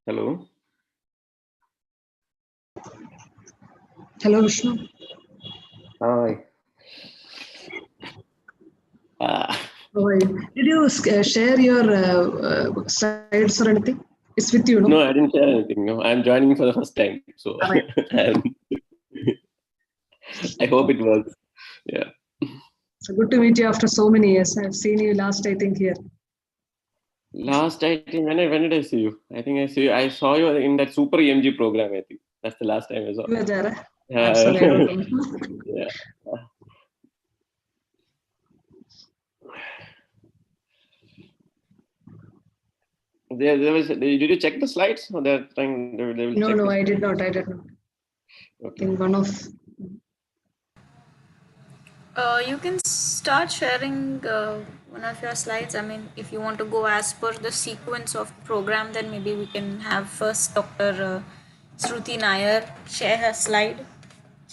Hello. Hello, Vishnu. Hi. How are you? Did you share your slides or anything? It's with you, no? No, I didn't share anything. No, I'm joining for the first time, so Right. I hope it works. Yeah. So good to meet you after so many years. I've seen you last, I think, here. Last, I think when did I see you? I think I saw you in that Super EMG program. I think that's the last time I saw. You were there. Yeah. I'm sorry, I don't know. Yeah. There was. Did you check the slides? Or they're trying. They will check. No, I did not. I did not. Okay. In one of. You can start sharing one of your slides. I mean, if you want to go as per the sequence of program, then maybe we can have first Dr. Shruti Nair share her slide,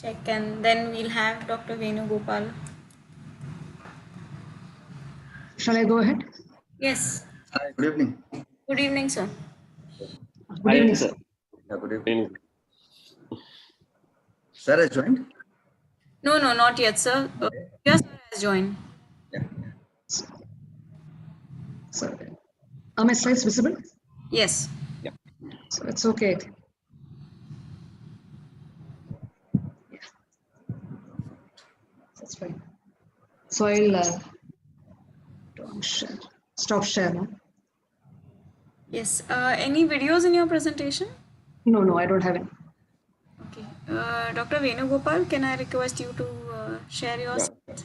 check, and then we'll have Dr. Venugopal. Shall I go ahead? Yes. Hi, good evening. Good evening, sir. Good evening, sir. Yeah, good evening. Sir has joined? No, not yet, sir. Yes, sir has joined. Yeah. So, are my slides visible? Yes. Yeah. So it's okay. Yeah. That's fine. So I'll don't share. Stop share now. Yes. Any videos in your presentation? No, I don't have any. Okay. Dr. Venugopal, can I request you to share your slides?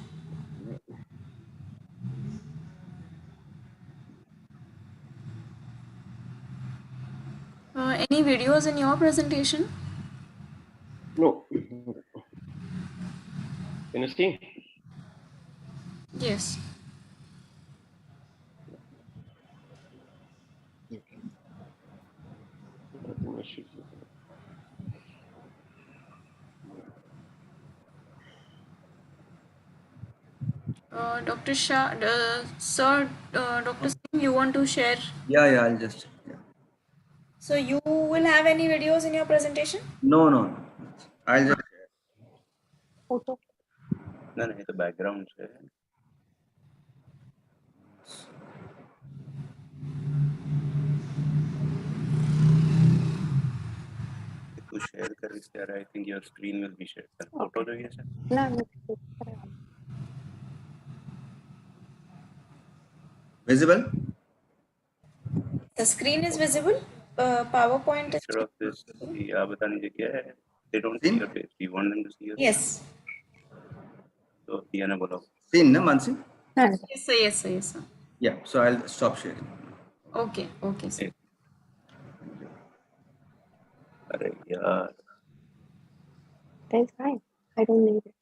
Any videos in your presentation? No. Can you see? Yes. Dr. Shah, sir, Dr. Singh, you want to share? Yeah, I'll just. Yeah. So you will have any videos in your presentation? No. I'll just. Photo. No, the background. तो share कर इसके I think your screen will be shared. Photo जो ये sir. No. Visible? The screen is visible. PowerPoint. Instead of this, आप बता दीजिए क्या है? They don't see your face. You want them to see your face? Yes. So ये ना बोलो. Seen ना Mansi? Yes, sir. Yeah. So I'll stop sharing. Okay, sir. अरे यार. That's fine. I don't need it.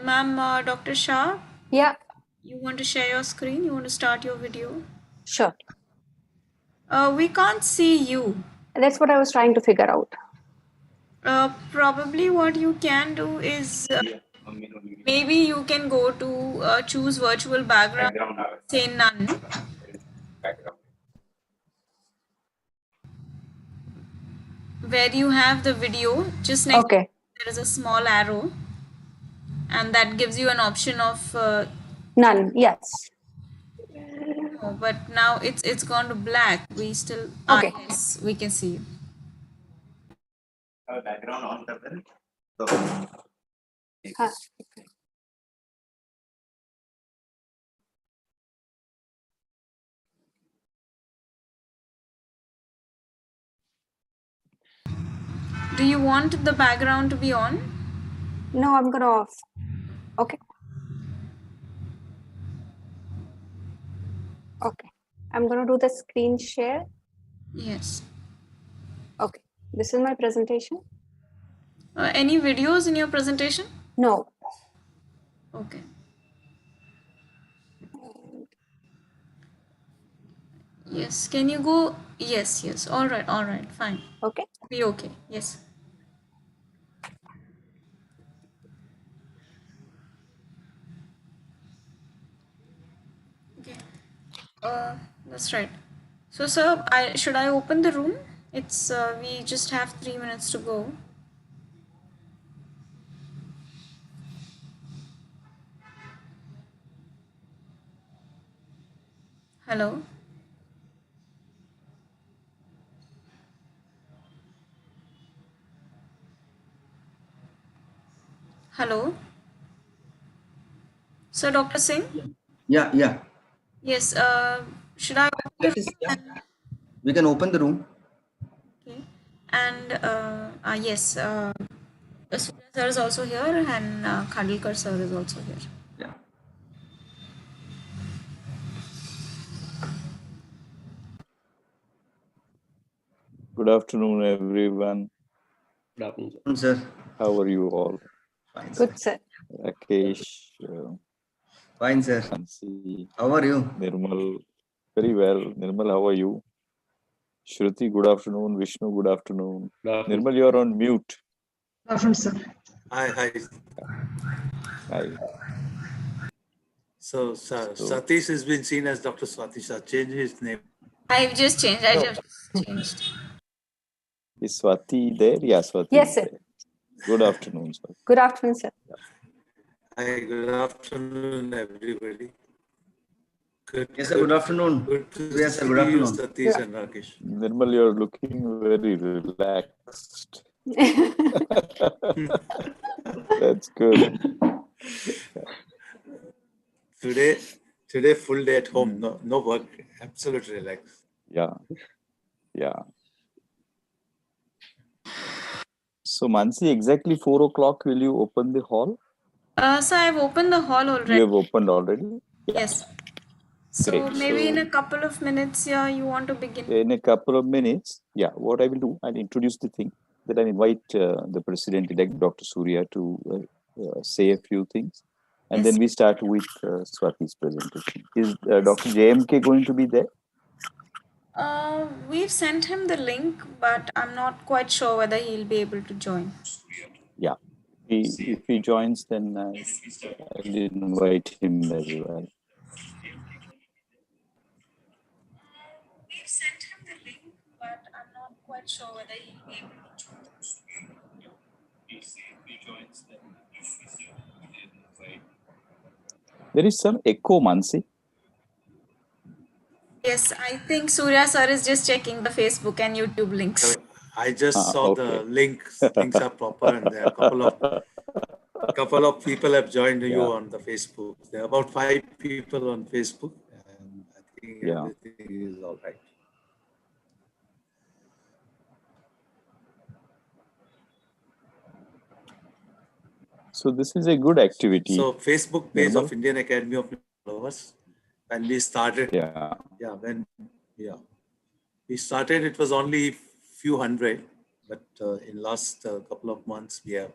Ma'am, Dr. Shah? Yeah. You want to share your screen? You want to start your video? Sure. We can't see you. That's what I was trying to figure out. Probably what you can do is maybe you can go to choose virtual background, say none. Where you have the video, just next Okay. there is a small arrow, and that gives you an option of None. Yes. no, but now it's gone to black. We still Okay. yes, we can see you. Background on कर दें. तो. हाँ. Do you want the background to be on? No, I'm gonna off. Okay. Okay. I'm gonna do the screen share. Yes. Okay. This is my presentation. Any videos in your presentation? No. Okay. Yes. Can you go? Yes. All right. Fine. Okay. Be okay. Yes. That's right. So, sir, should I open the room? It's we just have 3 minutes to go. Hello. Hello. So, Dr. Singh? Yeah. Yes. Should I open the room? Yeah. We can open the room. Okay. And yes, Surya sir is also here, and Khandilkar sir is also here. Yeah. Good afternoon, everyone. Good afternoon, sir. Sir. How are you all? Fine, sir. Good, sir. Rakesh, Fine, sir. Nancy, How are you? Nirmal, very well. Nirmal, how are you? Shruti, good afternoon. Vishnu, good afternoon. Good afternoon. Nirmal, you are on mute. Good afternoon, sir. Hi. Hi. So Satish has been seen as Dr. Satish. I'll change his name. I've just changed. I just changed. Is Swati there? Yeah, Swati Yes, is sir. there. Good afternoon, Swati. Good afternoon, sir. Hi, good afternoon, everybody. Yes, sir. Good afternoon. Good to Yes, sir. see Good you, afternoon. Satish and Rakesh. Nirmal, you are looking very relaxed. That's good. Today full day at home. No work. Absolutely relaxed. Yeah. So, Mansi, exactly 4 o'clock, will you open the hall? So I've opened the hall already. You have opened already? Yeah. Yes. So Great. maybe in So- a couple of minutes, yeah, you want to begin. In a couple of minutes, yeah, what I will do, I'll introduce the thing, that I'll invite the President-elect, Dr. Surya, to say a few things. And Yes. then we start with Swati's presentation. Is Dr. JMK going to be there? We've sent him the link, but I'm not quite sure whether he'll be able to join. Yeah. If he joins, then I'll invite him as well. We've sent him the link, but I'm not quite sure whether he'll be able to join. There is some echo, Mansi. Yes, I think Surya sir is just checking the Facebook and YouTube links. I just saw okay. the links. Links are proper, and there are a couple of people have joined you on the Facebook. There are about 5 people on Facebook, and I think everything is all right. So this is a good activity. So Facebook page Nirmal? of Indian Academy of Flowers. When we started, we started, it was only few hundred, but in last couple of months we have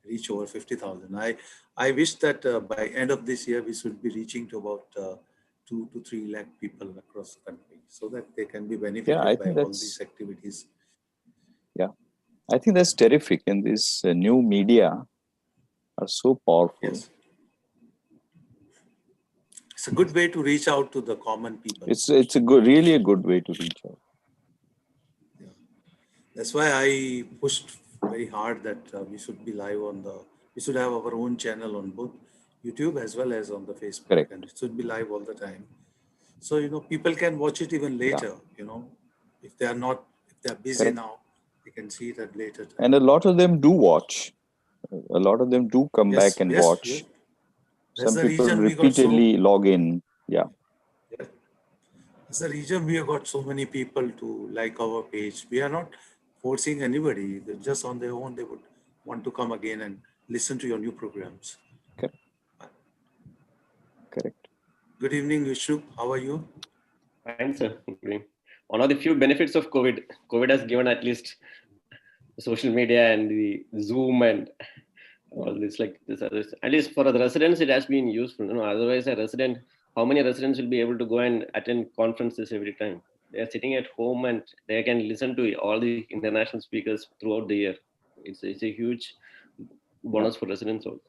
reached over 50,000. I wish that by end of this year we should be reaching to about 2 to 3 lakh people across the country, so that they can be benefited by all these activities. Yeah, I think that's terrific, and this new media are so powerful. Yes. It's a good way to reach out to the common people. It's a good, really a good way to reach out. Yeah. That's why I pushed very hard that we should be live we should have our own channel on both YouTube as well as on the Facebook. Correct. And it should be live all the time. So, people can watch it even later, if they are busy now, they can see it at later time. And a lot of them do watch. A lot of them do come back and watch. Yes. Some people repeatedly log in. Yeah. That's the reason we have got so many people to like our page. We are not forcing anybody. They're just on their own, they would want to come again and listen to your new programs. Correct. Good evening, Vishnu. How are you? Fine, sir. One of the few benefits of COVID has given at least social media and the Zoom and all this, like this, at least for the residents, it has been useful. Otherwise, how many residents will be able to go and attend conferences every time? They are sitting at home and they can listen to all the international speakers throughout the year. It's a huge bonus for residents also.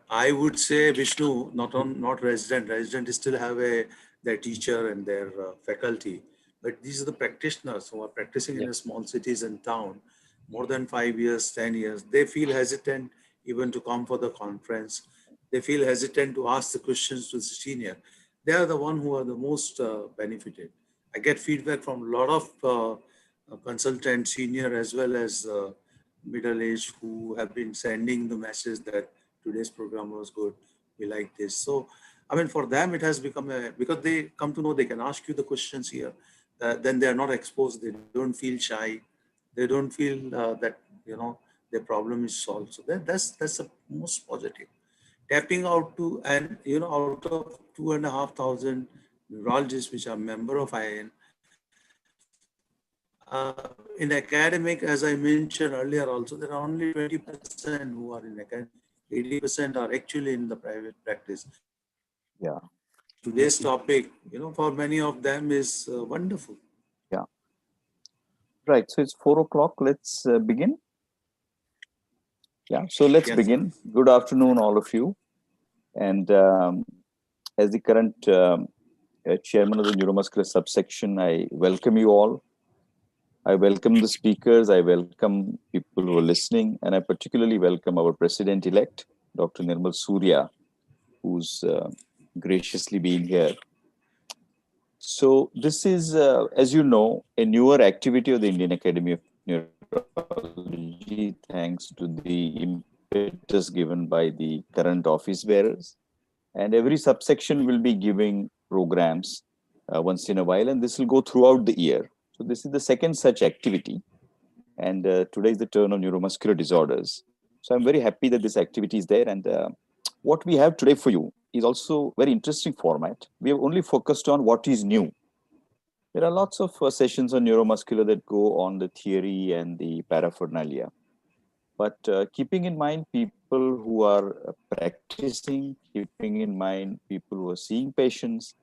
I would say Vishnu, not resident. Resident still have their teacher and their faculty, but these are the practitioners who are practicing in the small cities and town, more than 5 years, 10 years. They feel hesitant even to come for the conference. They feel hesitant to ask the questions to the senior. They are the one who are the most benefited. I get feedback from a lot of consultants, senior as well as middle age, who have been sending the message that today's program was good, we like this. So, I mean, for them, it has become because they come to know they can ask you the questions here, then they are not exposed, they don't feel shy, they don't feel that, their problem is solved. So that's the most positive. Tapping out to, and, out of 2,500 neurologists, which are member of IN, in academic, as I mentioned earlier also, there are only 20% who are in academic, 80% are actually in the private practice. Yeah. Today's topic, for many of them is wonderful. Yeah. Right. So it's 4 o'clock. Let's begin. Yeah. So let's begin. Good afternoon, all of you. And as the current chairman of the neuromuscular subsection, I welcome you all. I welcome the speakers. I welcome people who are listening. And I particularly welcome our president-elect, Dr. Nirmal Surya, who's graciously being here. So this is, as you know, a newer activity of the Indian Academy of Neurology, thanks to the impetus given by the current office bearers. And every subsection will be giving programs once in a while, and this will go throughout the year. So this is the second such activity. And today is the turn of neuromuscular disorders. So I'm very happy that this activity is there. And what we have today for you is also very interesting format. We have only focused on what is new. There are lots of sessions on neuromuscular that go on the theory and the paraphernalia. But keeping in mind people who are practicing, keeping in mind people who are seeing patients,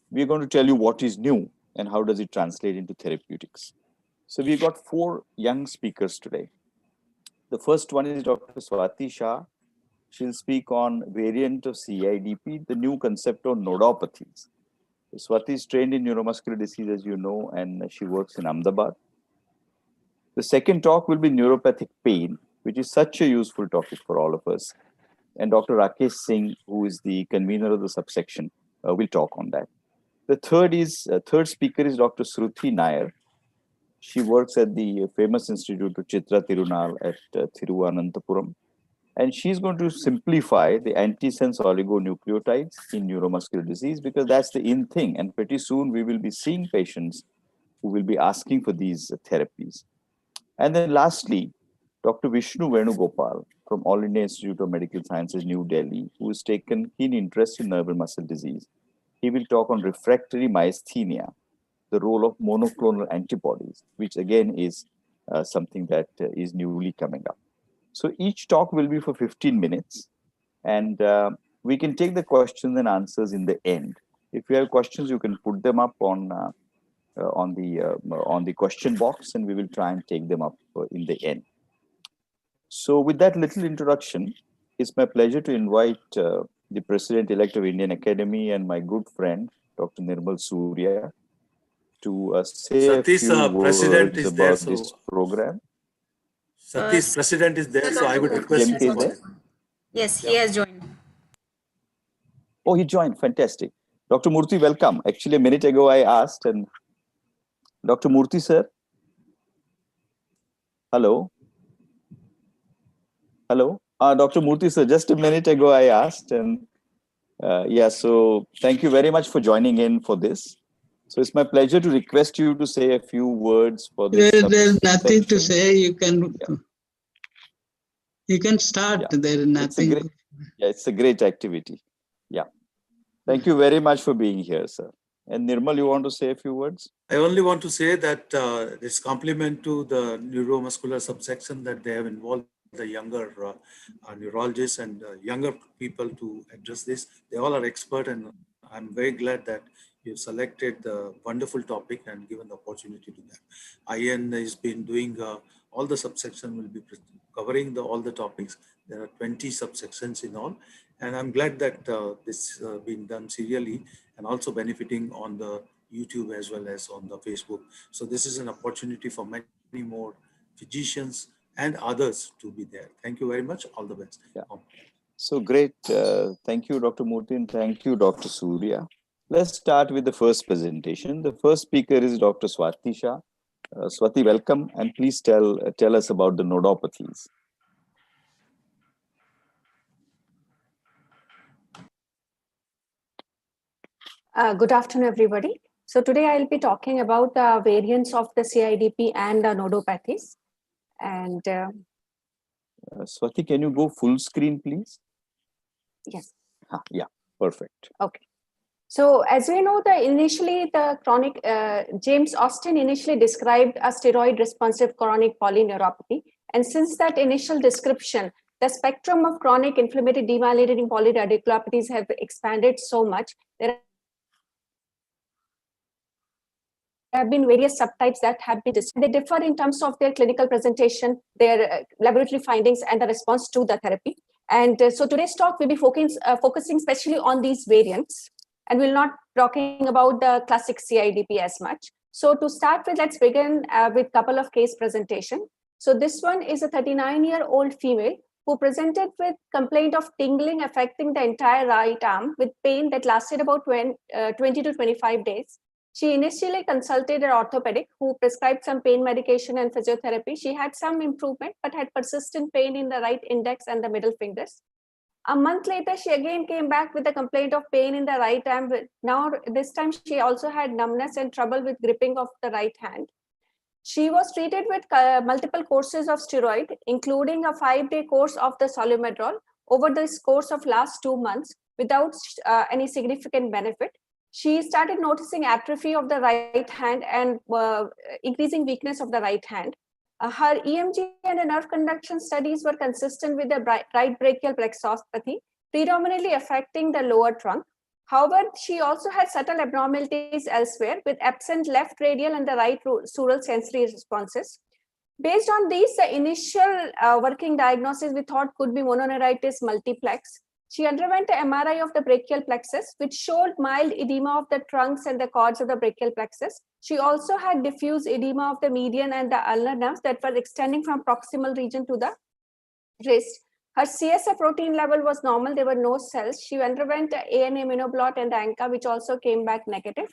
we're going to tell you what is new and how does it translate into therapeutics. So we've got 4 young speakers today. The first one is Dr. Swati Shah. She'll speak on variant of CIDP, the new concept of nodopathies. Swati is trained in neuromuscular disease, as you know, and she works in Ahmedabad. The second talk will be neuropathic pain, which is such a useful topic for all of us. And Dr. Rakesh Singh, who is the convener of the subsection, will talk on that. The third speaker is Dr. Shruti Nair. She works at the famous Institute of Chitra Tirunal at Thiruvananthapuram. And she's going to simplify the antisense oligonucleotides in neuromuscular disease, because that's the in thing. And pretty soon we will be seeing patients who will be asking for these therapies. And then lastly, Dr. Vishnu Venugopal from All India Institute of Medical Sciences, New Delhi, who has taken keen interest in nerve and muscle disease. He will talk on refractory myasthenia, the role of monoclonal antibodies, which again is something that is newly coming up. So each talk will be for 15 minutes, and we can take the questions and answers in the end. If you have questions, you can put them up on the question box, and we will try and take them up in the end. So with that little introduction, it's my pleasure to invite the President-elect of Indian Academy and my good friend, Dr. Nirmal Surya, to say a few words about this program. Satish, President is there, so I would request you to there. Yes, he has joined. Oh, he joined. Fantastic. Dr. Murthy, welcome. Actually, a minute ago I asked, and Dr. Murthy, sir. Hello. Hello. Dr. Murthy, sir, just a minute ago I asked, and yeah, so thank you very much for joining in for this. So it's my pleasure to request you to say a few words for this. There's nothing to say. You can start. Yeah. There is nothing. It's a great activity. Yeah. Thank you very much for being here, sir. And Nirmal, you want to say a few words? I only want to say that this compliment to the neuromuscular subsection that they have involved the younger neurologists and younger people to address this. They all are expert, and I'm very glad that you've selected the wonderful topic and given the opportunity to that. IN has been doing all the subsection will be covering all the topics. There are 20 subsections in all. And I'm glad that this being done serially and also benefiting on the YouTube as well as on the Facebook. So this is an opportunity for many more physicians and others to be there. Thank you very much. All the best. Yeah. So great. Thank you, Dr. Murthy, and thank you, Dr. Surya. Let's start with the first presentation. The first speaker is Dr. Swati Shah. Swati, welcome, and please tell us about the nodopathies. Good afternoon, everybody. So today I'll be talking about variants of the CIDP and nodopathies. And Swati, can you go full screen, please? yes. Yeah, perfect. Okay. So as we know, the chronic, James Austin initially described a steroid responsive chronic polyneuropathy. And since that initial description, the spectrum of chronic inflammatory demyelinating polyradiculopathies have expanded so much. There have been various subtypes that have been discussed. They differ in terms of their clinical presentation, their laboratory findings, and the response to the therapy. And so today's talk will be focusing especially on these variants, and we'll not talking about the classic CIDP as much. So to start with, let's begin with a couple of case presentation. So this one is a 39-year-old female who presented with complaint of tingling affecting the entire right arm with pain that lasted about 20 to 25 days. She initially consulted an orthopedic who prescribed some pain medication and physiotherapy. She had some improvement, but had persistent pain in the right index and the middle fingers. A month later, she again came back with a complaint of pain in the right arm. Now, this time she also had numbness and trouble with gripping of the right hand. She was treated with multiple courses of steroid, including a 5-day course of the solumedrol over this course of last 2 months without any significant benefit. She started noticing atrophy of the right hand and increasing weakness of the right hand. Her EMG and nerve conduction studies were consistent with the right brachial plexopathy, predominantly affecting the lower trunk. However, she also had subtle abnormalities elsewhere with absent left radial and the right sural sensory responses. Based on these, the initial working diagnosis we thought could be mononeuritis multiplex. She underwent an MRI of the brachial plexus, which showed mild edema of the trunks and the cords of the brachial plexus. She also had diffuse edema of the median and the ulnar nerves that was extending from proximal region to the wrist. Her CSF protein level was normal. There were no cells. She underwent an ANA immunoblot and the ANCA, which also came back negative.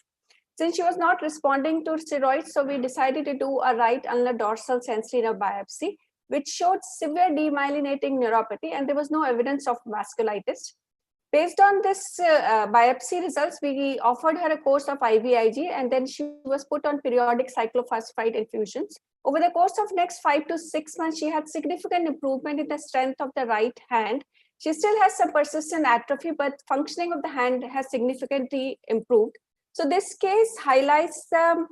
Since she was not responding to steroids, so we decided to do a right ulnar dorsal sensory nerve biopsy, which showed severe demyelinating neuropathy, and there was no evidence of vasculitis. Based on this biopsy results, we offered her a course of IVIG, and then she was put on periodic cyclophosphamide infusions. Over the course of next 5 to 6 months, she had significant improvement in the strength of the right hand. She still has some persistent atrophy, but functioning of the hand has significantly improved. So this case highlights the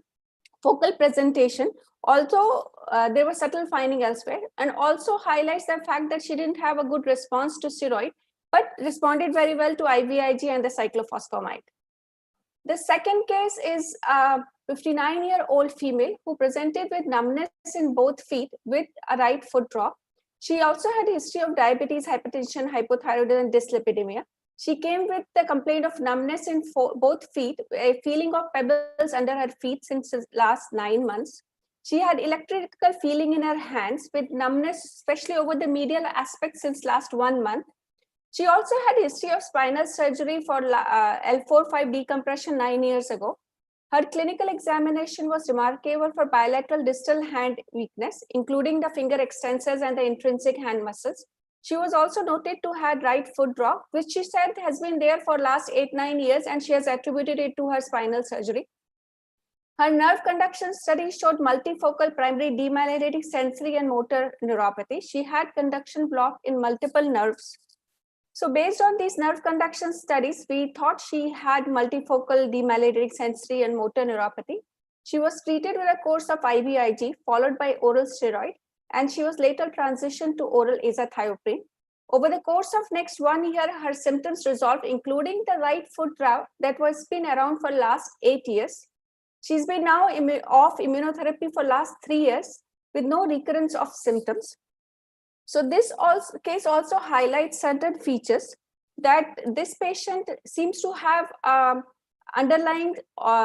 focal presentation, although there was subtle finding elsewhere, and also highlights the fact that she didn't have a good response to steroid, but responded very well to IVIG and the cyclophosphamide. The second case is a 59-year-old female who presented with numbness in both feet with a right foot drop. She also had a history of diabetes, hypertension, hypothyroidism, and dyslipidemia. She came with the complaint of numbness in both feet, a feeling of pebbles under her feet since the last 9 months. She had electrical feeling in her hands with numbness, especially over the medial aspect since last 1 month. She also had a history of spinal surgery for L4-5 decompression 9 years ago. Her clinical examination was remarkable for bilateral distal hand weakness, including the finger extensors and the intrinsic hand muscles. She was also noted to have right foot drop, which she said has been there for last 8-9 years, and she has attributed it to her spinal surgery. Her nerve conduction study showed multifocal primary demyelinating sensory and motor neuropathy. She had conduction block in multiple nerves. So based on these nerve conduction studies, we thought she had multifocal demyelinating sensory and motor neuropathy. She was treated with a course of IVIG followed by oral steroid, and she was later transitioned to oral azathioprine. Over the course of next 1 year, her symptoms resolved, including the right foot drop that was been around for last 8 years. She's been now off immunotherapy for last 3 years with no recurrence of symptoms. So this case also highlights certain features that this patient seems to have underlying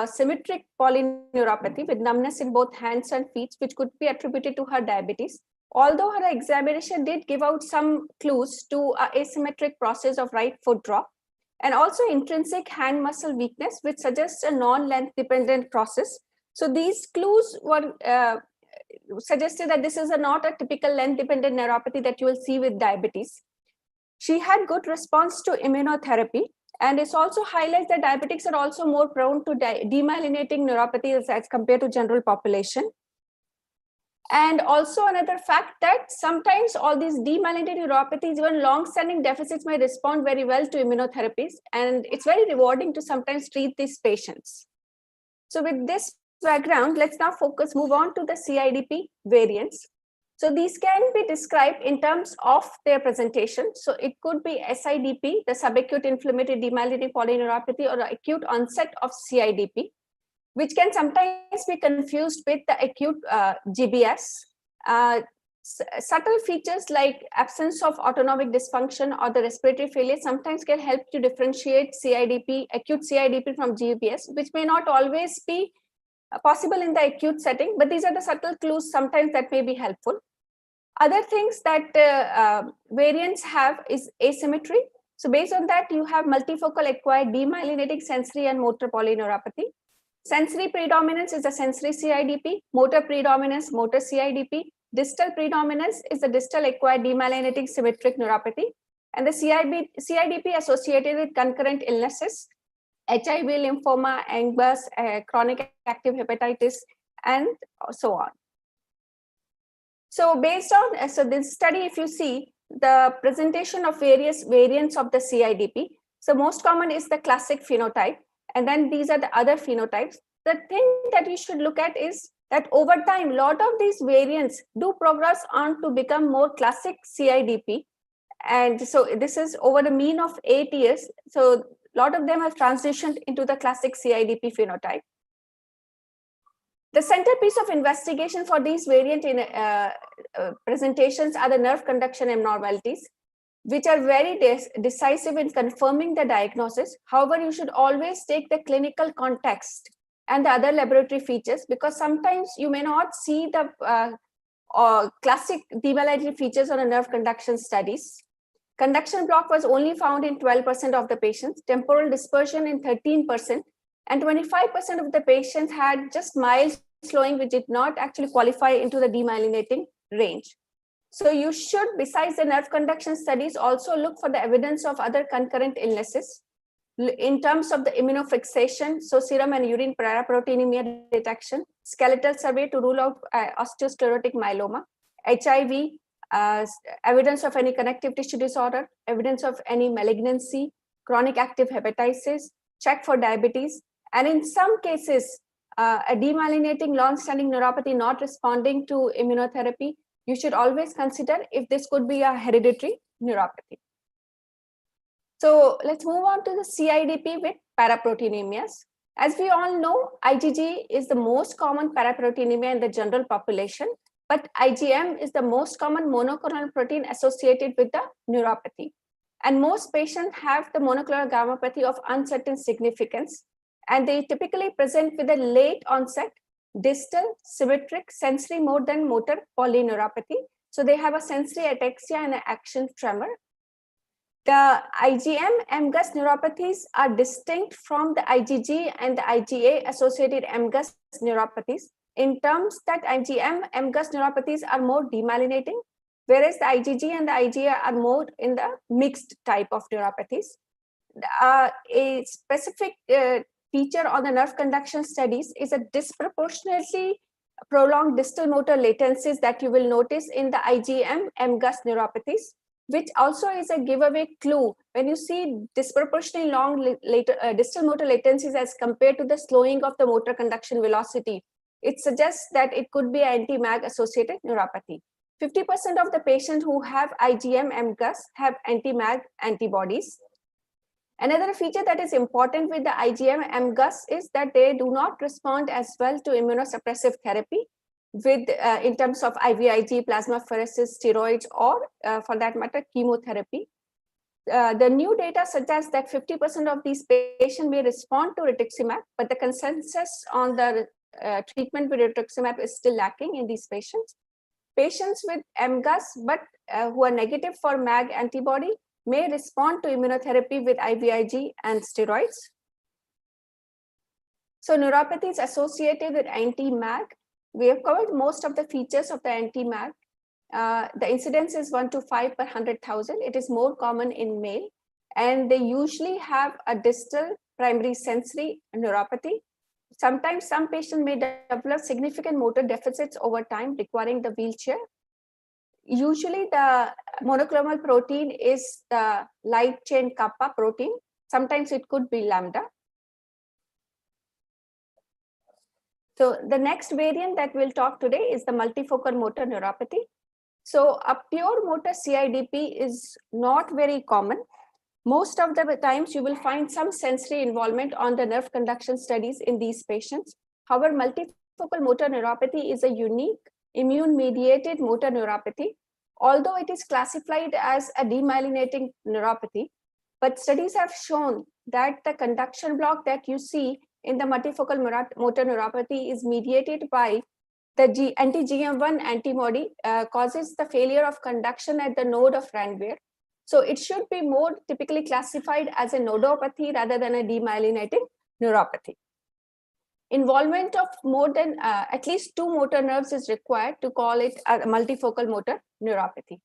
symmetric polyneuropathy with numbness in both hands and feet, which could be attributed to her diabetes. Although her examination did give out some clues to asymmetric process of right foot drop, and also intrinsic hand muscle weakness, which suggests a non-length dependent process. So these clues were suggested that this is not a typical length dependent neuropathy that you will see with diabetes. She had good response to immunotherapy, and it also highlights that diabetics are also more prone to demyelinating neuropathy as compared to general population. And also another fact that sometimes all these demyelinating neuropathies, even long-standing deficits, may respond very well to immunotherapies, and it's very rewarding to sometimes treat these patients. So with this background, let's now move on to the CIDP variants. So these can be described in terms of their presentation. So it could be SIDP, the subacute inflammatory demyelinating polyneuropathy, or acute onset of CIDP, which can sometimes be confused with the acute GBS. Subtle features like absence of autonomic dysfunction or the respiratory failure sometimes can help to differentiate CIDP, acute CIDP from GBS, which may not always be possible in the acute setting, but these are the subtle clues sometimes that may be helpful. Other things that variants have is asymmetry. So based on that, you have multifocal acquired demyelinating sensory and motor polyneuropathy. Sensory predominance is the sensory CIDP, motor predominance, motor CIDP. Distal predominance is the distal acquired demyelinating symmetric neuropathy, and the CIDP associated with concurrent illnesses, HIV, lymphoma, Engbus, chronic active hepatitis, and so on. So based on so this study, if you see the presentation of various variants of the CIDP, so most common is the classic phenotype, and then these are the other phenotypes. The thing that you should look at is that over time, a lot of these variants do progress on to become more classic CIDP. And so this is over the mean of 8 years. So a lot of them have transitioned into the classic CIDP phenotype. The centerpiece of investigation for these variant presentations are the nerve conduction abnormalities, which are very decisive in confirming the diagnosis. However, you should always take the clinical context and the other laboratory features, because sometimes you may not see the classic demyelinating features on a nerve conduction studies. Conduction block was only found in 12% of the patients, temporal dispersion in 13%, and 25% of the patients had just mild slowing, which did not actually qualify into the demyelinating range. So you should, besides the nerve conduction studies, also look for the evidence of other concurrent illnesses in terms of the immunofixation, so serum and urine paraproteinemia detection, skeletal survey to rule out osteosclerotic myeloma, HIV, evidence of any connective tissue disorder, evidence of any malignancy, chronic active hepatitis, check for diabetes, and in some cases, a demyelinating long-standing neuropathy not responding to immunotherapy. You should always consider if this could be a hereditary neuropathy. So let's move on to the CIDP with paraproteinemias. As we all know, IgG is the most common paraproteinemia in the general population, but IgM is the most common monoclonal protein associated with the neuropathy. And most patients have the monoclonal gammopathy of uncertain significance, and they typically present with a late onset, distal, symmetric, sensory more than motor polyneuropathy. So they have a sensory ataxia and an action tremor. The IgM MGUS neuropathies are distinct from the IgG and the IgA associated MGUS neuropathies in terms that IgM MGUS neuropathies are more demyelinating, whereas the IgG and the IgA are more in the mixed type of neuropathies. A specific feature on the nerve conduction studies is a disproportionately prolonged distal motor latencies that you will notice in the IgM MGUS neuropathies, which also is a giveaway clue. When you see disproportionately long distal motor latencies as compared to the slowing of the motor conduction velocity, it suggests that it could be anti-MAG associated neuropathy. 50% of the patients who have IgM MGUS have anti-MAG antibodies. Another feature that is important with the IgM MGUS is that they do not respond as well to immunosuppressive therapy. with in terms of IVIG, plasmapheresis, steroids, or for that matter, chemotherapy. The new data suggests that 50% of these patients may respond to rituximab, but the consensus on the treatment with rituximab is still lacking in these patients. Patients with MGUS but who are negative for MAG antibody may respond to immunotherapy with IVIG and steroids. So neuropathies associated with anti-MAG, we have covered most of the features of the anti-MAG. The incidence is 1 to 5 per 100,000. It is more common in male, and they usually have a distal primary sensory neuropathy. Sometimes some patients may develop significant motor deficits over time, requiring the wheelchair. Usually the monoclonal protein is the light chain kappa protein. Sometimes it could be lambda. So the next variant that we'll talk today is the multifocal motor neuropathy. So a pure motor CIDP is not very common. Most of the times you will find some sensory involvement on the nerve conduction studies in these patients. However, multifocal motor neuropathy is a unique immune-mediated motor neuropathy, although it is classified as a demyelinating neuropathy. But studies have shown that the conduction block that you see in the multifocal motor neuropathy is mediated by the anti-GM1 antibody causes the failure of conduction at the node of Ranvier. So it should be more typically classified as a nodopathy rather than a demyelinating neuropathy. Involvement of more than at least 2 motor nerves is required to call it a multifocal motor neuropathy.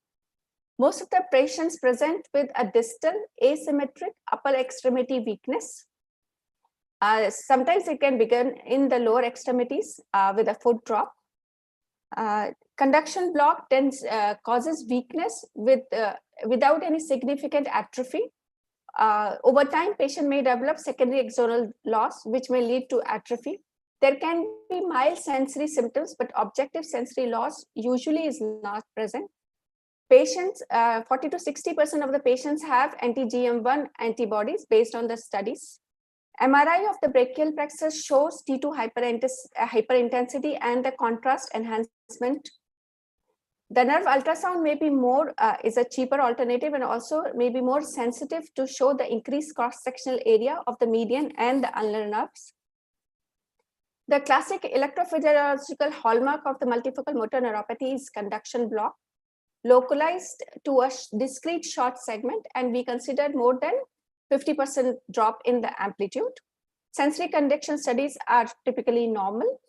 Most of the patients present with a distal asymmetric upper extremity weakness. Sometimes it can begin in the lower extremities with a foot drop. Conduction block causes weakness without any significant atrophy. Over time, patient may develop secondary axonal loss, which may lead to atrophy. There can be mild sensory symptoms, but objective sensory loss usually is not present. Patients, 40 to 60% of the patients have anti-GM1 antibodies based on the studies. MRI of the brachial plexus shows T2 hyperintensity and the contrast enhancement. The nerve ultrasound may be more, is a cheaper alternative and also may be more sensitive to show the increased cross-sectional area of the median and the ulnar nerves. The classic electrophysiological hallmark of the multifocal motor neuropathy is conduction block, localized to a discrete short segment, and we considered more than 50% drop in the amplitude. Sensory conduction studies are typically normal.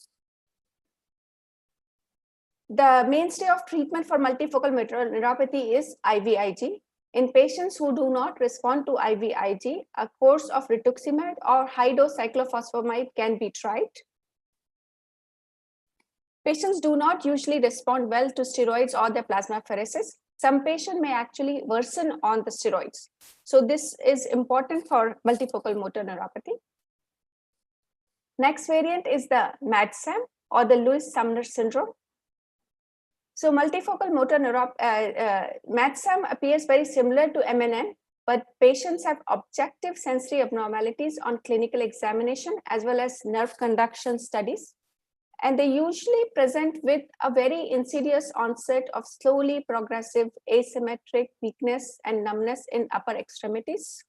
The mainstay of treatment for multifocal motor neuropathy is IVIG. In patients who do not respond to IVIG, a course of rituximab or high-dose cyclophosphamide can be tried. Patients do not usually respond well to steroids or their plasmapheresis. Some patients may actually worsen on the steroids. So this is important for multifocal motor neuropathy. Next variant is the MADSAM or the Lewis-Sumner syndrome. So multifocal motor MADSAM appears very similar to MNN, but patients have objective sensory abnormalities on clinical examination as well as nerve conduction studies. And they usually present with a very insidious onset of slowly progressive asymmetric weakness and numbness in upper extremities.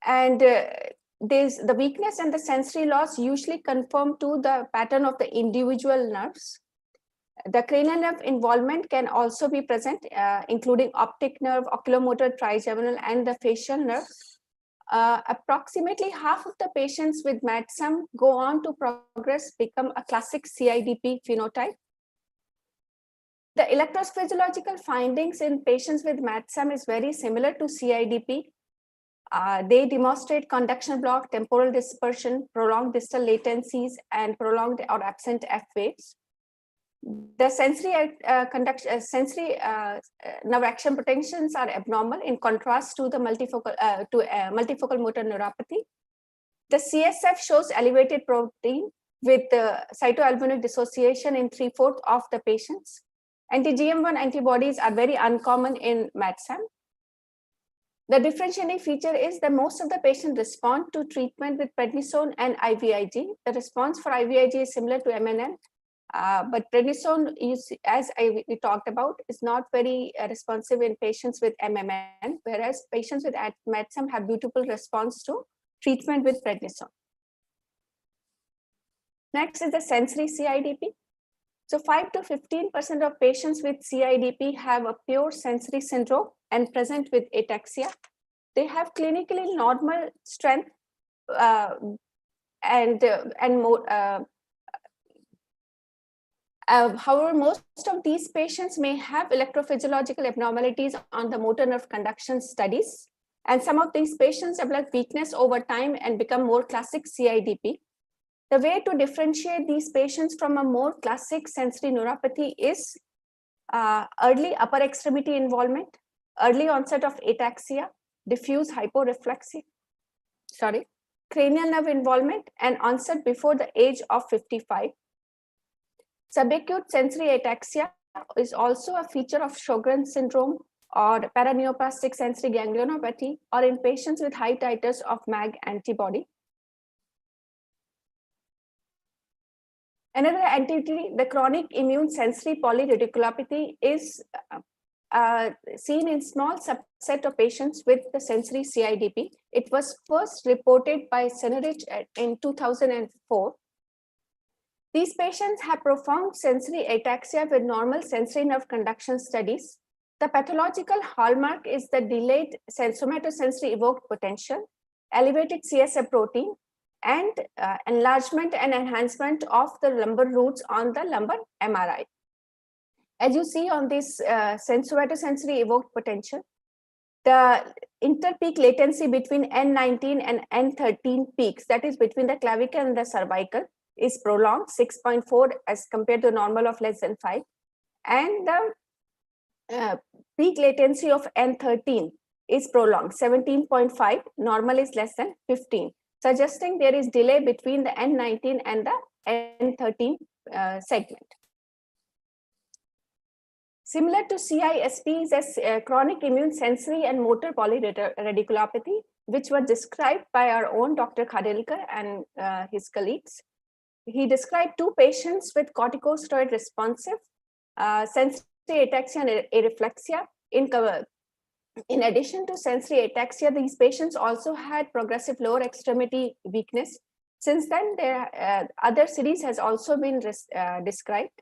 And the weakness and the sensory loss usually conform to the pattern of the individual nerves. The cranial nerve involvement can also be present, including optic nerve, oculomotor, trigeminal, and the facial nerves. Approximately half of the patients with MADSAM go on to progress, become a classic CIDP phenotype. The electrophysiological findings in patients with MADSAM is very similar to CIDP. They demonstrate conduction block, temporal dispersion, prolonged distal latencies, and prolonged or absent F waves. The sensory nerve action potentials are abnormal in contrast to the multifocal motor neuropathy. The CSF shows elevated protein with cytoalbumic dissociation in 3/4 of the patients. Anti-GM1 antibodies are very uncommon in MADSAM. The differentiating feature is that most of the patients respond to treatment with prednisone and IVIG. The response for IVIG is similar to MNN. But prednisone, we talked about, is not very responsive in patients with MMN, whereas patients with MATSM have beautiful response to treatment with prednisone. Next is the sensory CIDP. So 5 to 15% of patients with CIDP have a pure sensory syndrome and present with ataxia. They have clinically normal strength however, most of these patients may have electrophysiological abnormalities on the motor nerve conduction studies. And some of these patients develop weakness over time and become more classic CIDP. The way to differentiate these patients from a more classic sensory neuropathy is early upper extremity involvement, early onset of ataxia, diffuse hyporeflexia, cranial nerve involvement, and onset before the age of 55. Subacute sensory ataxia is also a feature of Sjogren's syndrome or paraneoplastic sensory ganglionopathy, or in patients with high titers of MAG antibody. Another entity, the chronic immune sensory polyradiculopathy, is seen in small subset of patients with the sensory CIDP. It was first reported by Senerich in 2004. These patients have profound sensory ataxia with normal sensory nerve conduction studies. The pathological hallmark is the delayed somatosensory evoked potential, elevated CSF protein, and enlargement and enhancement of the lumbar roots on the lumbar MRI. As you see on this somatosensory evoked potential, the interpeak latency between N19 and N13 peaks, that is between the clavicle and the cervical, is prolonged, 6.4 as compared to normal of less than 5. And the peak latency of N13 is prolonged, 17.5, normal is less than 15, suggesting there is delay between the N19 and the N13 segment. Similar to CISP is a chronic immune sensory and motor polyradiculopathy, which were described by our own Dr. Khadilkar and his colleagues. He described 2 patients with corticosteroid responsive sensory ataxia and areflexia. In addition to sensory ataxia, these patients also had progressive lower extremity weakness. Since then, other series has also been described.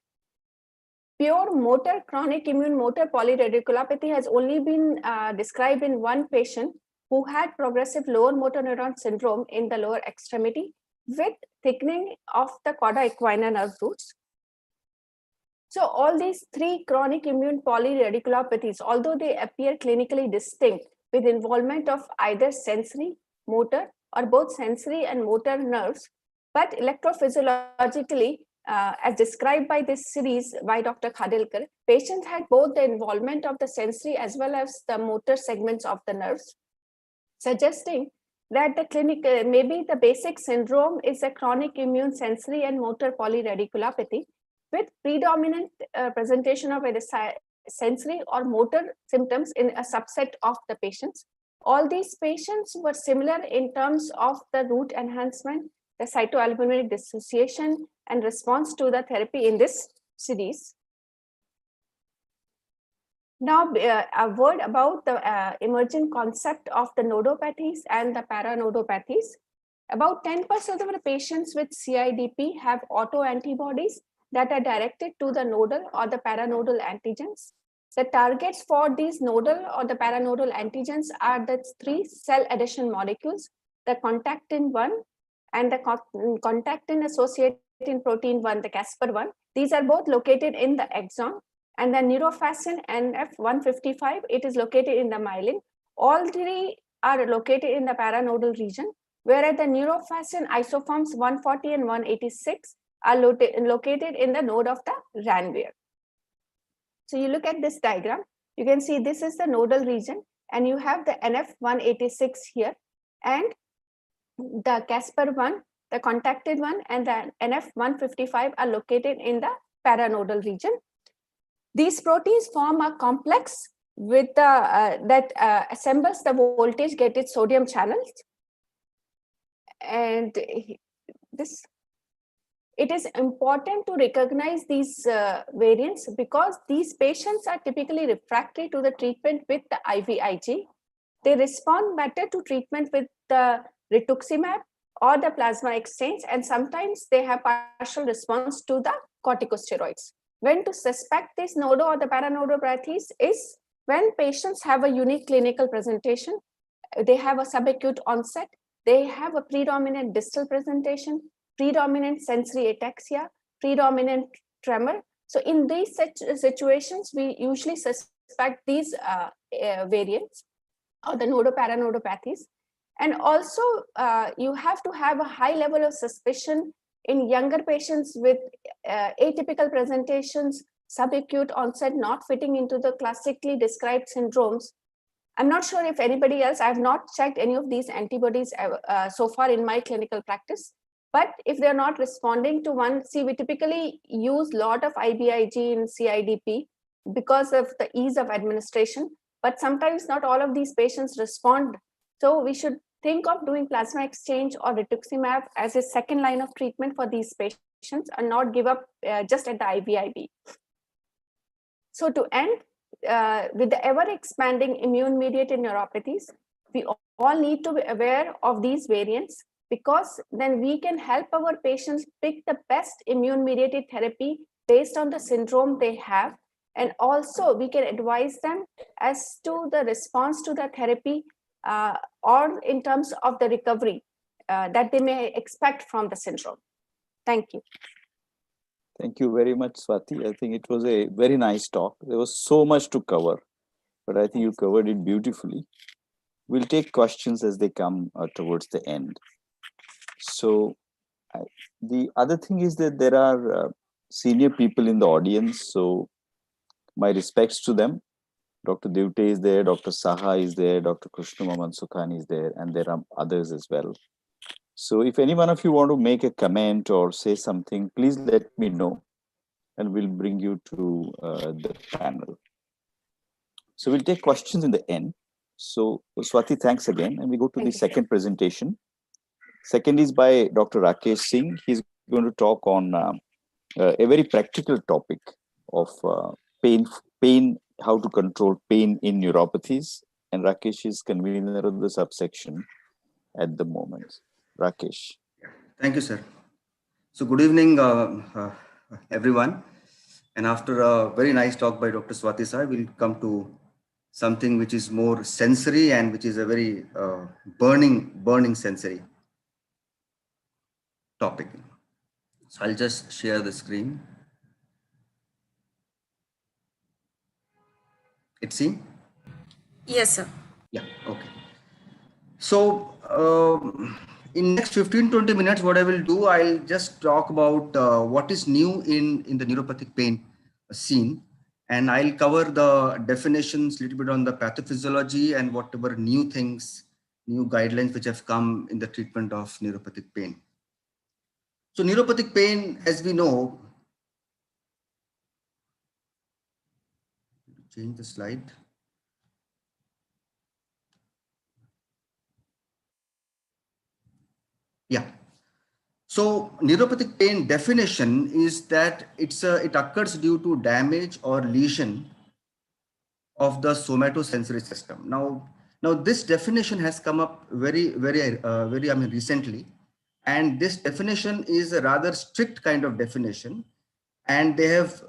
Pure motor chronic immune motor polyradiculopathy has only been described in 1 patient who had progressive lower motor neuron syndrome in the lower extremity with thickening of the cauda equina nerve roots. So all these 3 chronic immune polyradiculopathies, although they appear clinically distinct with involvement of either sensory, motor, or both sensory and motor nerves, but electrophysiologically, as described by this series by Dr. Khadilkar, patients had both the involvement of the sensory as well as the motor segments of the nerves, suggesting that the clinic, maybe the basic syndrome is a chronic immune sensory and motor polyradiculopathy with predominant presentation of either sensory or motor symptoms in a subset of the patients. All these patients were similar in terms of the root enhancement, the cytoalbuminic dissociation, and response to the therapy in this series. Now, a word about the emerging concept of the nodopathies and the paranodopathies. About 10% of the patients with CIDP have autoantibodies that are directed to the nodal or the paranodal antigens. The targets for these nodal or the paranodal antigens are the 3 cell adhesion molecules, the contactin 1 and the contactin associating protein 1, the Casper1. These are both located in the axon. And the neurofacin NF155, it is located in the myelin. All 3 are located in the paranodal region, whereas the neurofacin isoforms 140 and 186 are located in the node of the Ranvier. So you look at this diagram, you can see this is the nodal region, and you have the NF186 here, and the Casper1, the contacted one, and the NF155 are located in the paranodal region. These proteins form a complex with that assembles the voltage gated sodium channels, and this it is important to recognize these variants because these patients are typically refractory to the treatment with the IVIG. They respond better to treatment with the rituximab or the plasma exchange, and sometimes they have partial response to the corticosteroids. When to suspect this nodo or the paranodopathies is when patients have a unique clinical presentation, they have a subacute onset, they have a predominant distal presentation, predominant sensory ataxia, predominant tremor. So in these situations, we usually suspect these variants or the nodoparanodopathies. And also, you have to have a high level of suspicion in younger patients with atypical presentations, subacute onset, not fitting into the classically described syndromes. I'm not sure if anybody else, I have not checked any of these antibodies so far in my clinical practice. But if they're not responding to one, see, we typically use a lot of IVIG in CIDP because of the ease of administration, but sometimes not all of these patients respond. So we should think of doing plasma exchange or rituximab as a second line of treatment for these patients and not give up just at the IVIG. So to end, with the ever expanding immune mediated neuropathies, we all need to be aware of these variants because then we can help our patients pick the best immune mediated therapy based on the syndrome they have. And also we can advise them as to the response to the therapy or in terms of the recovery that they may expect from the syndrome. Thank you. Thank you very much, Swati. I think it was a very nice talk. There was so much to cover, but I think you covered it beautifully. We'll take questions as they come towards the end. So the other thing is that there are senior people in the audience. So my respects to them. Dr. Devte is there, Dr. Saha is there, Dr. Krishna Sukhani is there, and there are others as well. So if any one of you want to make a comment or say something, please let me know and we'll bring you to the panel. So we'll take questions in the end. So Swati, thanks again. And we go to the second presentation. Second is by Dr. Rakesh Singh. He's going to talk on a very practical topic of pain, how to control pain in neuropathies. And Rakesh is convener of the subsection at the moment. Rakesh. Thank you, sir. So good evening, everyone. And after a very nice talk by Dr. Swati Sai, we'll come to something which is more sensory and which is a very burning sensory topic. So I'll just share the screen. It's seen? Yes, sir. Yeah, okay. So in next 15-20 minutes, what I will do, I'll just talk about what is new in the neuropathic pain scene. And I'll cover the definitions, a little bit on the pathophysiology and whatever new things, new guidelines which have come in the treatment of neuropathic pain. So neuropathic pain, as we know, change the slide. Yeah. So neuropathic pain definition is that it occurs due to damage or lesion of the somatosensory system. Now this definition has come up very recently, and this definition is a rather strict kind of definition, and they have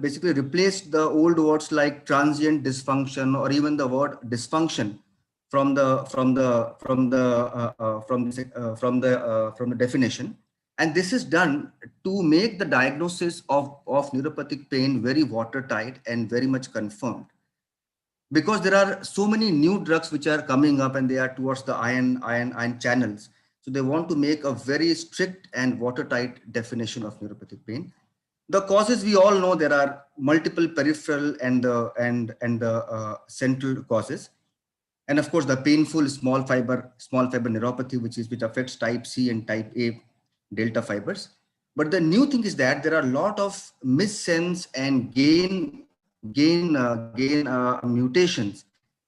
basically replaced the old words like transient dysfunction or even the word dysfunction from the definition. And this is done to make the diagnosis of neuropathic pain very watertight and very much confirmed, because there are so many new drugs which are coming up and they are towards the ion channels. So they want to make a very strict and watertight definition of neuropathic pain. The causes we all know, there are multiple peripheral and the central causes. And of course, the painful small fiber neuropathy, which affects type C and type A delta fibers. But the new thing is that there are a lot of missense and gain mutations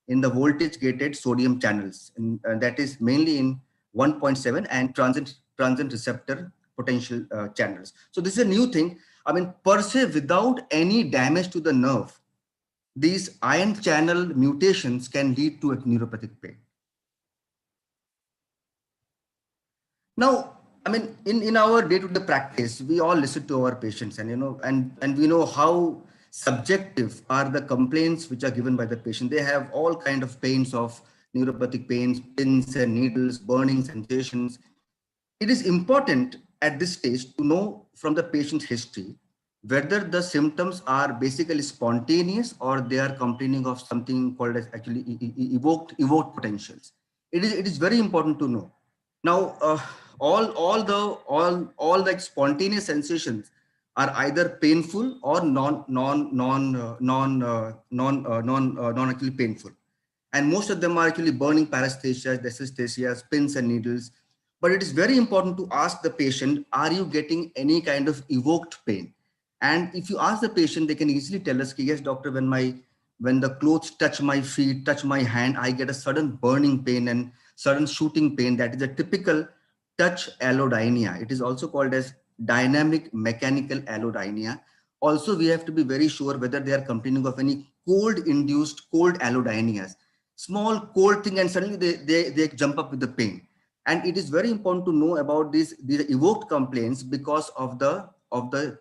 in the voltage gated sodium channels, and that is mainly in 1.7 and transient receptor potential channels. So this is a new thing. I mean, per se, without any damage to the nerve, these ion channel mutations can lead to a neuropathic pain. Now, I mean, in our day-to-day practice, we all listen to our patients, and and we know how subjective are the complaints which are given by the patient. They have all kind of pains of neuropathic pains, pins and needles, burning sensations. It is important at this stage to know from the patient's history whether the symptoms are basically spontaneous or they are complaining of something called as actually evoked potentials. It is very important to know. Now, all the spontaneous sensations are either painful or non actually painful, and most of them are actually burning paresthesias, dysesthesias, pins and needles. But it is very important to ask the patient, are you getting any kind of evoked pain? And if you ask the patient, they can easily tell us, yes, doctor, when the clothes touch my feet, touch my hand, I get a sudden burning pain and sudden shooting pain. That is a typical touch allodynia. It is also called as dynamic mechanical allodynia. Also, we have to be very sure whether they are complaining of any cold-induced cold allodynias. Small cold thing and suddenly they jump up with the pain. And it is very important to know about these evoked complaints because of the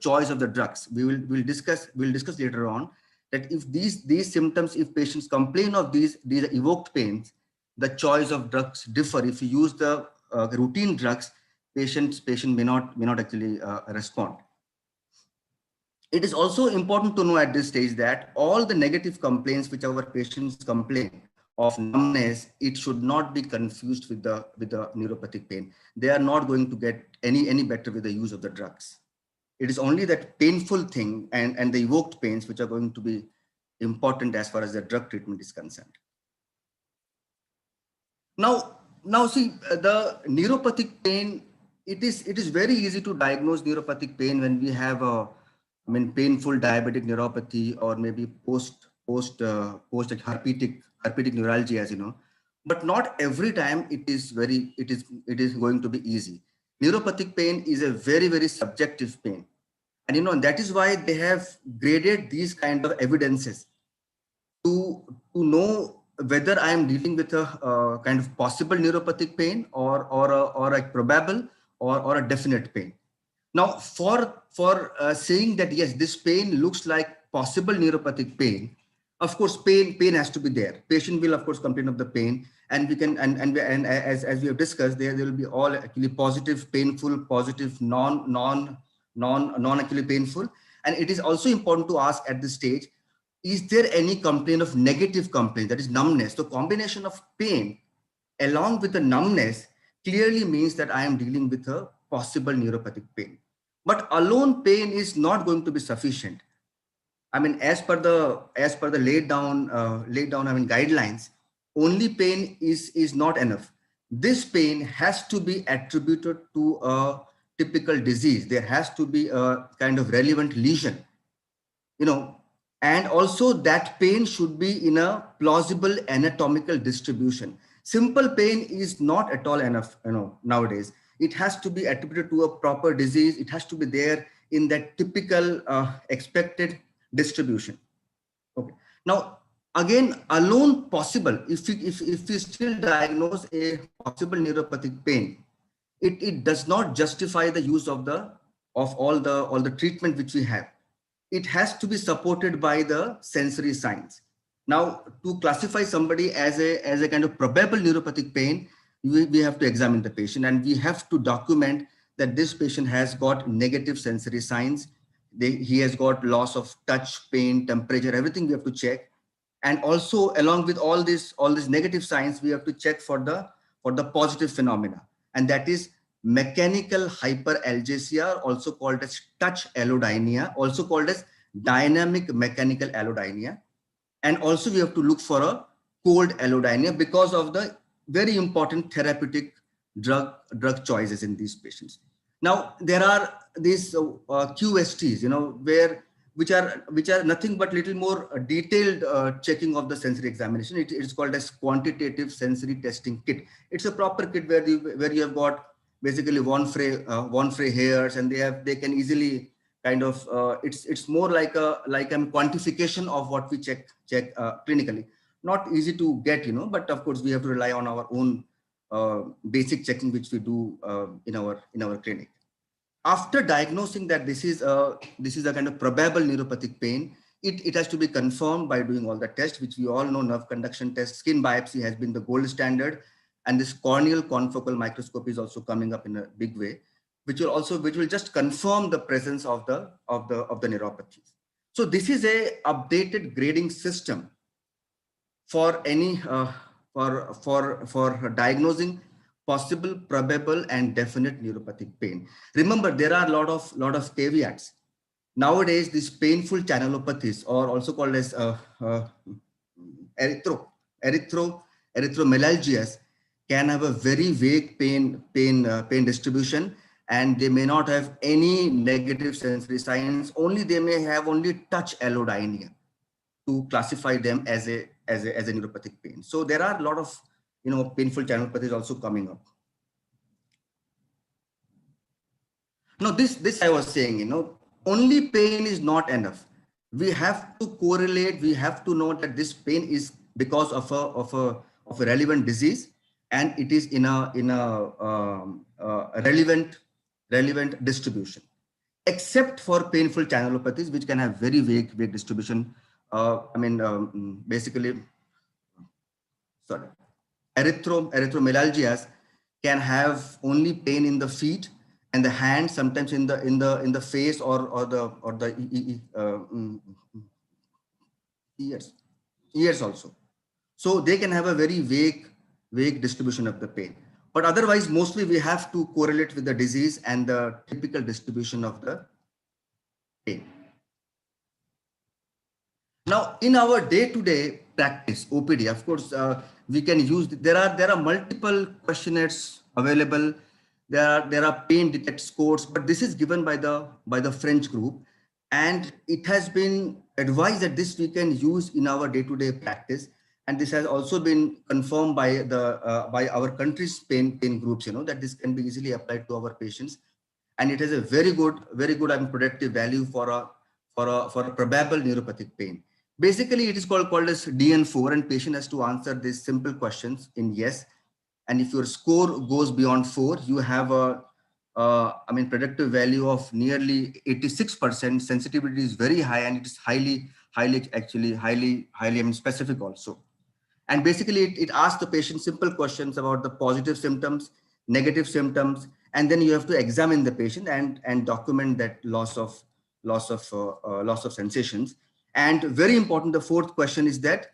choice of the drugs. We'll discuss later on that if these symptoms, if patients complain of these evoked pains, the choice of drugs differ. If you use the routine drugs, patient may not actually respond. It is also important to know at this stage that all the negative complaints which our patients complain of numbness, it should not be confused with the neuropathic pain. They are not going to get any better with the use of the drugs. It is only that painful thing and the evoked pains which are going to be important as far as the drug treatment is concerned. Now see, the neuropathic pain, it is very easy to diagnose neuropathic pain when we have painful diabetic neuropathy or maybe post herpetic neuralgia, as you know. But not every time it is going to be easy. Neuropathic pain is a very subjective pain, and that is why they have graded these kind of evidences to know whether I am dealing with a kind of possible neuropathic pain or a probable or a definite pain. Now, for saying that yes, this pain looks like possible neuropathic pain, of course, pain has to be there. Patient will of course complain of the pain, and we can and as we have discussed, there will be all actually positive, painful, positive, non actually painful, and it is also important to ask at this stage, is there any complaint of negative complaint, that is numbness? So combination of pain along with the numbness clearly means that I am dealing with a possible neuropathic pain. But alone pain is not going to be sufficient. I mean, as per the laid down guidelines, only pain is not enough. This pain has to be attributed to a typical disease. There has to be a kind of relevant lesion, and also that pain should be in a plausible anatomical distribution. Simple pain is not at all enough, nowadays. It has to be attributed to a proper disease. It has to be there in that typical expected distribution. Okay. Now, again, alone possible, if we still diagnose a possible neuropathic pain, it does not justify the use of all the treatment which we have. It has to be supported by the sensory signs. Now, to classify somebody as a kind of probable neuropathic pain, we have to examine the patient, and we have to document that this patient has got negative sensory signs. He has got loss of touch, pain, temperature, everything we have to check. And also, along with all these negative signs, we have to check for the positive phenomena, and that is mechanical hyperalgesia, also called as touch allodynia, also called as dynamic mechanical allodynia. And also we have to look for a cold allodynia because of the very important therapeutic drug choices in these patients. Now, there are these QSTs, which are nothing but little more detailed checking of the sensory examination. It is called as quantitative sensory testing kit. It's a proper kit where you have got basically one fray hairs, and they can easily kind of it's more like a quantification of what we check clinically. Not easy to get, but of course we have to rely on our own basic checking which we do in our clinic. After diagnosing that this is a kind of probable neuropathic pain, it has to be confirmed by doing all the tests, which we all know. Nerve conduction test, skin biopsy has been the gold standard, and this corneal confocal microscopy is also coming up in a big way, which will just confirm the presence of the neuropathies. So this is a updated grading system for any for diagnosing possible, probable, and definite neuropathic pain. Remember, there are a lot of caveats. Nowadays, these painful channelopathies, or also called as erythromelalgias, can have a very vague pain distribution, and they may not have any negative sensory signs. Only they may have only touch allodynia to classify them as a neuropathic pain. So there are a lot of painful channelopathies also coming up. Now this I was saying, only pain is not enough. We have to correlate. We have to know that this pain is because of a relevant disease, and it is in a relevant distribution. Except for painful channelopathies, which can have very vague distribution. Basically, sorry, erythromelalgias can have only pain in the feet and the hand, sometimes in the face or the ears also. So they can have a very vague distribution of the pain. But otherwise, mostly we have to correlate with the disease and the typical distribution of the pain. Now, in our day-to-day practice, OPD, of course, we can use. There are multiple questionnaires available. There are pain detect scores, but this is given by the French group, and it has been advised that this we can use in our day-to-day practice. And this has also been confirmed by by our country's pain groups, that this can be easily applied to our patients, and it has a very good and predictive value for a probable neuropathic pain. Basically, it is called as DN4, and patient has to answer these simple questions in yes. And if your score goes beyond 4, you have a predictive value of nearly 86%. Sensitivity is very high, and it is highly specific also. And basically, it asks the patient simple questions about the positive symptoms, negative symptoms, and then you have to examine the patient and document that loss of sensations. And very important, the fourth question is that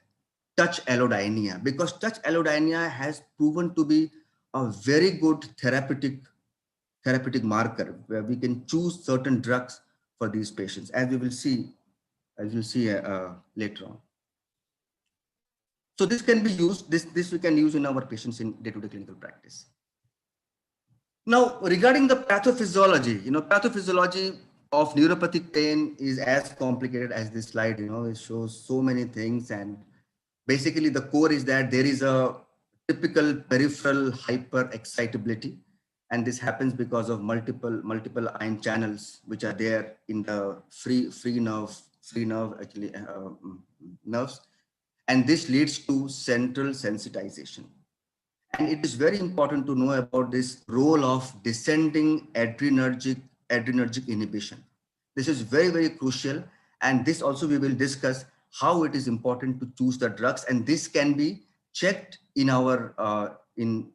touch allodynia, because touch allodynia has proven to be a very good therapeutic marker where we can choose certain drugs for these patients, as we will see later on. So this can be used. This we can use in our patients in day-to-day clinical practice. Now, regarding the pathophysiology, pathophysiology of neuropathic pain is as complicated as this slide. It shows so many things, and basically the core is that there is a typical peripheral hyperexcitability, and this happens because of multiple ion channels which are there in the free nerves, and this leads to central sensitization. And it is very important to know about this role of descending adrenergic inhibition. This is very crucial, and this also we will discuss how it is important to choose the drugs, and this can be checked in our in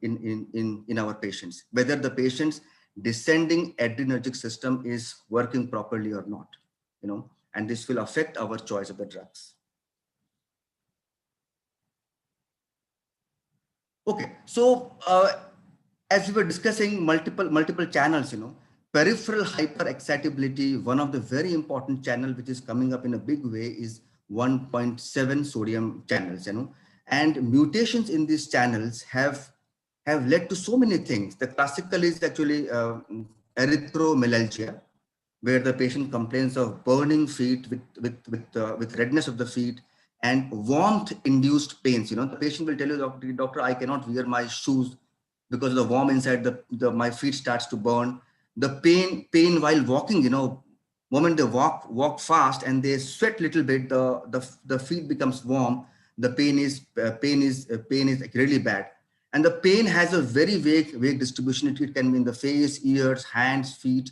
our patients, whether the patient's descending adrenergic system is working properly or not, and this will affect our choice of the drugs. Okay, so as we were discussing multiple channels, peripheral hyperexcitability, one of the very important channel which is coming up in a big way is 1.7 sodium channels, and mutations in these channels have led to so many things. The classical is actually erythromelalgia, where the patient complains of burning feet with redness of the feet and warmth induced pains. The patient will tell you, doctor, I cannot wear my shoes because the warm inside my feet starts to burn. The pain while walking, moment they walk fast and they sweat little bit, the feet becomes warm. The pain is like really bad, and the pain has a very vague distribution. It can be in the face, ears, hands, feet,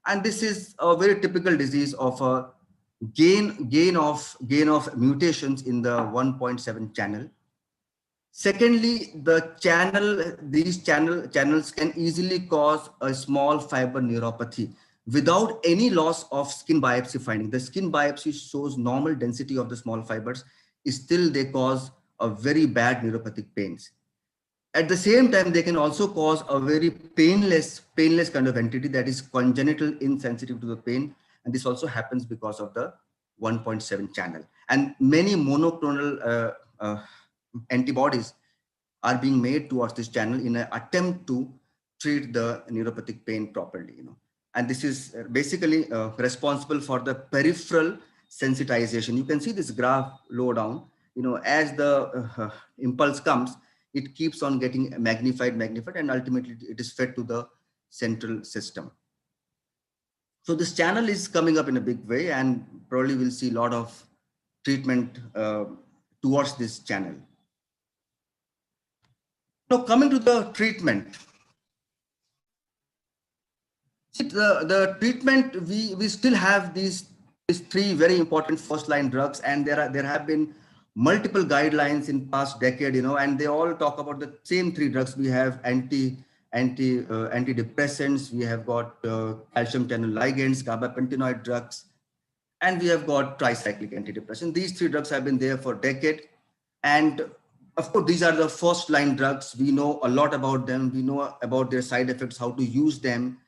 and this is a very typical disease of a gain of mutations in the 1.7 channel. Secondly, these channels can easily cause a small fiber neuropathy without any loss of skin biopsy finding. The skin biopsy shows normal density of the small fibers, still they cause a very bad neuropathic pains. At the same time, they can also cause a very painless kind of entity that is congenital insensitive to the pain. And this also happens because of the 1.7 channel. And many monoclonal antibodies are being made towards this channel in an attempt to treat the neuropathic pain properly. And this is basically responsible for the peripheral sensitization. You can see this graph low down. As the impulse comes, it keeps on getting magnified, and ultimately it is fed to the central system. So this channel is coming up in a big way, and probably we'll see a lot of treatment towards this channel. Now, coming to the treatment. See, the treatment, we still have these three very important first line drugs, and there have been multiple guidelines in past decade, and they all talk about the same three drugs. We have antidepressants, we have got calcium channel ligands, gabapentinoid drugs, and we have got tricyclic antidepressant. These three drugs have been there for decade, and of course these are the first line drugs. We know a lot about them, we know about their side effects, how to use them.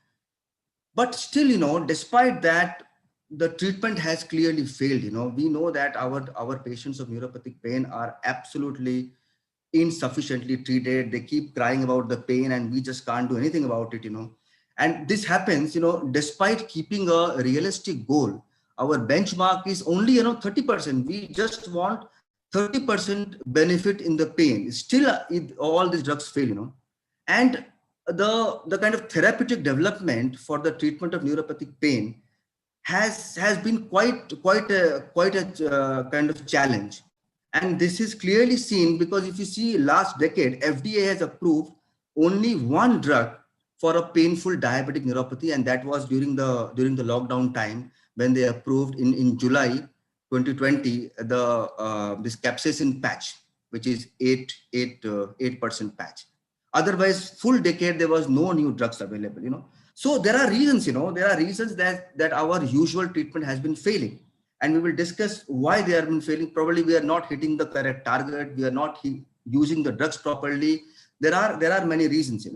But still, despite that, the treatment has clearly failed. We know that our patients of neuropathic pain are absolutely insufficiently treated. They keep crying about the pain, and we just can't do anything about it. And this happens, despite keeping a realistic goal. Our benchmark is only 30%. We just want 30% benefit in the pain. Still, all these drugs fail. And the kind of therapeutic development for the treatment of neuropathic pain has been quite a kind of challenge. And this is clearly seen because if you see last decade, FDA has approved only one drug for a painful diabetic neuropathy, and that was during the lockdown time, when they approved in July 2020 this capsaicin patch, which is 8% patch. Otherwise, full decade, there was no new drugs available, So there are reasons, that our usual treatment has been failing. And we will discuss why they have been failing. Probably we are not hitting the correct target. We are not using the drugs properly. There are many reasons,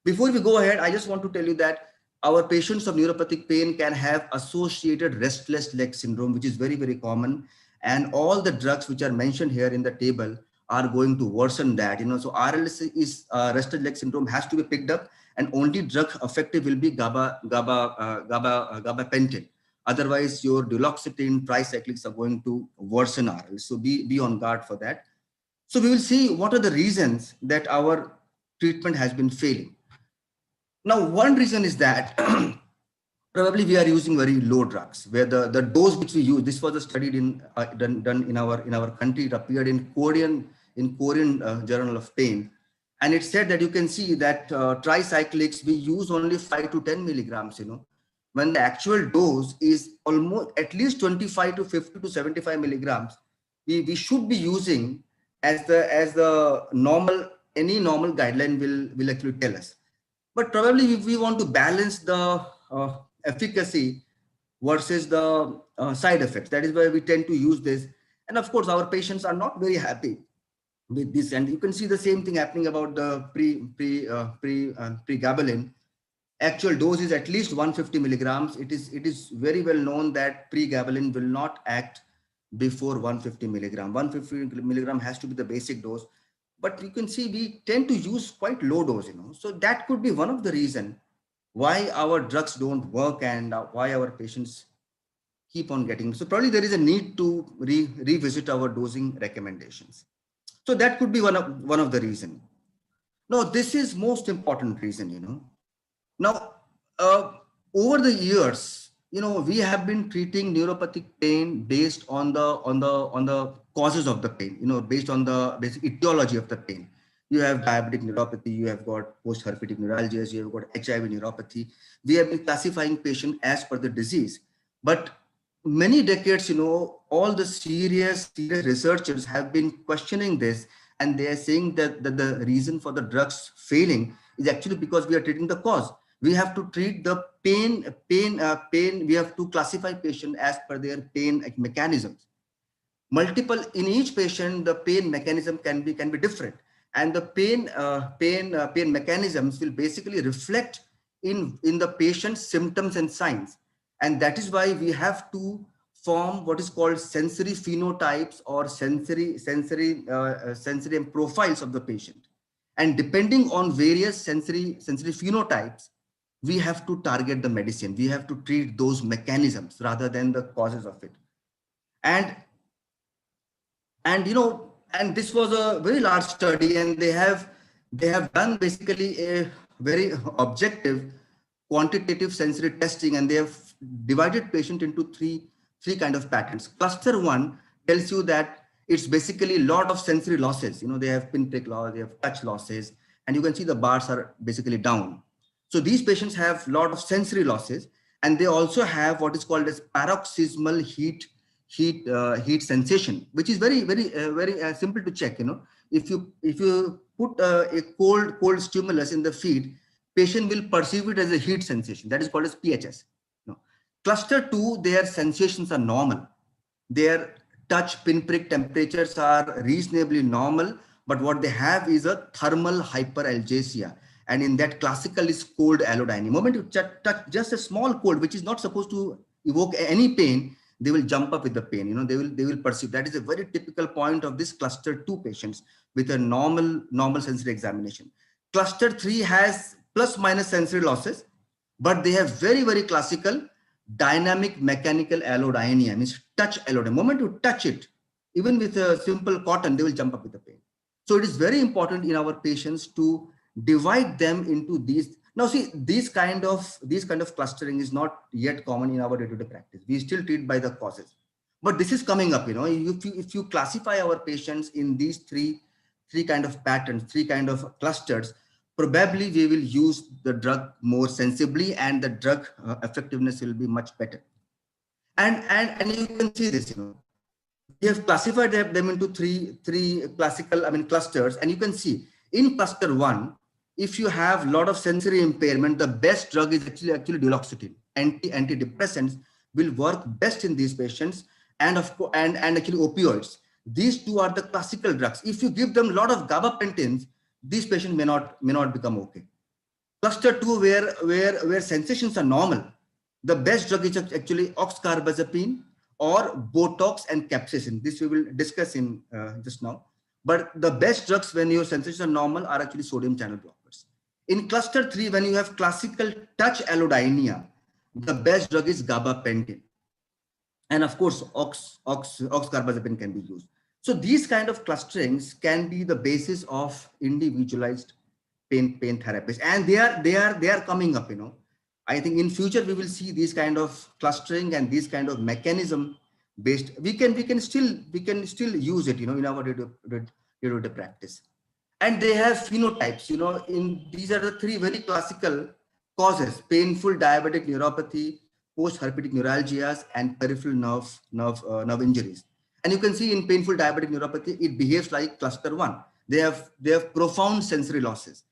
Before we go ahead, I just want to tell you that our patients of neuropathic pain can have associated restless leg syndrome, which is very, very common. And all the drugs which are mentioned here in the table are going to worsen that. So RLS is restless leg syndrome has to be picked up, and only drug effective will be gabapentin. Otherwise, your duloxetine, tricyclics are going to worsen RLS. So be on guard for that. So we will see what are the reasons that our treatment has been failing. Now, one reason is that probably we are using very low drugs, where the dose which we use. This was a study done in our country. It appeared in Korean Journal of Pain, and it said that you can see that tricyclics we use only 5 to 10 milligrams. When the actual dose is almost at least 25 to 50 to 75 milligrams, we should be using as the normal, any normal guideline will actually tell us. But probably if we want to balance the efficacy versus the side effects, that is why we tend to use this. And of course, our patients are not very happy with this. And you can see the same thing happening about the pregabalin. Actual dose is at least 150 milligrams. It is very well known that pregabalin will not act before 150 milligram. 150 milligram has to be the basic dose. But you can see we tend to use quite low dose, So that could be one of the reasons why our drugs don't work and why our patients keep on getting. So probably there is a need to revisit our dosing recommendations. So that could be one of the reasons. No, this is most important reason, Now, uh, over the years, we have been treating neuropathic pain based on the causes of the pain, based on the basic etiology of the pain. You have diabetic neuropathy, you have got post-herpetic neuralgias, you have got HIV neuropathy. We have been classifying patient as per the disease. But many decades, all the serious researchers have been questioning this, and they are saying that the reason for the drugs failing is actually because we are treating the cause. We have to treat the pain. We have to classify patient as per their pain mechanisms. Multiple in each patient, the pain mechanism can be different, and the pain mechanisms will basically reflect in the patient's symptoms and signs, and that is why we have to form what is called sensory phenotypes or sensory profiles of the patient, and depending on various sensory phenotypes, we have to target the medicine. We have to treat those mechanisms rather than the causes of it. And and this was a very large study, and they have done basically a very objective quantitative sensory testing, and they have divided patient into three kind of patterns. Cluster 1 tells you that it's basically a lot of sensory losses. They have pinprick loss, they have touch losses, and you can see the bars are basically down. So these patients have a lot of sensory losses, and they also have what is called as paroxysmal heat sensation, which is very simple to check. If you put a cold stimulus in the feet, patient will perceive it as a heat sensation. That is called as PHS. Cluster 2, their sensations are normal. Their touch pinprick temperatures are reasonably normal, but what they have is a thermal hyperalgesia, and in that classical is cold allodynia. Moment you touch just a small cold, which is not supposed to evoke any pain, they will jump up with the pain. They will perceive. That is a very typical point of this cluster 2 patients with a normal sensory examination. Cluster 3 has plus minus sensory losses, but they have very classical dynamic mechanical allodynia, means touch allodynia. Moment you touch it, even with a simple cotton, they will jump up with the pain. So it is very important in our patients to divide them into these. Now see, these kind of clustering is not yet common in our day-to-day practice. We still treat by the causes, but this is coming up. If you classify our patients in these three kind of patterns, three kind of clusters, probably we will use the drug more sensibly, and the drug effectiveness will be much better. And you can see this. We have classified them into three classical clusters, and you can see in cluster 1, if you have a lot of sensory impairment, the best drug is actually duloxetine. Antidepressants will work best in these patients, and actually opioids. These two are the classical drugs. If you give them a lot of gabapentins, these patients may not become okay. Cluster 2, where sensations are normal, the best drug is actually oxcarbazepine or Botox and capsaicin. This we will discuss in just now. But the best drugs when your sensations are normal are actually sodium channel blockers. In cluster 3, when you have classical touch allodynia, the best drug is gabapentin. And of course, oxcarbazepine can be used. So these kind of clusterings can be the basis of individualized pain therapies, and they are coming up. I think in future we will see these kind of clustering and these kind of mechanism based. We can still use it, in our day-to-day practice. And they have phenotypes. In these are the three very classical causes: painful diabetic neuropathy, post-herpetic neuralgias, and peripheral nerve injuries. And you can see in painful diabetic neuropathy, it behaves like cluster 1. They have profound sensory losses.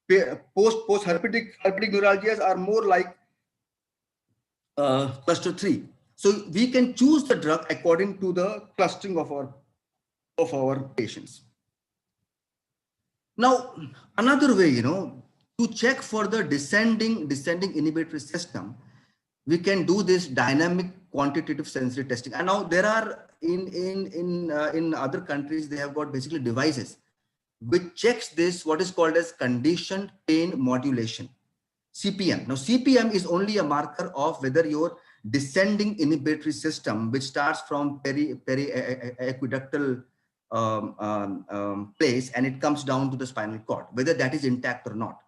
Post-herpetic neuralgias are more like cluster 3. So we can choose the drug according to the clustering of our patients. Now, another way, to check for the descending inhibitory system, we can do this dynamic quantitative sensory testing. And now there are in other countries, they have got basically devices which checks this, what is called as conditioned pain modulation, CPM. Now CPM is only a marker of whether your descending inhibitory system, which starts from periaqueductal place, and it comes down to the spinal cord, whether that is intact or not.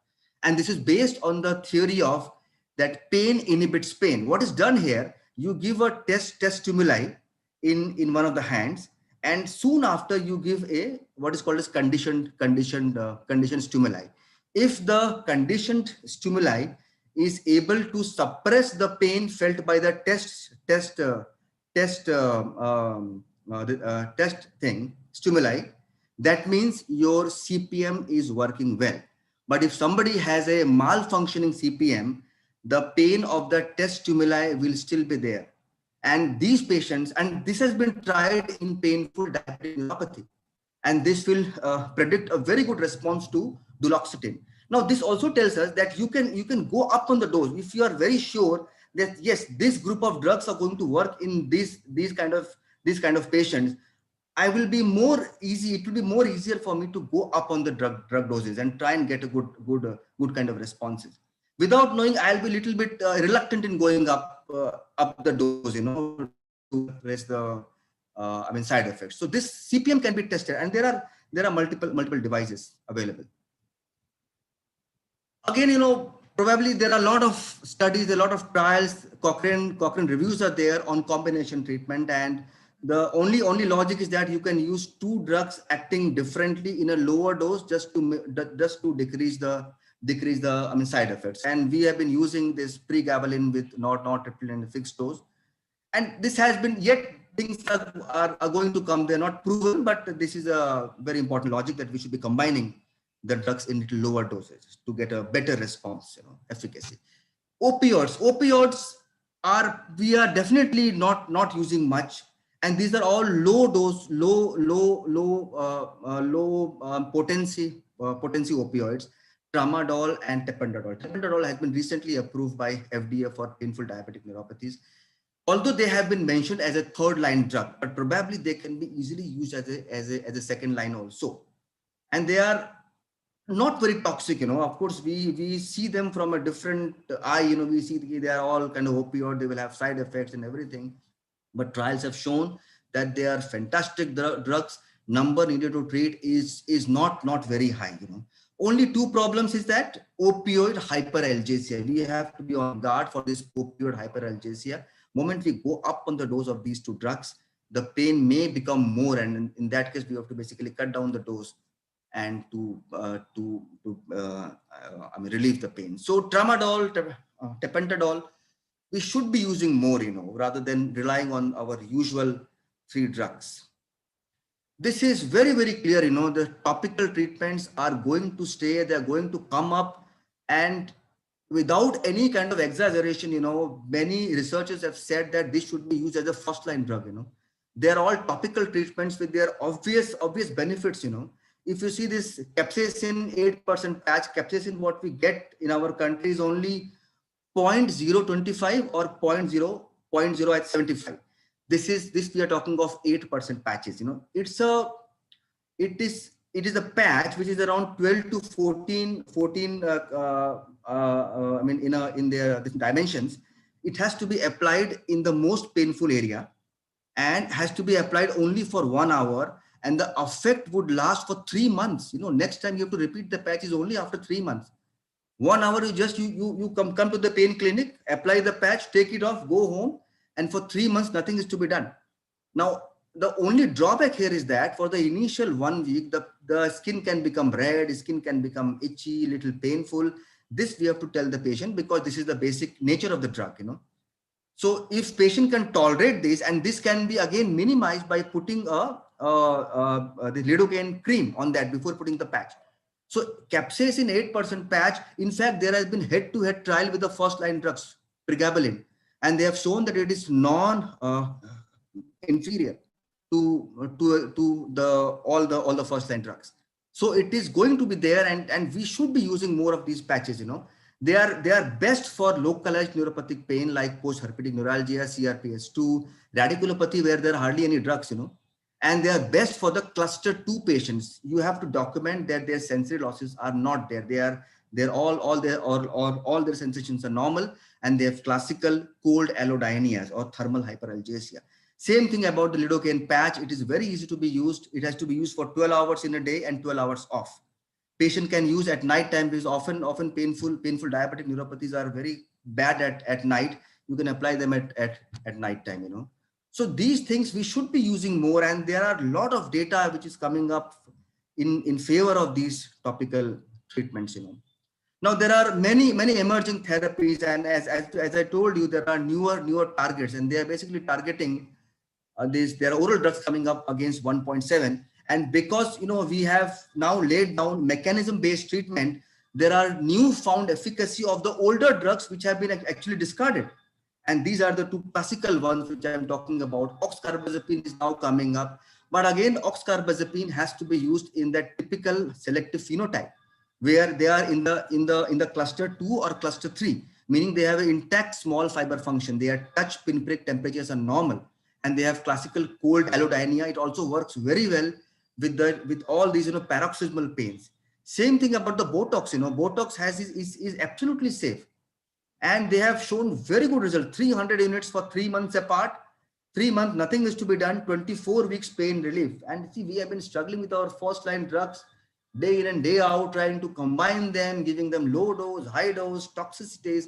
And this is based on the theory of that pain inhibits pain. What is done here, you give a test stimuli in one of the hands, and soon after you give a what is called as conditioned stimuli. If the conditioned stimuli is able to suppress the pain felt by the test stimuli, that means your CPM is working well. But if somebody has a malfunctioning CPM, the pain of the test stimuli will still be there. And these patients, and this has been tried in painful diabetic neuropathy, and this will predict a very good response to duloxetine. Now, this also tells us that you can go up on the dose if you are very sure that yes, this group of drugs are going to work in these kind of patients. It will be more easier for me to go up on the drug doses and try and get a good kind of responses. Without knowing, I'll be a little bit reluctant in going up the dose, to raise the side effects. So this CPM can be tested, and there are multiple devices available. Again, probably there are a lot of studies, a lot of trials. Cochrane reviews are there on combination treatment, and the only logic is that you can use two drugs acting differently in a lower dose just to decrease the side effects. And we have been using this pregabalin with nortriptyl in a fixed dose, and this has been, yet things are going to come. They're not proven, but this is a very important logic that we should be combining the drugs in little lower doses to get a better response, efficacy. Opioids we are definitely not using much, and these are all low dose, low potency opioids, tramadol and tapentadol. Tapentadol has been recently approved by FDA for painful diabetic neuropathies. Although they have been mentioned as a third line drug, but probably they can be easily used as a second line also. And they are not very toxic, Of course, we see them from a different eye, we see they are all kind of opioid, they will have side effects and everything. But trials have shown that they are fantastic drugs. Number needed to treat is not very high, Only two problems is that opioid hyperalgesia. We have to be on guard for this opioid hyperalgesia. Moment we go up on the dose of these two drugs, the pain may become more, and in that case, we have to basically cut down the dose and to relieve the pain. So tramadol, tapentadol, we should be using more, rather than relying on our usual three drugs. This is very, very clear, the topical treatments are going to stay, they're going to come up, and without any kind of exaggeration, many researchers have said that this should be used as a first line drug, They're all topical treatments with their obvious benefits, If you see this capsaicin 8% patch, capsaicin what we get in our country is only 0.025 or 0.075. This we are talking of 8% patches, It is a patch which is around 12 to 14 in their dimensions. It has to be applied in the most painful area and has to be applied only for 1 hour, and the effect would last for 3 months. Next time you have to repeat the patch is only after 3 months. 1 hour, you come to the pain clinic, apply the patch, take it off, go home, and for 3 months nothing is to be done. Now the only drawback here is that for the initial 1 week, the skin can become red, skin can become itchy, little painful. This we have to tell the patient, because this is the basic nature of the drug, So if patient can tolerate this, and this can be again minimized by putting the lidocaine cream on that before putting the patch. So capsaicin 8% patch, in fact, there has been head-to-head trial with the first line drugs, pregabalin, and they have shown that it is inferior to all the first line drugs. So it is going to be there, and we should be using more of these patches, They are best for localized neuropathic pain like post-herpetic neuralgia, CRPS2, radiculopathy where there are hardly any drugs, and they are best for the cluster 2 patients. You have to document that their sensory losses are not there. All their sensations are normal, and they have classical cold allodynias or thermal hyperalgesia. Same thing about the lidocaine patch. It is very easy to be used. It has to be used for 12 hours in a day and 12 hours off. Patient can use at night time because often painful diabetic neuropathies are very bad at night. You can apply them at night time, you know. So these things we should be using more, and there are a lot of data which is coming up in favor of these topical treatments, you know. Now there are many emerging therapies, and as I told you, there are newer targets, and they are basically targeting there are oral drugs coming up against 1.7. And because, you know, we have now laid down mechanism-based treatment, there are newfound efficacy of the older drugs which have been actually discarded. And these are the two classical ones which I am talking about. Oxcarbazepine is now coming up. But again, oxcarbazepine has to be used in that typical selective phenotype, where they are in the cluster 2 or cluster 3, meaning they have an intact small fiber function. Their touch pinprick temperatures are normal, and they have classical cold allodynia. It also works very well with all these, you know, paroxysmal pains. Same thing about the Botox. You know, Botox is absolutely safe, and they have shown very good result. 300 units for 3 months apart. 3 months, nothing is to be done. 24 weeks pain relief. And see, we have been struggling with our first line drugs day in and day out, trying to combine them, giving them low dose, high dose, toxicities.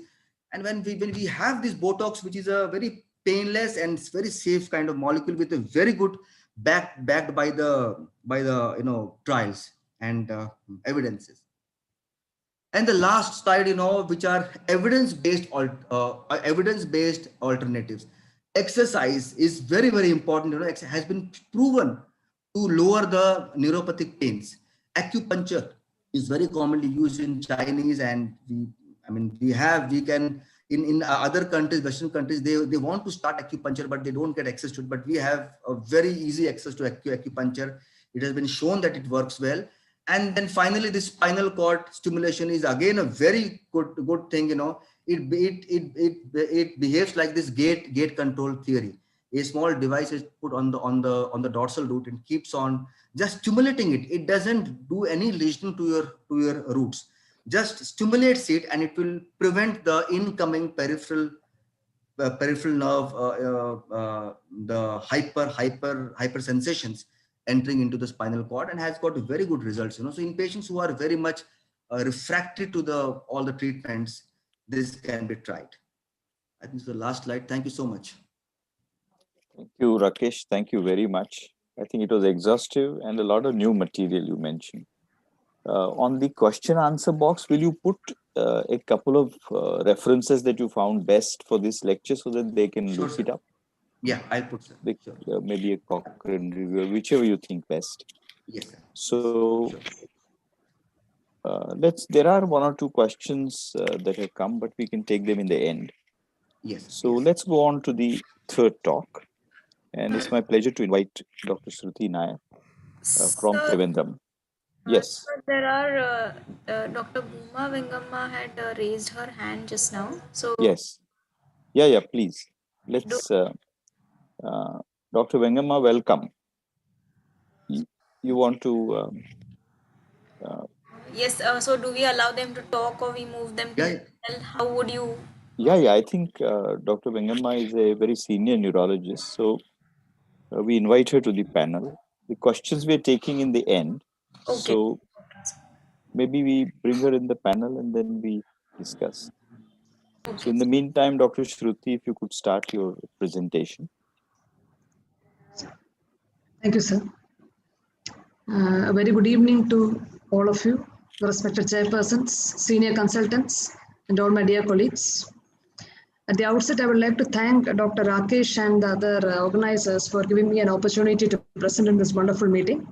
And when we have this Botox, which is a very painless and very safe kind of molecule with a very good backed by the you know, trials and evidences. And the last slide, you know, which are evidence-based alternatives. Exercise is very important. You know, has been proven to lower the neuropathic pains. Acupuncture is very commonly used in Chinese, and we can in other countries, Western countries, they want to start acupuncture, but they don't get access to it. But we have a very easy access to acupuncture. It has been shown that it works well. And then finally, this spinal cord stimulation is again a very good thing. You know, it behaves like this gate control theory. A small device is put on the dorsal root and keeps on just stimulating it. It doesn't do any lesion to your roots. Just stimulates it, and it will prevent the incoming peripheral nerve, the hyper sensations entering into the spinal cord, and has got very good results. You know, so in patients who are very much refractory to all the treatments, this can be tried. I think it's the last slide. Thank you so much. Thank you, Rakesh. Thank you very much. I think it was exhaustive and a lot of new material you mentioned. On the question answer box, will you put a couple of references that you found best for this lecture so that they can look it up? Yeah, I'll put some. Maybe a Cochrane review, whichever you think best. Yes, sir. So there are one or two questions that have come, but we can take them in the end. Yes. So let's go on to the third talk. And it's my pleasure to invite Dr. Shruti Nair from Trivandrum. Yes. There are Dr. Bhuma Vengamma had raised her hand just now. So yes. Yeah, please. Let's Dr. Vengamma, welcome. You want to yes, so do we allow them to talk, or we move them to the panel? How would you? Yeah, I think Dr. Vengamma is a very senior neurologist, so we invite her to the panel. The questions we're taking in the end. Okay. So maybe we bring her in the panel and then we discuss. Okay. So in the meantime, Dr. Shruti, if you could start your presentation. Thank you, sir. A very good evening to all of you, respected chairpersons, senior consultants, and all my dear colleagues. At the outset, I would like to thank Dr. Rakesh and the other organizers for giving me an opportunity to present in this wonderful meeting.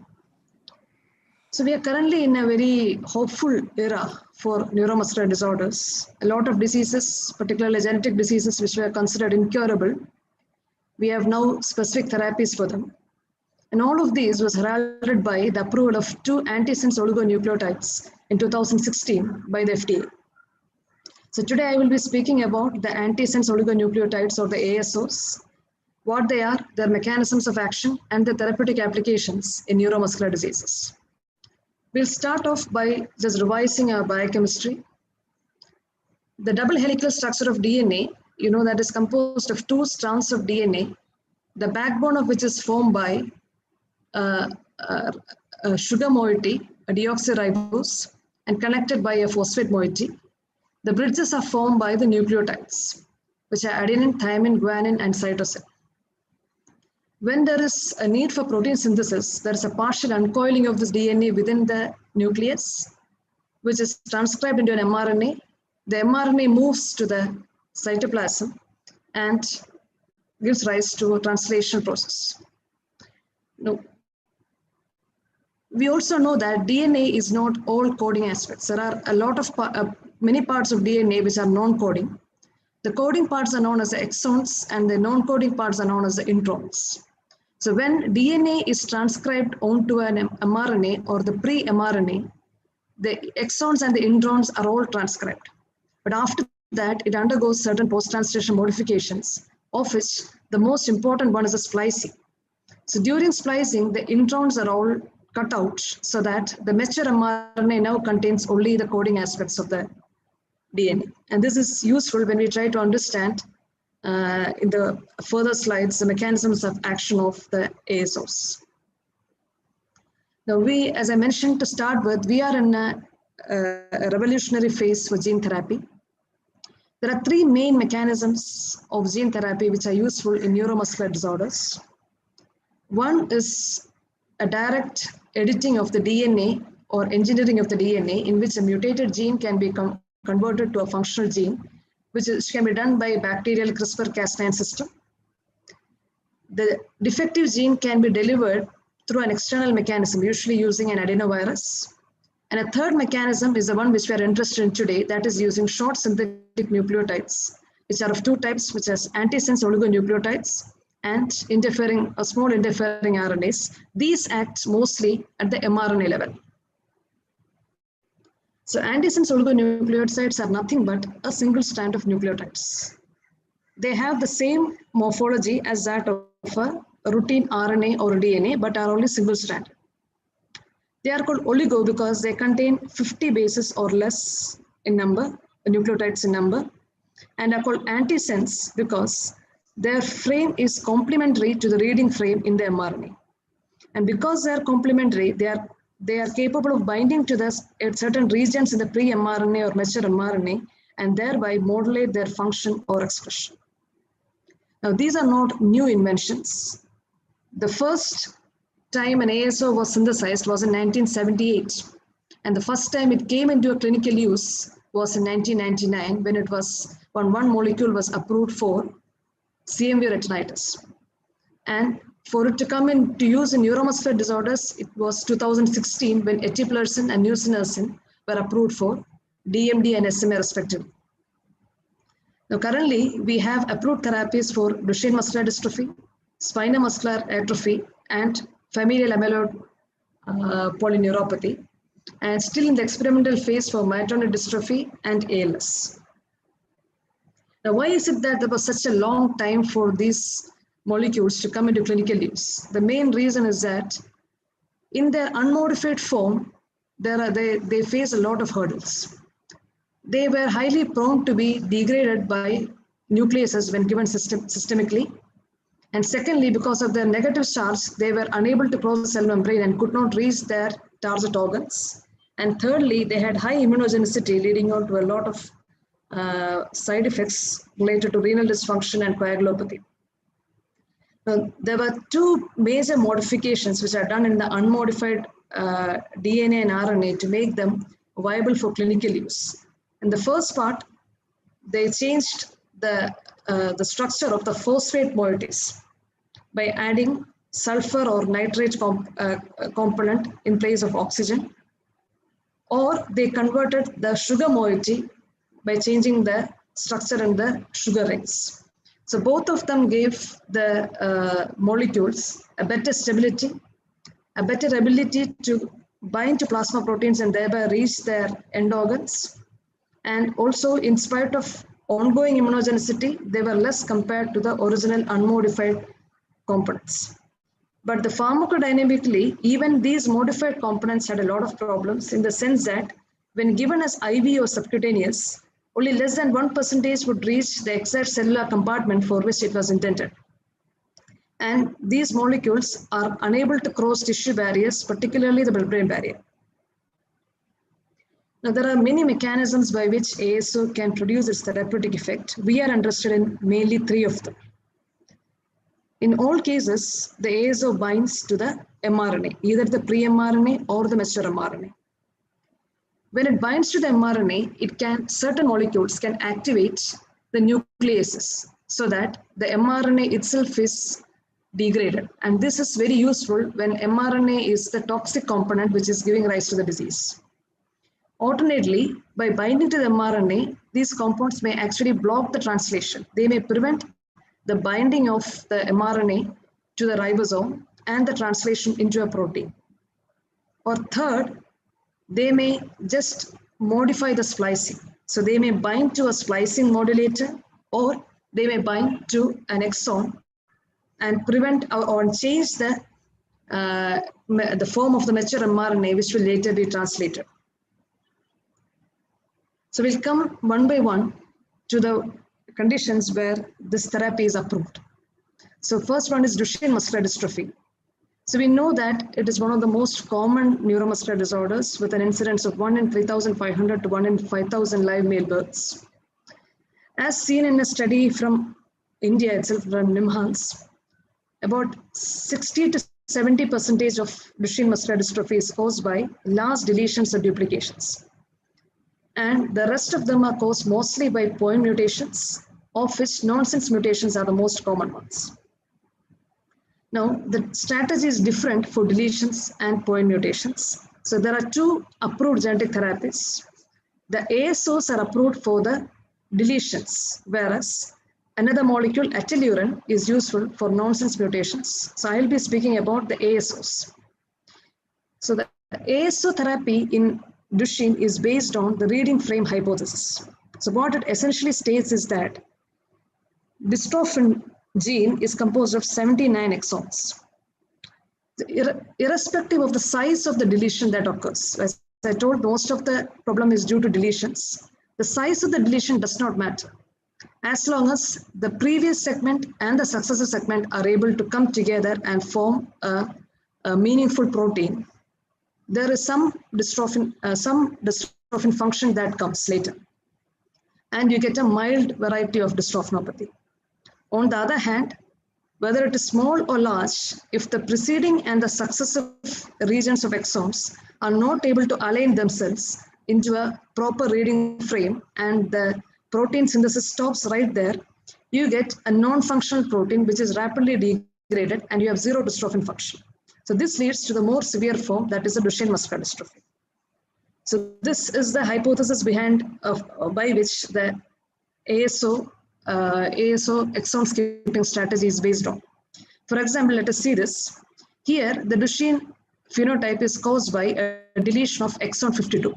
So we are currently in a very hopeful era for neuromuscular disorders. A lot of diseases, particularly genetic diseases, which were considered incurable, we have now specific therapies for them. And all of these was heralded by the approval of 2 antisense oligonucleotides in 2016 by the FDA. So today I will be speaking about the antisense oligonucleotides, or the ASOs, what they are, their mechanisms of action, and the therapeutic applications in neuromuscular diseases. We'll start off by just revising our biochemistry. The double helical structure of DNA, you know, that is composed of 2 strands of DNA the backbone of which is formed by a sugar moiety, a deoxyribose, and connected by a phosphate moiety. The bridges are formed by the nucleotides, which are adenine, thymine, guanine, and cytosine. When there is a need for protein synthesis, there is a partial uncoiling of this DNA within the nucleus, which is transcribed into an mRNA. The mRNA moves to the cytoplasm and gives rise to a translational process. Now, we also know that DNA is not all coding aspects. There are a lot of many parts of DNA which are non-coding. The coding parts are known as the exons, and the non-coding parts are known as the introns. So when DNA is transcribed onto an mRNA or the pre-mRNA, the exons and the introns are all transcribed. But after that, it undergoes certain post-translation modifications, of which the most important one is the splicing. So during splicing, the introns are all cut out so that the mature mRNA now contains only the coding aspects of the DNA. And this is useful when we try to understand in the further slides the mechanisms of action of the ASOs. Now as I mentioned to start with, we are in a revolutionary phase for gene therapy. There are three main mechanisms of gene therapy which are useful in neuromuscular disorders. One is a direct editing of the DNA or engineering of the DNA, in which a mutated gene can be converted to a functional gene, which can be done by bacterial CRISPR-Cas9 system. The defective gene can be delivered through an external mechanism, usually using an adenovirus. And a third mechanism is the one which we are interested in today, that is using short synthetic nucleotides, which are of two types, which is antisense oligonucleotides and small interfering RNAs. These act mostly at the mRNA level. So antisense oligonucleotides are nothing but a single strand of nucleotides. They have the same morphology as that of a routine RNA or DNA, but are only single strand. They are called oligo because they contain 50 bases or less in number, nucleotides in number, and are called antisense because their frame is complementary to the reading frame in the mRNA. And because they are complementary, they are capable of binding to certain regions in the pre-mRNA or mature mRNA and thereby modulate their function or expression. Now, these are not new inventions. The first time an ASO was synthesized was in 1978. And the first time it came into a clinical use was in 1999 when one molecule was approved for CMV retinitis. And for it to come into use in neuromuscular disorders, it was 2016 when eteplirsen and nusinersen were approved for DMD and SMA respectively. Now currently, we have approved therapies for Duchenne muscular dystrophy, spinal muscular atrophy, and familial amyloid polyneuropathy, and still in the experimental phase for myotonic dystrophy and ALS. Now, why is it that there was such a long time for these molecules to come into clinical use? The main reason is that in their unmodified form, they face a lot of hurdles. They were highly prone to be degraded by nucleases when given systemically. And secondly, because of their negative charge, they were unable to cross the cell membrane and could not reach their target organs. And thirdly, they had high immunogenicity, leading on to a lot of side effects related to renal dysfunction and coagulopathy. Now, there were two major modifications which are done in the unmodified DNA and RNA to make them viable for clinical use. In the first part, they changed the structure of the phosphate moieties by adding sulfur or nitrate component in place of oxygen, or they converted the sugar moiety by changing the structure in the sugar rings. So both of them gave the molecules a better stability, a better ability to bind to plasma proteins and thereby reach their end organs. And also, in spite of ongoing immunogenicity, they were less compared to the original unmodified components. But the pharmacodynamically, even these modified components had a lot of problems in the sense that when given as IV or subcutaneous, only less than 1% would reach the exact cellular compartment for which it was intended. And these molecules are unable to cross tissue barriers, particularly the blood-brain barrier. Now, there are many mechanisms by which ASO can produce its therapeutic effect. We are interested in mainly 3 of them. In all cases, the ASO binds to the mRNA, either the pre-mRNA or the messenger mRNA. When it binds to the mRNA, certain molecules can activate the nucleases so that the mRNA itself is degraded. And this is very useful when mRNA is the toxic component which is giving rise to the disease. Alternately, by binding to the mRNA, these compounds may actually block the translation. They may prevent the binding of the mRNA to the ribosome and the translation into a protein. Or third, they may just modify the splicing. So they may bind to a splicing modulator, or they may bind to an exon and prevent or change the form of the mature mRNA, which will later be translated. So we'll come one by one to the conditions where this therapy is approved. So first one is Duchenne muscular dystrophy. So we know that it is one of the most common neuromuscular disorders with an incidence of 1 in 3,500 to 1 in 5,000 live male births. As seen in a study from India itself, from NIMHANS, about 60 to 70% of Duchenne muscular dystrophy is caused by large deletions or duplications. And the rest of them are caused mostly by point mutations, of which nonsense mutations are the most common ones. Now, the strategy is different for deletions and point mutations. So there are 2 approved genetic therapies. The ASOs are approved for the deletions, whereas another molecule, atelurin, is useful for nonsense mutations. So I'll be speaking about the ASOs. So the ASO therapy in Duchenne is based on the reading frame hypothesis. So what it essentially states is that dystrophin gene is composed of 79 exons. Irrespective of the size of the deletion that occurs, as I told, most of the problem is due to deletions. The size of the deletion does not matter. As long as the previous segment and the successor segment are able to come together and form a meaningful protein, there is some dystrophin function that comes later. And you get a mild variety of dystrophinopathy. On the other hand, whether it is small or large, if the preceding and the successive regions of exons are not able to align themselves into a proper reading frame and the protein synthesis stops right there, you get a non-functional protein which is rapidly degraded and you have 0 dystrophin function. So this leads to the more severe form, that is a Duchenne muscular dystrophy. So this is the hypothesis behind by which the ASO exon skipping strategy is based on. For example, let us see this. Here, the Duchenne phenotype is caused by a deletion of exon 52.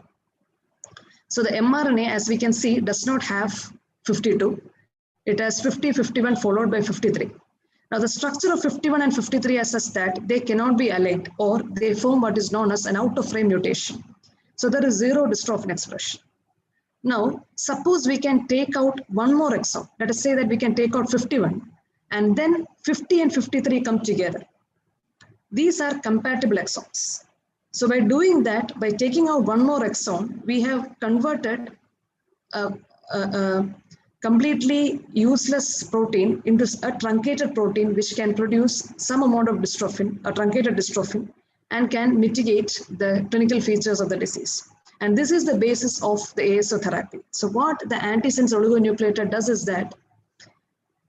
So the mRNA, as we can see, does not have 52. It has 50, 51 followed by 53. Now the structure of 51 and 53 is such that they cannot be aligned, or they form what is known as an out-of-frame mutation. So there is 0 dystrophin expression. Now, suppose we can take out one more exon. Let us say that we can take out 51, and then 50 and 53 come together. These are compatible exons. So by doing that, by taking out one more exon, we have converted a completely useless protein into a truncated protein which can produce some amount of dystrophin, a truncated dystrophin, and can mitigate the clinical features of the disease. And this is the basis of the ASO therapy. So what the antisense oligonucleotide does is that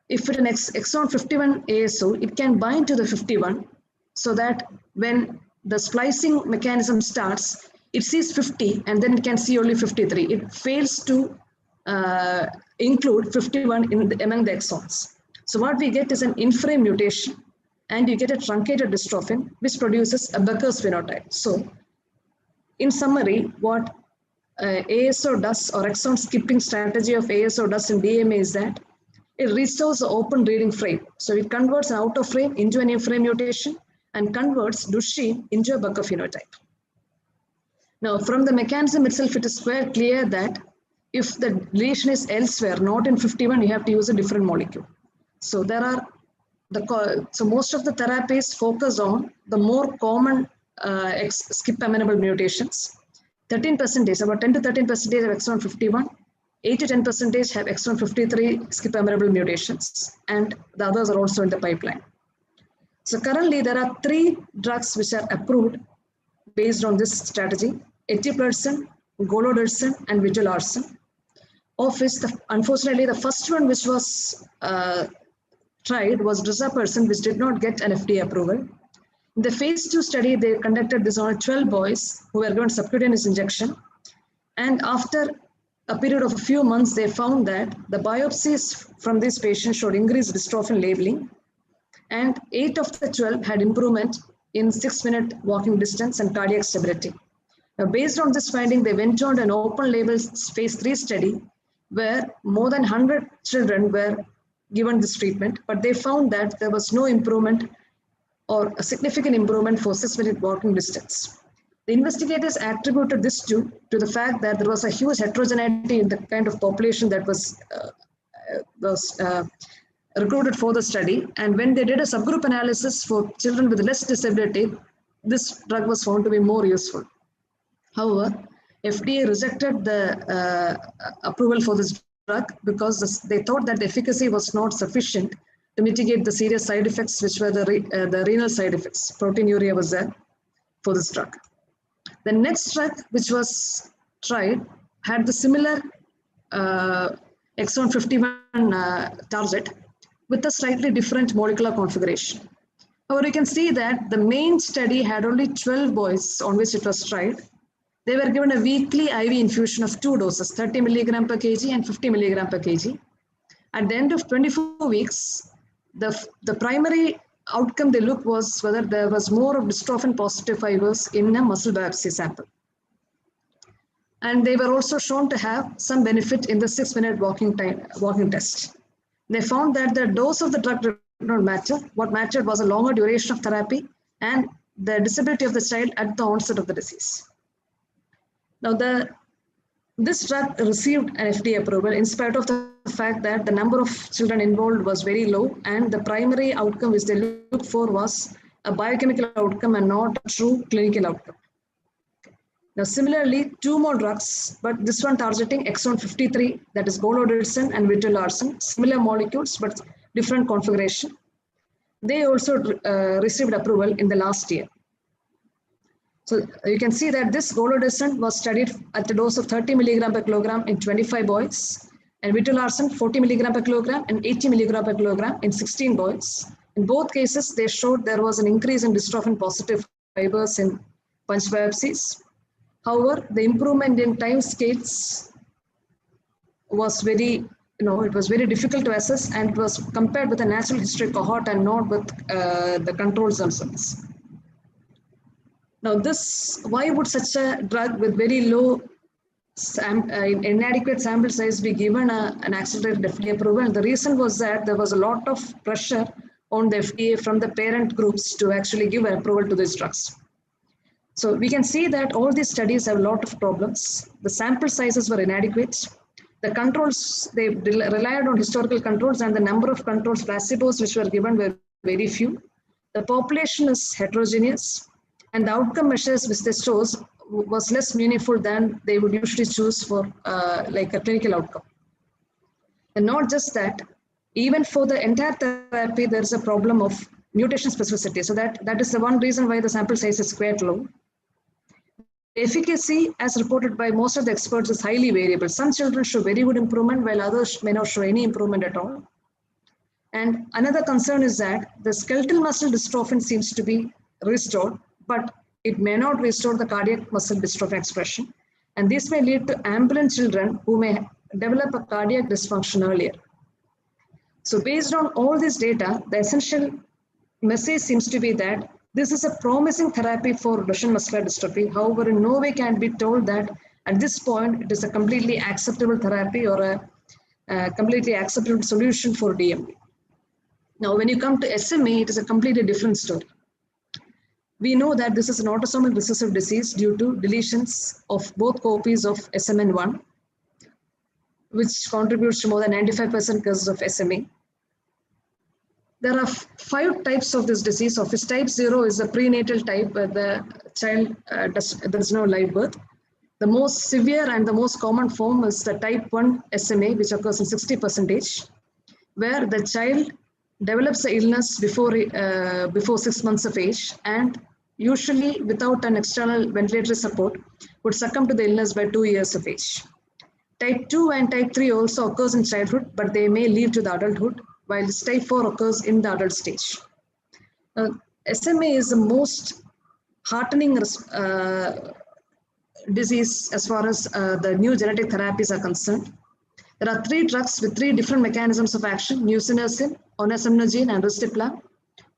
if it an exon 51 ASO, it can bind to the 51 so that when the splicing mechanism starts, it sees 50 and then it can see only 53. It fails to include 51 among the exons. So what we get is an in-frame mutation, and you get a truncated dystrophin which produces a Becker's phenotype. So in summary, what ASO does, or exon skipping strategy of ASO does in DMA, is that it restores the open reading frame. So it converts an out of frame into an in-frame mutation and converts Duchenne into a Becker phenotype. Now, from the mechanism itself, it is quite clear that if the deletion is elsewhere, not in 51, you have to use a different molecule. So there are so most of the therapies focus on the more common skip amenable mutations. 13%, about 10 to 13% have exon 51, 8 to 10% have exon 53 skip amenable mutations, and the others are also in the pipeline. So currently there are 3 drugs which are approved based on this strategy: etiplursen, golodirsen, and vitolarsen. Of which, unfortunately, the first one which was tried was drisapersen, which did not get an FDA approval. In the phase 2 study, they conducted this on 12 boys who were given subcutaneous injection. And after a period of a few months, they found that the biopsies from these patients showed increased dystrophin labeling. And 8 of the 12 had improvement in 6-minute walking distance and cardiac stability. Now, based on this finding, they went on an open label phase 3 study where more than 100 children were given this treatment, but they found that there was no improvement or a significant improvement for 6-minute walking distance. The investigators attributed this to the fact that there was a huge heterogeneity in the kind of population that was recruited for the study. And when they did a subgroup analysis for children with less disability, this drug was found to be more useful. However, FDA rejected the approval for this drug because they thought that the efficacy was not sufficient to mitigate the serious side effects, which were the renal side effects. Proteinuria was there for this drug. The next drug, which was tried, had the similar exon 51 target with a slightly different molecular configuration. However, you can see that the main study had only 12 boys on which it was tried. They were given a weekly IV infusion of 2 doses, 30 milligram per kg and 50 milligram per kg. At the end of 24 weeks, the primary outcome they looked was whether there was more of dystrophin positive fibers in a muscle biopsy sample. And they were also shown to have some benefit in the 6-minute walking test. They found that the dose of the drug did not matter. What mattered was a longer duration of therapy and the disability of the child at the onset of the disease. Now, this drug received an FDA approval in spite of the fact that the number of children involved was very low, and the primary outcome which they looked for was a biochemical outcome and not a true clinical outcome. Now, similarly, 2 more drugs, but this one targeting exon 53, that is golodirsen and vitolarsen, similar molecules but different configuration. They also received approval in the last year. So you can see that this golodirsen was studied at the dose of 30 milligram per kilogram in 25 boys, and vitolarsen 40 milligram per kilogram and 80 milligram per kilogram in 16 boys. In both cases, they showed there was an increase in dystrophin positive fibers in punch biopsies. However, the improvement in time scales was very, it was very difficult to assess, and it was compared with a natural history cohort and not with the controls themselves. Now, why would such a drug with very low, inadequate sample size be given an accelerated FDA approval? And the reason was that there was a lot of pressure on the FDA from the parent groups to actually give an approval to these drugs. So we can see that all these studies have a lot of problems. The sample sizes were inadequate. The controls, they relied on historical controls, and the number of controls, placebos, which were given were very few. The population is heterogeneous, and the outcome measures which they chose was less meaningful than they would usually choose for like a clinical outcome. And not just that, even for the entire therapy, there is a problem of mutation specificity. So that is the one reason why the sample size is quite low. Efficacy, as reported by most of the experts, is highly variable. Some children show very good improvement, while others may not show any improvement at all. And another concern is that the skeletal muscle dystrophin seems to be restored, but it may not restore the cardiac muscle dystrophin expression. And this may lead to ambulant children who may develop a cardiac dysfunction earlier. So based on all this data, the essential message seems to be that this is a promising therapy for Duchenne muscular dystrophy. However, in no way can be told that at this point it is a completely acceptable therapy or a completely acceptable solution for DMD. Now, when you come to SMA, it is a completely different story. We know that this is an autosomal recessive disease due to deletions of both copies of SMN1, which contributes to more than 95% cases of SMA. There are 5 types of this disease, of which type 0 is a prenatal type where the child there's no live birth. The most severe and the most common form is the type 1 SMA, which occurs in 60%, where the child develops the illness before 6 months of age, and usually without an external ventilatory support would succumb to the illness by 2 years of age. Type 2 and type 3 also occurs in childhood, but they may live to the adulthood, while type 4 occurs in the adult stage. SMA is the most heartening disease as far as the new genetic therapies are concerned. There are 3 drugs with 3 different mechanisms of action: nusinersen, onasemnogene, and risdiplam,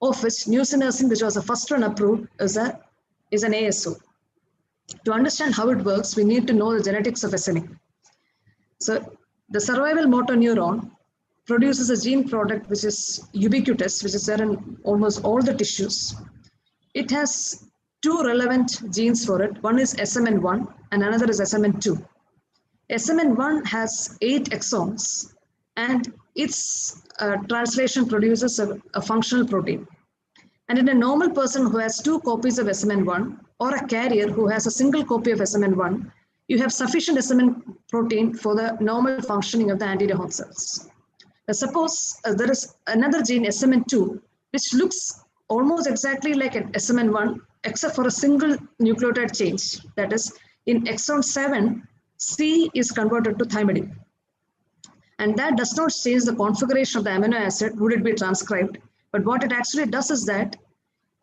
of which nusinersen, which was the first one approved, is an ASO. To understand how it works, we need to know the genetics of SMA. So the survival motor neuron produces a gene product which is ubiquitous, which is there in almost all the tissues. It has 2 relevant genes for it. One is SMN1 and another is SMN2. SMN1 has 8 exons, and its translation produces a functional protein. And in a normal person who has 2 copies of SMN1 or a carrier who has a single copy of SMN1, you have sufficient SMN protein for the normal functioning of the anterior horn cells. Now suppose there is another gene, SMN2, which looks almost exactly like an SMN1, except for a single nucleotide change. That is, in exon 7, C is converted to thymidine. And that does not change the configuration of the amino acid, would it be transcribed. But what it actually does is that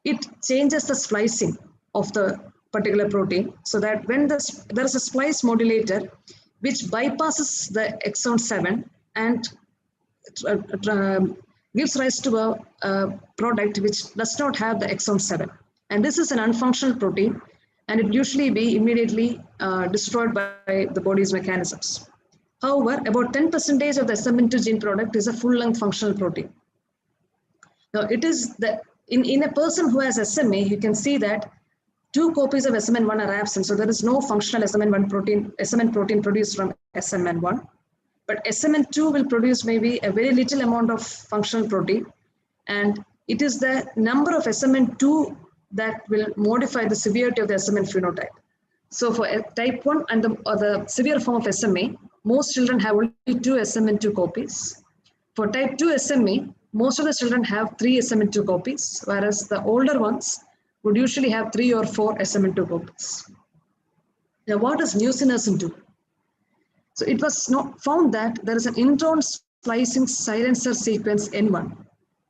it changes the splicing of the particular protein, so that when there is a splice modulator which bypasses the exon 7 and gives rise to a product which does not have the exon 7. And this is an unfunctional protein, and it usually be immediately destroyed by the body's mechanisms. However, about 10% of the SMN2 gene product is a full-length functional protein. Now, it is in a person who has SMA, you can see that 2 copies of SMN1 are absent, so there is no functional SMN protein produced from SMN1. But SMN2 will produce maybe a very little amount of functional protein, and it is the number of SMN2 that will modify the severity of the SMN phenotype. So for type 1 and the severe form of SMA, most children have only 2 SMN2 copies. For type 2 SMA, most of the children have 3 SMN2 copies, whereas the older ones would usually have 3 or 4 SMN2 copies. Now, what does nusinersen do? So it was found that there is an intron splicing silencer sequence N1,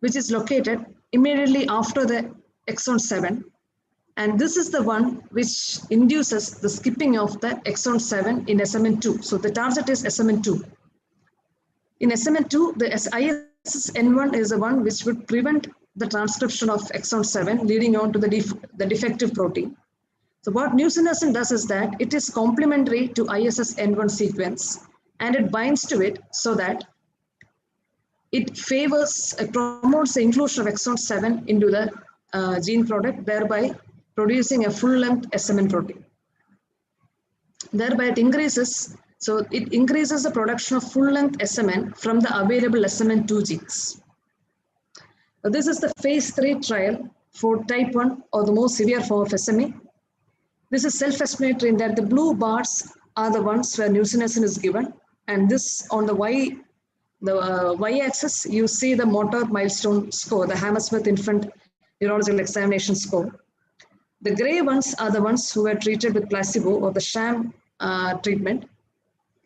which is located immediately after the exon 7. And this is the one which induces the skipping of the exon 7 in SMN2. So the target is SMN2. In SMN2, the ISS-N1 is the one which would prevent the transcription of exon 7, leading on to the defective protein. So what nusinersen does is that it is complementary to ISS-N1 sequence, and it binds to it so that it promotes the inclusion of exon 7 into the gene product, thereby producing a full-length SMN protein. Thereby it increases the production of full-length SMN from the available SMN2 genes. Now, this is the phase 3 trial for type 1 or the most severe form of SMA. This is self-explanatory in that the blue bars are the ones where nusinersen is given, and this on the y-axis you see the motor milestone score, the Hammersmith Infant Neurological Examination score. The gray ones are the ones who were treated with placebo or the sham treatment.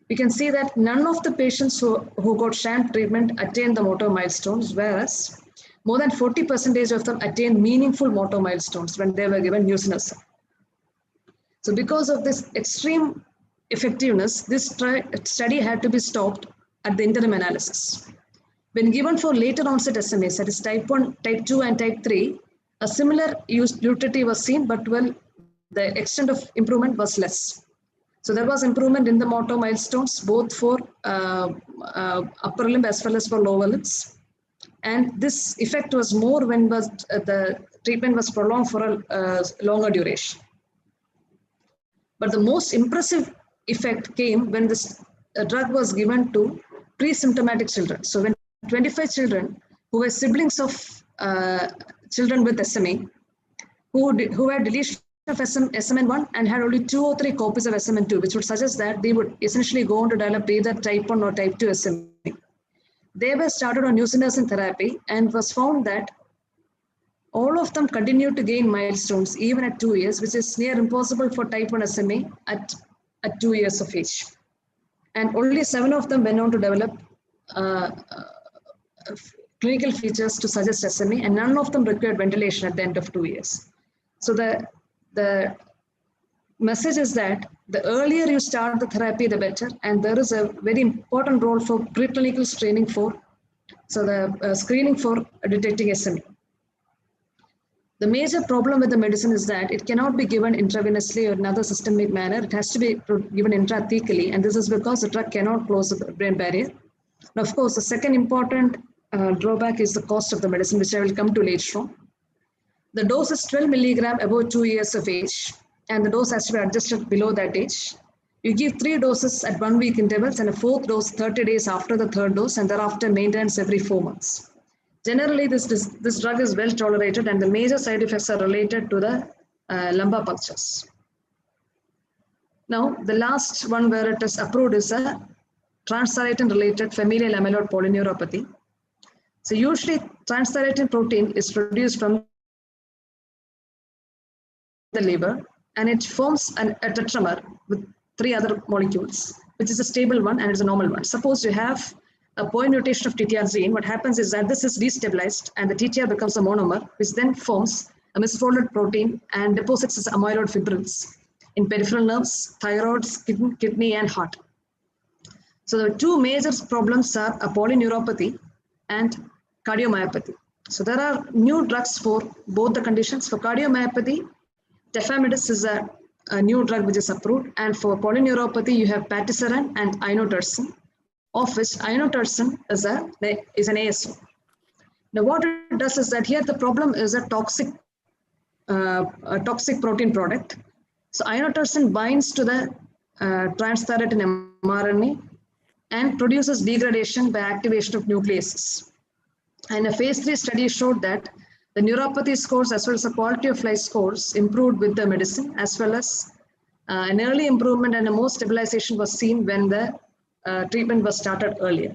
You can see that none of the patients who got sham treatment attained the motor milestones, whereas more than 40% of them attained meaningful motor milestones when they were given nusinersen. So because of this extreme effectiveness, this study had to be stopped at the interim analysis. When given for later onset SMAs, that is type 1, type 2, and type 3, a similar utility was seen, but well, the extent of improvement was less. So there was improvement in the motor milestones, both for upper limb as well as for lower limbs. And this effect was more when the treatment was prolonged for a longer duration. But the most impressive effect came when this drug was given to pre-symptomatic children. So when 25 children who were siblings of children with SMA, who had deletion of SMN1 and had only 2 or 3 copies of SMN2, which would suggest that they would essentially go on to develop either type 1 or type 2 SMA. They were started on nusinersen therapy and was found that all of them continued to gain milestones even at 2 years, which is near impossible for type 1 SMA at 2 years of age. And only 7 of them went on to develop clinical features to suggest SMA, and none of them required ventilation at the end of 2 years. So the message is that the earlier you start the therapy, the better, and there is a very important role for preclinical screening for detecting SMA. The major problem with the medicine is that it cannot be given intravenously or another systemic manner. It has to be given intrathecally, and this is because the drug cannot close the brain barrier. Now, of course, the second important drawback is the cost of the medicine, which I will come to later on. The dose is 12 milligram above 2 years of age, and the dose has to be adjusted below that age. You give 3 doses at 1 week intervals and a 4th dose 30 days after the 3rd dose, and thereafter maintenance every 4 months. Generally, this drug is well tolerated, and the major side effects are related to the lumbar punctures. Now, the last one where it is approved is a transthyretin-related familial amyloid polyneuropathy. So usually, transthyretin protein is produced from the liver, and it forms a tetramer with 3 other molecules, which is a stable one and it's a normal one. Suppose you have a point mutation of TTR gene, what happens is that this is destabilized and the TTR becomes a monomer, which then forms a misfolded protein and deposits as amyloid fibrils in peripheral nerves, thyroid, kidney, and heart. So the 2 major problems are a polyneuropathy and cardiomyopathy. So there are new drugs for both the conditions. For cardiomyopathy, tafamidis is a new drug which is approved, and for polyneuropathy, you have patisiran and inotersen, of which inotersen is an ASO. Now, what it does is that here the problem is a toxic protein product. So inotersen binds to the transthyretin mRNA and produces degradation by activation of nucleases. And a phase 3 study showed that the neuropathy scores as well as the quality of life scores improved with the medicine, as well as an early improvement and a more stabilization was seen when the treatment was started earlier.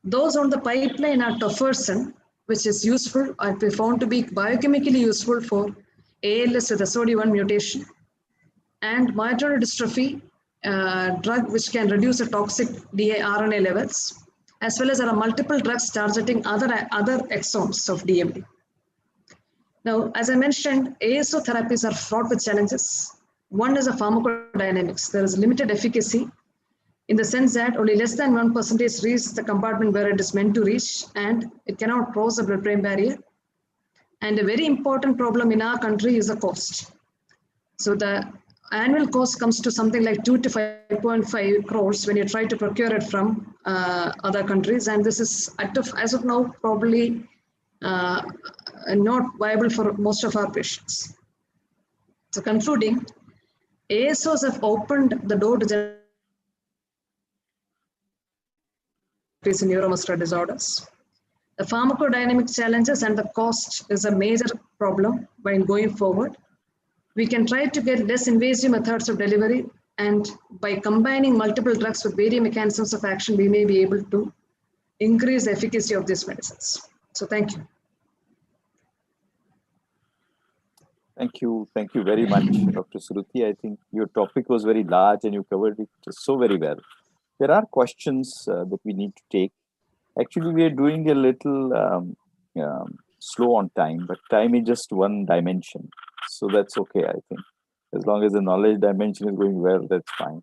Those on the pipeline are tofersen, which is useful or be found to be biochemically useful for ALS with SOD1 mutation, and myotonic dystrophy drug which can reduce the toxic RNA levels, as well as there are multiple drugs targeting other exons of DMD. Now, as I mentioned, ASO therapies are fraught with challenges. One is a pharmacodynamics. There is limited efficacy in the sense that only less than 1% reach the compartment where it is meant to reach, and it cannot cross the blood-brain barrier. And a very important problem in our country is the cost. So the annual cost comes to something like 2 to 5.5 crores when you try to procure it from other countries, and this is as of now probably not viable for most of our patients. So concluding, ASOs have opened the door to in neuromuscular disorders. The pharmacodynamic challenges and the cost is a major problem when going forward. We can try to get less invasive methods of delivery, and by combining multiple drugs with various mechanisms of action, we may be able to increase the efficacy of these medicines. So thank you. Thank you very much, Dr. Shruti. I think your topic was very large and you covered it so very well. There are questions that we need to take. Actually, we are doing a little slow on time, but time is just one dimension. So that's okay, I think. As long as the knowledge dimension is going well, that's fine.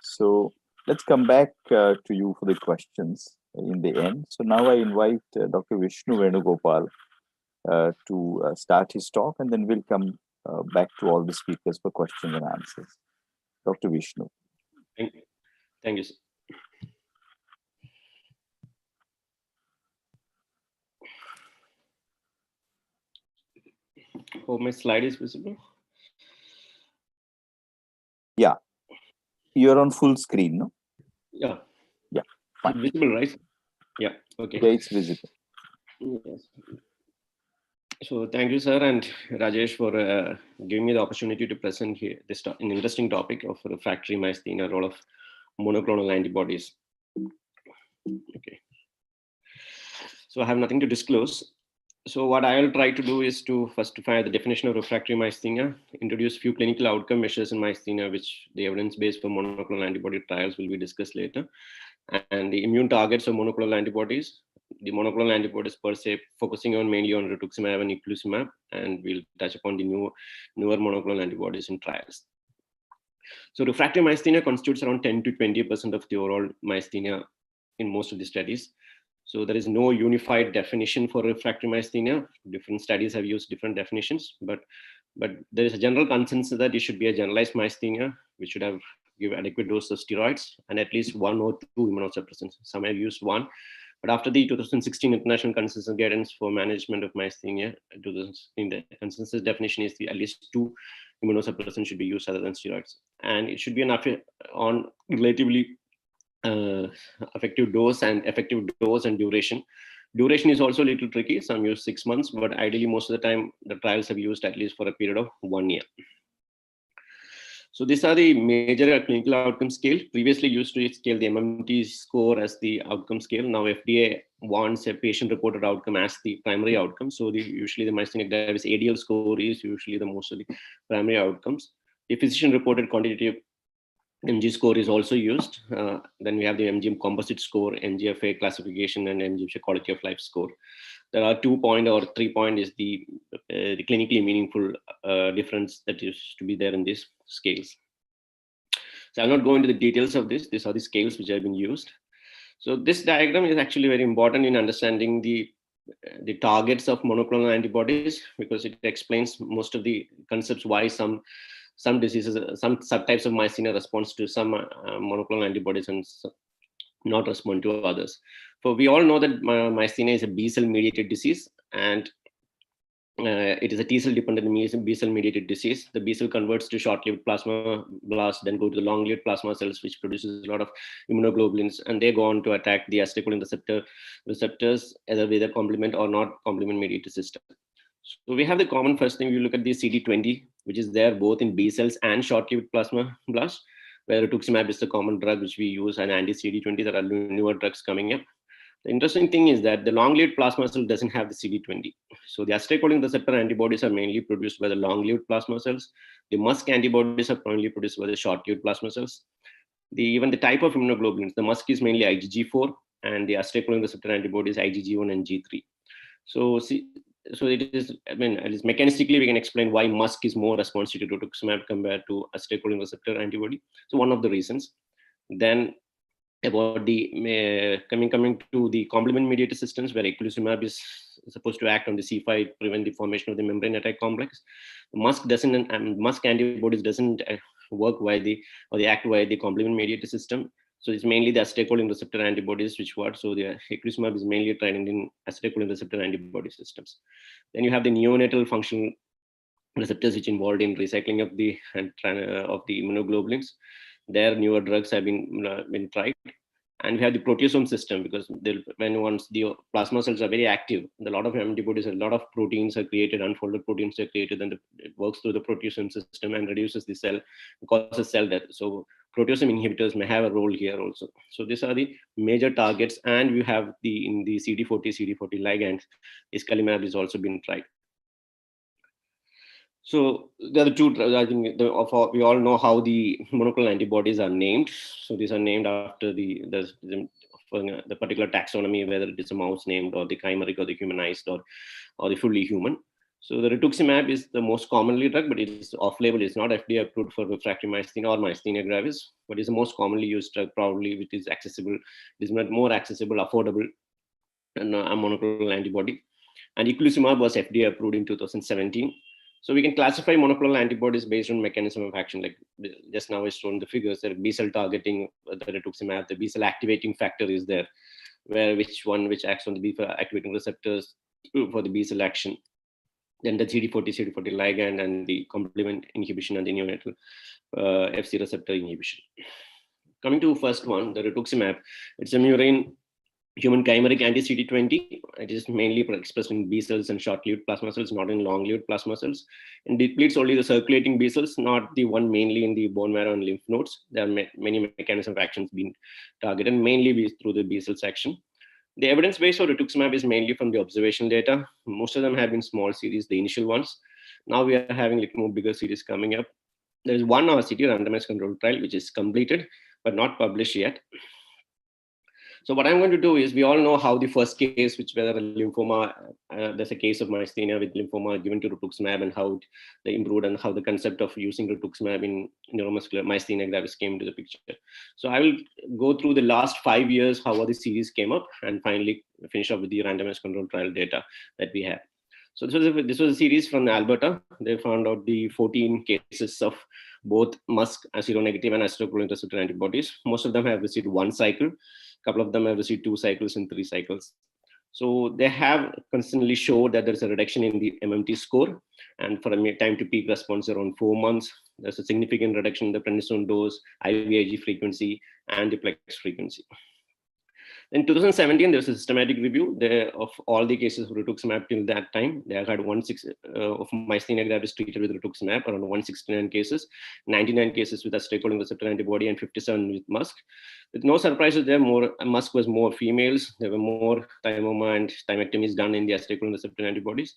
So let's come back to you for the questions in the end. So now I invite Dr. Vishnu Venugopal to start his talk, and then we'll come back to all the speakers for questions and answers. Dr. Vishnu. Thank you, sir. Hope my slide is visible. Yeah, you're on full screen, no? Yeah. Yeah, fine. Visible, right? Yeah, okay. Yeah, it's visible. Yes. So thank you, sir, and Rajesh, for giving me the opportunity to present here this an interesting topic of refractory myasthenia, role of monoclonal antibodies. Okay. So I have nothing to disclose. So what I'll try to do is to first define the definition of refractory myasthenia, introduce few clinical outcome measures in myasthenia, which the evidence base for monoclonal antibody trials will be discussed later, and the immune targets of monoclonal antibodies. The monoclonal antibodies per se focusing on mainly on rituximab and eculizumab, and we'll touch upon the newer monoclonal antibodies in trials. So refractory myasthenia constitutes around 10 to 20% of the overall myasthenia in most of the studies. So there is no unified definition for refractory myasthenia. Different studies have used different definitions, but there is a general consensus that it should be a generalized myasthenia, which should have give adequate dose of steroids and at least 1 or 2 immunosuppressants. Some have used 1, but after the 2016 International Consensus Guidance for Management of Myasthenia, the consensus definition is at least 2 immunosuppressants should be used other than steroids, and it should be on relatively effective dose and duration. Duration is also a little tricky. Some use 6 months, but ideally most of the time the trials have used at least for a period of 1 year. So these are the major clinical outcome scale. Previously used to scale the MMT score as the outcome scale. Now FDA wants a patient-reported outcome as the primary outcome. So usually the myasthenia gravis ADL score is usually the most of the primary outcomes. The physician-reported quantitative MG score is also used. Then we have the MG composite score, NGFA classification, and MG quality of life score. There are 2-point or 3-point is the clinically meaningful difference that is to be there in these scales. So I'll not go into the details of this. These are the scales which have been used. So this diagram is actually very important in understanding the targets of monoclonal antibodies, because it explains most of the concepts why some diseases, some subtypes of myasthenia responds to some monoclonal antibodies and not respond to others. For we all know that myasthenia is a B cell mediated disease, and it is a T cell dependent B cell mediated disease. The B cell converts to short-lived plasma blast, then go to the long-lived plasma cells, which produces a lot of immunoglobulins, and they go on to attack the acetylcholine receptors, either with a complement or not complement mediated system. So we have the common first thing. We look at the CD20, which is there both in B cells and short-lived plasma blast, where rituximab is the common drug which we use, and anti-CD20. There are newer drugs coming up. The interesting thing is that the long-lived plasma cell doesn't have the CD20. So the acetylcholine receptor antibodies are mainly produced by the long-lived plasma cells. The MuSK antibodies are primarily produced by the short-lived plasma cells. Even the type of immunoglobulins, the MuSK is mainly IgG4, and the acetylcholine receptor antibodies IgG1 and G3. So it is, at least mechanistically, we can explain why MuSK is more responsive to rituximab compared to acetylcholine receptor antibody. So one of the reasons. Then about the coming to the complement mediated systems, where eculizumab is supposed to act on the C5, prevent the formation of the membrane attack complex. MuSK doesn't, and MuSK antibodies doesn't work they act via the complement mediated system. So it's mainly the acetylcholine receptor antibodies which work. So the eculizumab is mainly tried in acetylcholine receptor antibody systems. Then you have the neonatal functional receptors which involved in recycling of the immunoglobulins. There newer drugs have been tried. And we have the proteasome system, because once the plasma cells are very active, a lot of antibodies, a lot of proteins are created, unfolded proteins are created, and it works through the proteasome system and reduces the cell, causes cell death. So proteasome inhibitors may have a role here also. So these are the major targets, and we have in the CD40 ligand, iscalimab is also been tried. So there are two, I think we all know how the monoclonal antibodies are named. So these are named after the particular taxonomy, whether it is a mouse named or the chimeric or the humanized or the fully human. So the rituximab is the most commonly drug, but it is off-label. It's not FDA approved for refractory myasthenia or myasthenia gravis, but it's the most commonly used drug, probably, which is accessible. It is more accessible, affordable, and a monoclonal antibody. And eculizumab was FDA approved in 2017. So we can classify monoclonal antibodies based on mechanism of action. Like just now I shown the figures, there B cell targeting, the rituximab, the B cell activating factor is there, which acts on the B cell activating receptors for the B cell action. Then the CD40 ligand and the complement inhibition and the neonatal FC receptor inhibition. Coming to first one, the rituximab, it's a murine human chimeric anti-CD20. It is mainly expressed in B cells and short-lived plasma cells, not in long-lived plasma cells. It depletes only the circulating B cells, not the one mainly in the bone marrow and lymph nodes. There are many mechanisms of actions being targeted, mainly through the B cells action. The evidence base for rituximab is mainly from the observation data. Most of them have been small series, the initial ones. Now we are having a little more bigger series coming up. There is one RCT, randomized controlled trial, which is completed, but not published yet. So what I'm going to do is, we all know how the first case, which whether a lymphoma, there's a case of myasthenia with lymphoma given to rituximab, and how they improved, and how the concept of using rituximab in neuromuscular myasthenia gravis came into the picture. So I will go through the last 5 years, how the series came up, and finally finish up with the randomized controlled trial data that we have. So this was a series from Alberta. They found out the 14 cases of both MuSK seronegative and acetylcholine receptor antibodies. Most of them have received 1 cycle. A couple of them have received 2 cycles and 3 cycles. So they have constantly showed that there's a reduction in the MMT score, and for a time to peak response around 4 months. There's a significant reduction in the prednisone dose, IVIG frequency, and the plex frequency. In 2017, there was a systematic review of all the cases of rituximab till that time. They had of myasthenia gravis treated with rituximab, around 169 cases, 99 cases with acetylcholine receptor antibody, and 57 with MuSK. With no surprises there, MuSK was more females. There were more thymoma and thymectomies done in the acetylcholine receptor antibodies.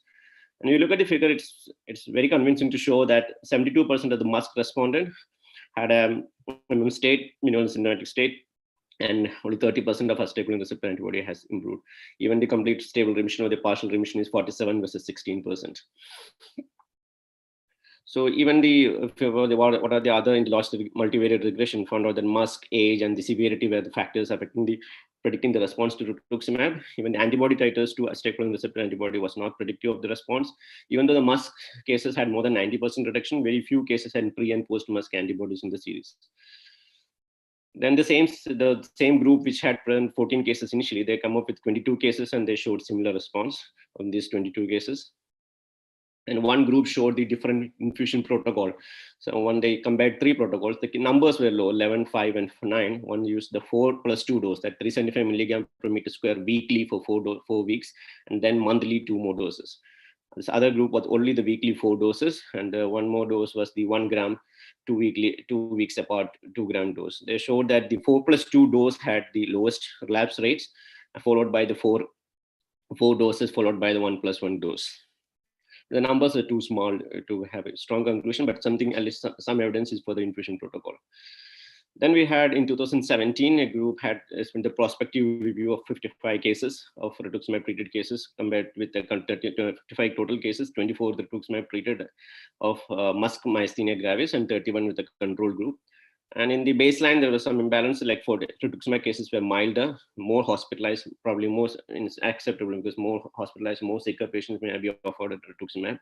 And you look at the figure, it's very convincing to show that 72% of the MuSK respondent had a minimum state, minimal symptomatic state, and only 30% of acetylcholine receptor antibody has improved. Even the complete stable remission or the partial remission is 47 versus 16%. So even what are the other endological multivariate regression found out that MuSK, age, and the severity were the factors affecting predicting the response to rituximab. Even the antibody titers to acetylcholine receptor antibody was not predictive of the response. Even though the MuSK cases had more than 90% reduction, very few cases had pre and post MuSK antibodies in the series. Then the same group, which had 14 cases initially, they come up with 22 cases, and they showed similar response on these 22 cases. And one group showed the different infusion protocol. So when they compared 3 protocols, the numbers were low, 11, 5, and 9. One used the 4+2 dose, that 375 milligram per meter square weekly for 4 weeks, and then monthly 2 more doses. This other group was only the weekly 4 doses, and one more dose was the 1 gram 2 weeks apart 2 gram dose. They showed that the 4+2 dose had the lowest relapse rates, followed by the 4 doses, followed by the 1+1 dose. The numbers are too small to have a strong conclusion, but something, at least some evidence is for the infusion protocol. Then we had in 2017, a group had spent a prospective review of 55 cases of rituximab treated cases compared with the 55 total cases, 24 rituximab treated of MuSK myasthenia gravis, and 31 with the control group. And in the baseline, there was some imbalance, like for rituximab cases were milder, more hospitalized, probably more acceptable because more hospitalized, more sicker patients may be offered rituximab,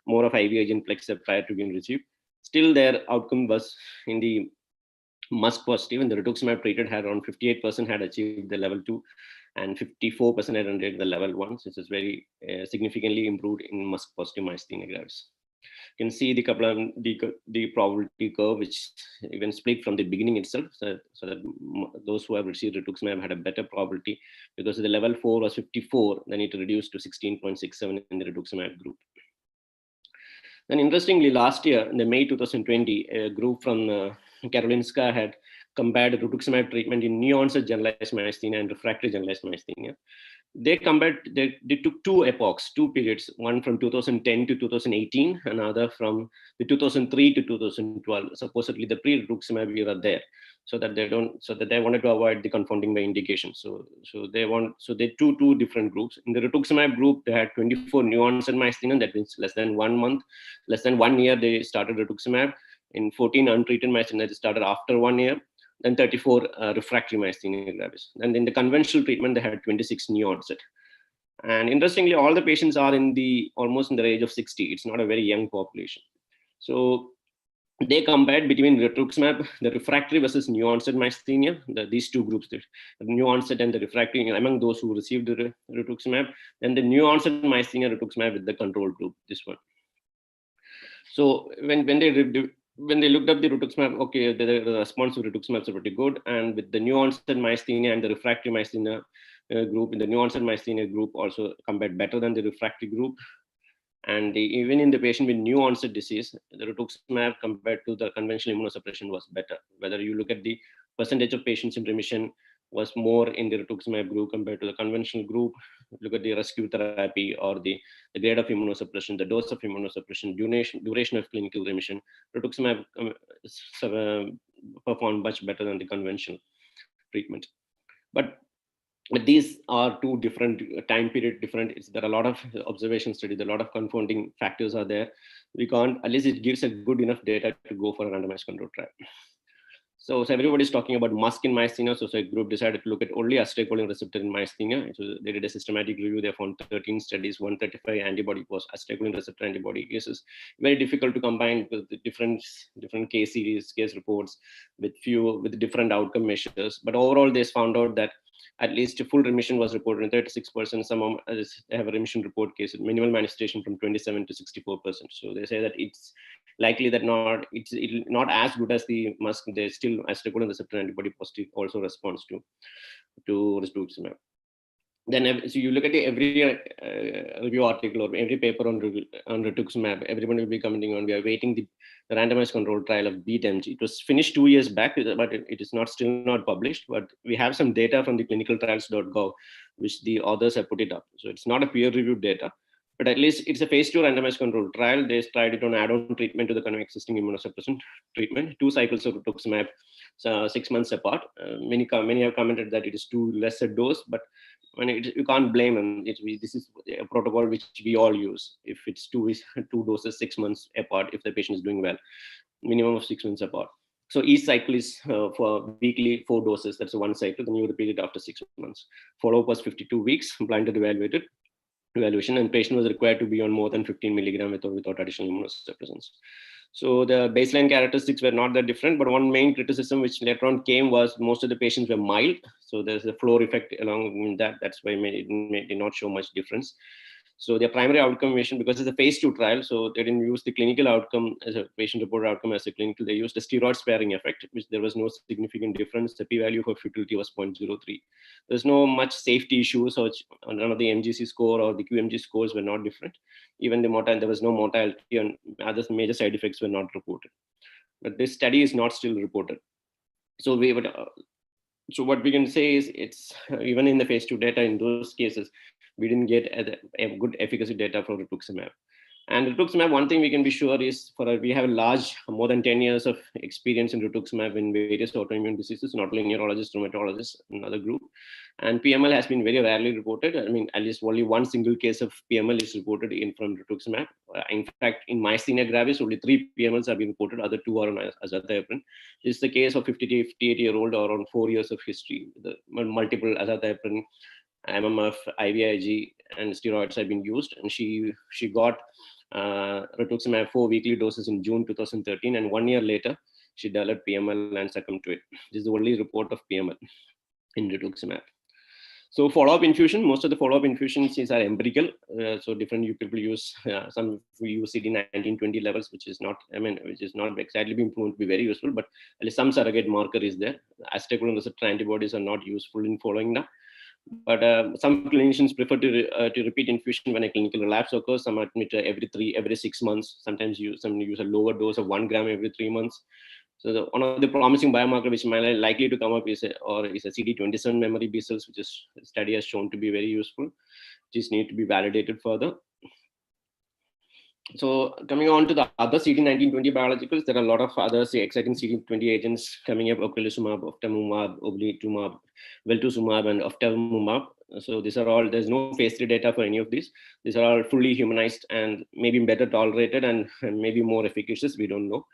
more of IVIG and plex prior to being received. Still, their outcome was in the MuSK positive, and the rituximab treated had around 58% had achieved the level 2, and 54% had achieved the level 1. So this is very significantly improved in MuSK positive myasthenia gravis. You can see the probability curve, which even split from the beginning itself, so that those who have received rituximab had a better probability, because the level 4 was 54, then it reduced to 16.67 in the rituximab group. Then interestingly, last year, in the May 2020, a group from Karolinska had compared rituximab treatment in new onset generalized myasthenia and refractory generalized myasthenia. They took 2 epochs, 2 periods, one from 2010 to 2018, another from the 2003 to 2012. Supposedly the pre-rituximab era there, so that they wanted to avoid the confounding by indication. So they two different groups. In the rituximab group, they had 24 new onset myasthenia, that means less than 1 month, less than 1 year they started rituximab. In 14 untreated myasthenia, they started after 1 year. Then 34 refractory myasthenia gravis. And in the conventional treatment, they had 26 new onset. And interestingly, all the patients are almost in the age of 60. It's not a very young population. So they compared between rituximab, the refractory versus new onset myasthenia, these 2 groups, the new onset and the refractory, among those who received the rituximab, then the new onset myasthenia rituximab with the control group, this one. So when they looked up the rituximab, okay, the response to rituximab is pretty good. And with the new onset myasthenia and the refractory myasthenia, group in the new onset myasthenia group also compared better than the refractory group. And even in the patient with new onset disease, the rituximab compared to the conventional immunosuppression was better. Whether you look at the percentage of patients in remission was more in the rituximab group compared to the conventional group. Look at the rescue therapy or the grade of immunosuppression, the dose of immunosuppression, duration of clinical remission. Rituximab performed much better than the conventional treatment. But these are two different time period different. There are a lot of observation studies, a lot of confounding factors are there. We can't, at least it gives a good enough data to go for a randomized control trial. So everybody's talking about MuSK in myasthenia. So a group decided to look at only acetylcholine receptor in myasthenia. So they did a systematic review. They found 13 studies, 135 antibody was acetylcholine receptor antibody cases. Very difficult to combine with the different case series, case reports with different outcome measures. But overall, they found out that at least a full remission was reported in 36%. Some have a remission report case, minimal manifestation from 27 to 64%. So they say that it's likely that it's not as good as the MuSK. There's still acetylcholine receptor antibody positive also responds to rituximab. Then so you look at every review article or every paper on rituximab, everyone will be commenting on, we are waiting the randomized control trial of BEAT-MG. It was finished 2 years back, but it is still not published. But we have some data from the clinicaltrials.gov, which the authors have put it up. So it's not a peer-reviewed data, but at least it's a phase 2 randomized control trial. They tried it on add-on treatment to the existing immunosuppressant treatment, 2 cycles of rituximab, 6 months apart. Many have commented that it is too less a dose, but you can't blame them. This is a protocol which we all use. If it's two doses, 6 months apart, if the patient is doing well, minimum of 6 months apart. So each cycle is for weekly 4 doses. That's one cycle. Then you repeat it after 6 months. Follow-up was 52 weeks, blinded evaluation, and patient was required to be on more than 15 milligram with or without additional immunosuppressants. So the baseline characteristics were not that different, but one main criticism which later on came was most of the patients were mild. So there's a floor effect along with that. That's why it did not show much difference. So their primary outcome measure, because it's a phase 2 trial, so they didn't use the clinical outcome as a patient-reported outcome as a clinical. They used a steroid-sparing effect, which there was no significant difference. The p-value for futility was 0.03. There's no much safety issues, or none of the MGC score or the QMG scores were not different. Even the mortality, there was no mortality, and other major side effects were not reported. But this study is not still reported. So so what we can say is, it's even in the phase 2 data in those cases, we didn't get a good efficacy data for rituximab. And rituximab, one thing we can be sure is, we have a large, more than 10 years of experience in rituximab in various autoimmune diseases, not only neurologists, rheumatologists, another group. And PML has been very rarely reported. I mean, at least only one single case of PML is reported from rituximab. In fact, in myasthenia gravis, only 3 PMLs have been reported. Other 2 are on azathioprine. This is the case of 58-year-old or around 4 years of history. The multiple azathioprine, MMF, IVIG, and steroids have been used, and she got rituximab 4 weekly doses in June 2013, and 1 year later she developed PML and succumbed to it. This is the only report of PML in rituximab. So follow-up infusion, most of the follow-up infusions are empirical. So different people use, some use CD19-20 levels, which is not exactly being proven to be very useful, but at least some surrogate marker is there. Acetylcholine receptor antibodies are not useful in following that. But some clinicians prefer to repeat infusion when a clinical relapse occurs. Some admit every 6 months. Sometimes some use a lower dose of 1 gram every 3 months. So one of the promising biomarker which might likely to come up is a CD27 memory B cells, which is study has shown to be very useful. Just need to be validated further. So coming on to the other CD19-20 biologicals, there are a lot of other exciting CD20 agents coming up: ocrelizumab, ofatumumab, oblituzumab, veltuzumab, and ofatumumab. So these are all, there's no phase 3 data for any of these. These are all fully humanized and maybe better tolerated and maybe more efficacious. We don't know.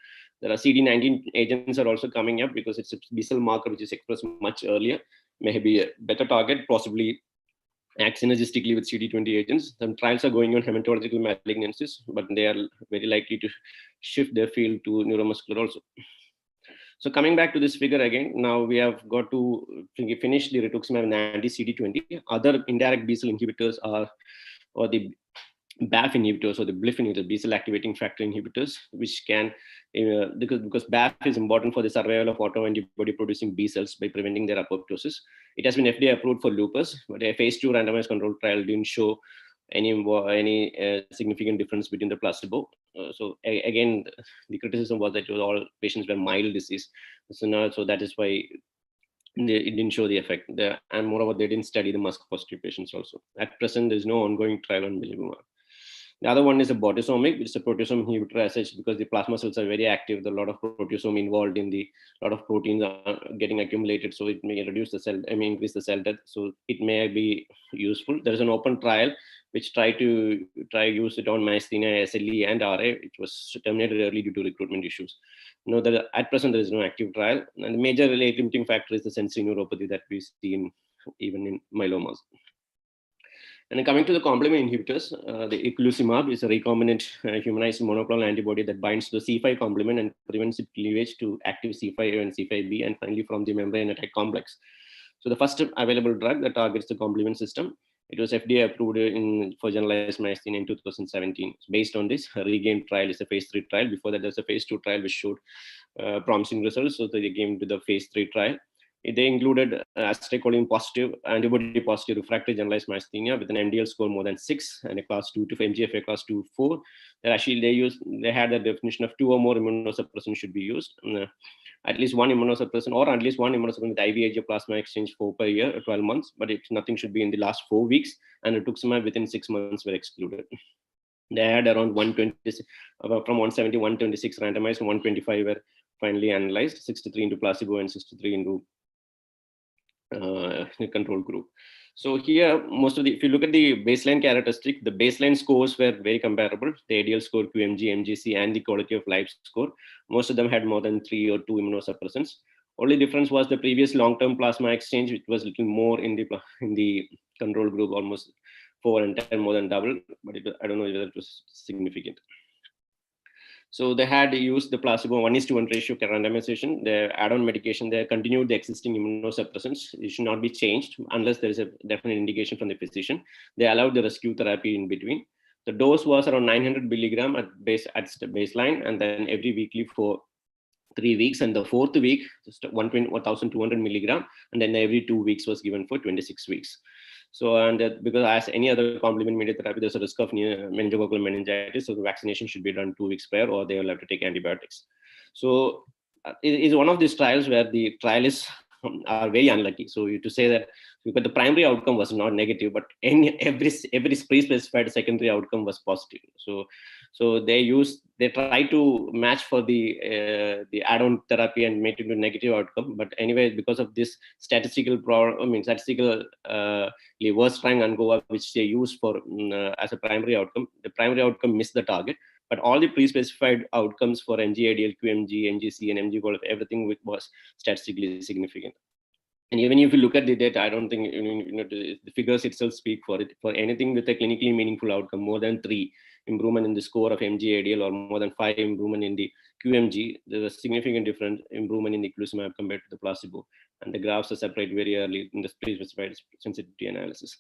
There are CD19 agents are also coming up because it's a B cell marker which is expressed much earlier, maybe a better target, possibly act synergistically with CD20 agents. Some trials are going on hematological malignancies, but they are very likely to shift their field to neuromuscular also. So coming back to this figure again, now we have got to finish the rituximab and anti-CD20. Other indirect B cell inhibitors are, or the BAF inhibitors or the BLIF inhibitors, B cell activating factor inhibitors, which can, because BAF is important for the survival of autoantibody producing B cells by preventing their apoptosis. It has been FDA approved for lupus, but a phase 2 randomized controlled trial didn't show any significant difference between the placebo. So again, the criticism was that all patients were mild disease. So that is why it didn't show the effect. And moreover, they didn't study the MuSK positive patients also. At present, there is no ongoing trial on belimumab. The other one is a bortezomib, which is a proteasome inhibitor as such, because the plasma cells are very active. There are a lot of proteasome involved in the, lot of proteins are getting accumulated. So it may reduce the cell, increase the cell death. So it may be useful. There is an open trial which tried to use it on myasthenia, SLE, and RA. It was terminated early due to recruitment issues. At present, there is no active trial. And the major rate limiting factor is the sensory neuropathy that we see even in myelomas. And then coming to the complement inhibitors, the eculizumab is a recombinant humanized monoclonal antibody that binds to the C5 complement and prevents its cleavage to active C5a and C5b, and finally from the membrane attack complex. So the first available drug that targets the complement system, it was FDA approved for generalized myasthenia in 2017. So based on this, REGAIN trial is a phase 3 trial. Before that, there's a phase 2 trial which showed promising results. So they came to the phase 3 trial. They included acetylcholine positive, antibody positive refractory generalized myasthenia with an MDL score more than 6 and a class 2 to MGFA class 2 4. That actually they had a definition of 2 or more immunosuppressants should be used. At least one immunosuppressant or at least one immunosuppressant with IVIG plasma exchange 4 per year, 12 months, but nothing should be in the last 4 weeks, and rituximab within 6 months were excluded. They had around 120, from 170, 126 randomized, 125 were finally analyzed, 63 into placebo and 63 into the control group. So here, if you look at the baseline characteristic, the baseline scores were very comparable. The ADL score, QMG, MGC, and the quality of life score. Most of them had more than 3 or 2 immunosuppressants. Only difference was the previous long-term plasma exchange, which was a little more in the control group, almost 4 and 10, more than double. But I don't know whether it was significant. So they had used the placebo 1:1 ratio randomization. The add-on medication, they continued the existing immunosuppressants. It should not be changed unless there is a definite indication from the physician. They allowed the rescue therapy in between. The dose was around 900 milligram at baseline, and then every weekly for 3 weeks. And the 4th week, just 1,200 milligram, and then every 2 weeks was given for 26 weeks. So, and because as any other complement mediated therapy, there's a risk of meningococcal meningitis. So the vaccination should be done 2 weeks prior, or they will have to take antibiotics. So it is one of these trials where the trialists are very unlucky. So to say that, because the primary outcome was not negative, but every pre-specified secondary outcome was positive. So they try to match for the add-on therapy and make it into a negative outcome. But anyway, because of this statistical problem, statistically worst rank ANGOA, which they use for as a primary outcome, the primary outcome missed the target. But all the pre-specified outcomes for MG, ADL, QMG, MGC, and MG goal, everything was statistically significant. And even if you look at the data, I don't think the figures itself speak for it. For anything with a clinically meaningful outcome, more than 3 improvement in the score of MG, ADL, or more than 5 improvement in the QMG, there was significant different improvement in the eculizumab compared to the placebo. And the graphs are separate very early in the pre-specified sensitivity analysis.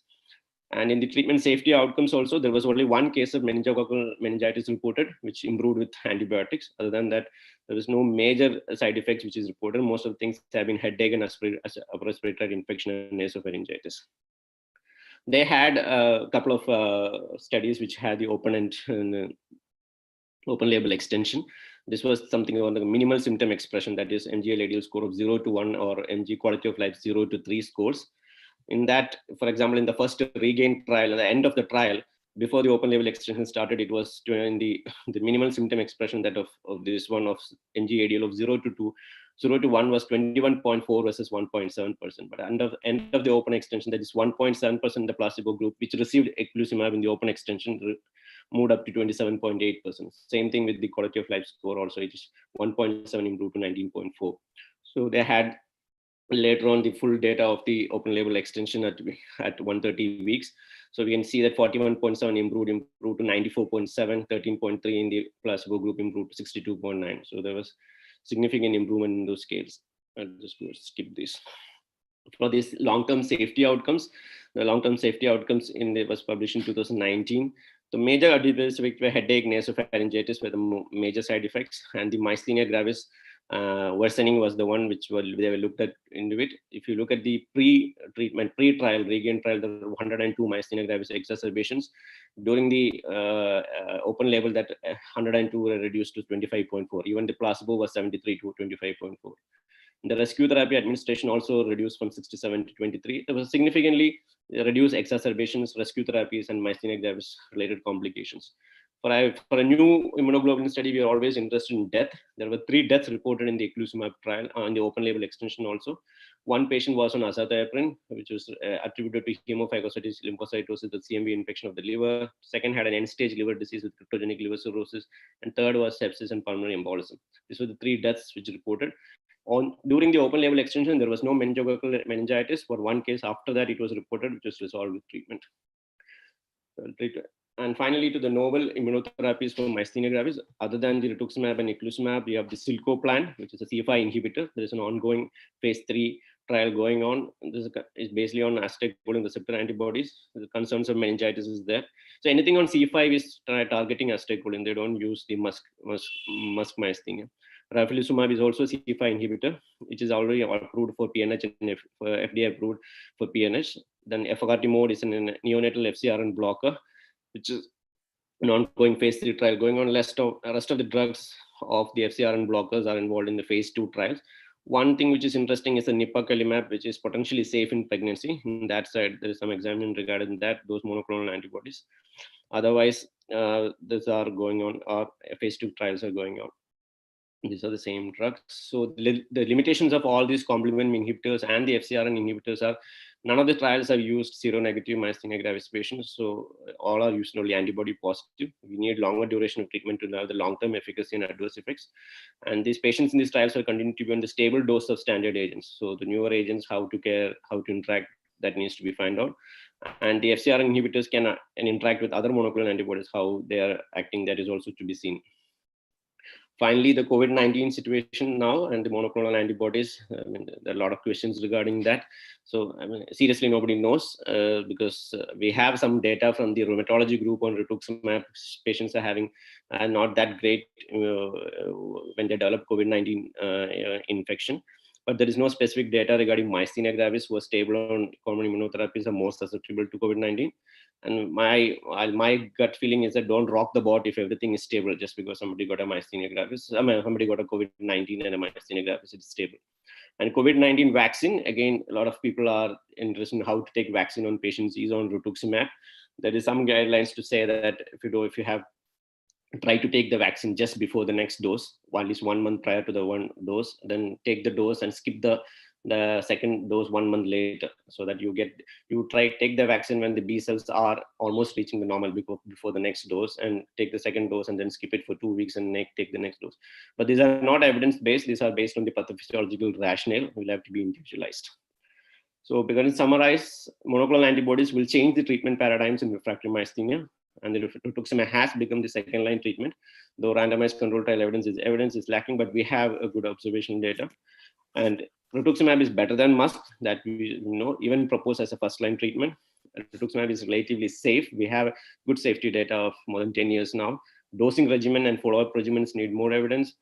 And in the treatment safety outcomes also, there was only 1 case of meningococcal meningitis reported, which improved with antibiotics. Other than that, there was no major side effects which is reported. Most of the things have been headache and upper respiratory infection and nasopharyngitis. They had a couple of studies which had the open label extension. This was something about the minimal symptom expression, that is MG-ADL score of 0 to 1 or MG quality of life 0 to 3 scores. In that, for example, in the first REGAIN trial, at the end of the trial, before the open label extension started, it was in the minimal symptom expression that of this one of MG-ADL of 0 to 2, 0 to 1 was 21.4 versus 1.7%. But end of the open extension, that is 1.7% the placebo group, which received eculizumab in the open extension, moved up to 27.8%. Same thing with the quality of life score also, it is 1.7 improved to 19.4. So they had later on the full data of the open label extension at 130 weeks. So we can see that 41.7 improved to 94.7, 13.3 in the placebo group improved to 62.9. So there was significant improvement in those scales. I'll just skip this. For these long-term safety outcomes, the long-term safety outcomes was published in 2019. The major adverse effects were headache, nasopharyngitis were the major side effects, and the myasthenia gravis worsening was the one which they were looked at into it. If you look at the pre-treatment, pre-trial, REGAIN trial, there were 102 myasthenia gravis exacerbations. During the open label, that 102 were reduced to 25.4. Even the placebo was 73 to 25.4. The rescue therapy administration also reduced from 67 to 23. There was significantly reduced exacerbations, rescue therapies, and myasthenia gravis related complications. For a new immunoglobulin study, we are always interested in death. There were 3 deaths reported in the eculizumab trial, in the open label extension also. One patient was on azathioprine, which was attributed to hemophagocytic lymphocytosis with CMV infection of the liver. Second had an end-stage liver disease with cryptogenic liver cirrhosis. And third was sepsis and pulmonary embolism. These were the 3 deaths which reported. During the open label extension, there was no meningococcal meningitis. For one case after that, it was reported, which was resolved with treatment. And finally, to the novel immunotherapies for myasthenia gravis, other than the rituximab and eculizumab, we have the SILCO plan, which is a C5 inhibitor. There is an ongoing phase 3 trial going on. This is basically on acetylcholine receptor antibodies. The concerns of meningitis is there. So anything on C5 is targeting acetylcholine. They don't use the musk myasthenia. Rafilizumab is also a C5 inhibitor, which is already approved for PNH and FDA approved for PNH. Then efgartigimod is a neonatal FcRn blocker, which is an ongoing phase 3 trial going on. Rest of the drugs of the FcRn blockers are involved in the phase 2 trials. One thing which is interesting is the nipacalimab, which is potentially safe in pregnancy. On that side, there is some examination regarding that, those monoclonal antibodies. Otherwise, these are going on, our phase 2 trials are going on. These are the same drugs. So the limitations of all these complement inhibitors and the FcRn inhibitors are, none of the trials have used seronegative myasthenia gravis patients. So all are used only antibody positive. We need longer duration of treatment to have the long-term efficacy and adverse effects. And these patients in these trials will continue to be on the stable dose of standard agents. So the newer agents, how to care, how to interact, that needs to be found out. And the FcRn inhibitors can interact with other monoclonal antibodies, how they are acting, that is also to be seen. Finally, the COVID-19 situation now and the monoclonal antibodies, there are a lot of questions regarding that. So seriously, nobody knows because we have some data from the rheumatology group on rituximab. Patients are having not that great when they develop COVID-19 infection. But there is no specific data regarding myasthenia gravis who are stable on common immunotherapies are more susceptible to COVID-19. And my gut feeling is that don't rock the boat if everything is stable just because somebody got a myasthenia gravis. Somebody got a COVID-19 and a myasthenia gravis, it's stable. And COVID-19 vaccine, again, a lot of people are interested in how to take vaccine on patients is on rituximab. There is some guidelines to say that if you have try to take the vaccine just before the next dose, at least 1 month prior to the one dose, then take the dose and skip the second dose 1 month later, so that you take the vaccine when the B cells are almost reaching the normal before the next dose, and take the second dose and then skip it for 2 weeks and take the next dose. But these are not evidence-based. These are based on the pathophysiological rationale, will have to be individualized. So because to summarize, monoclonal antibodies will change the treatment paradigms in refractory myasthenia, and the rituximab has become the second-line treatment, though randomized control trial evidence is lacking, but we have a good observation data. And rituximab is better than musk, that we know, even proposed as a first-line treatment. Rituximab is relatively safe. We have good safety data of more than 10 years now. Dosing regimen and follow-up regimens need more evidence.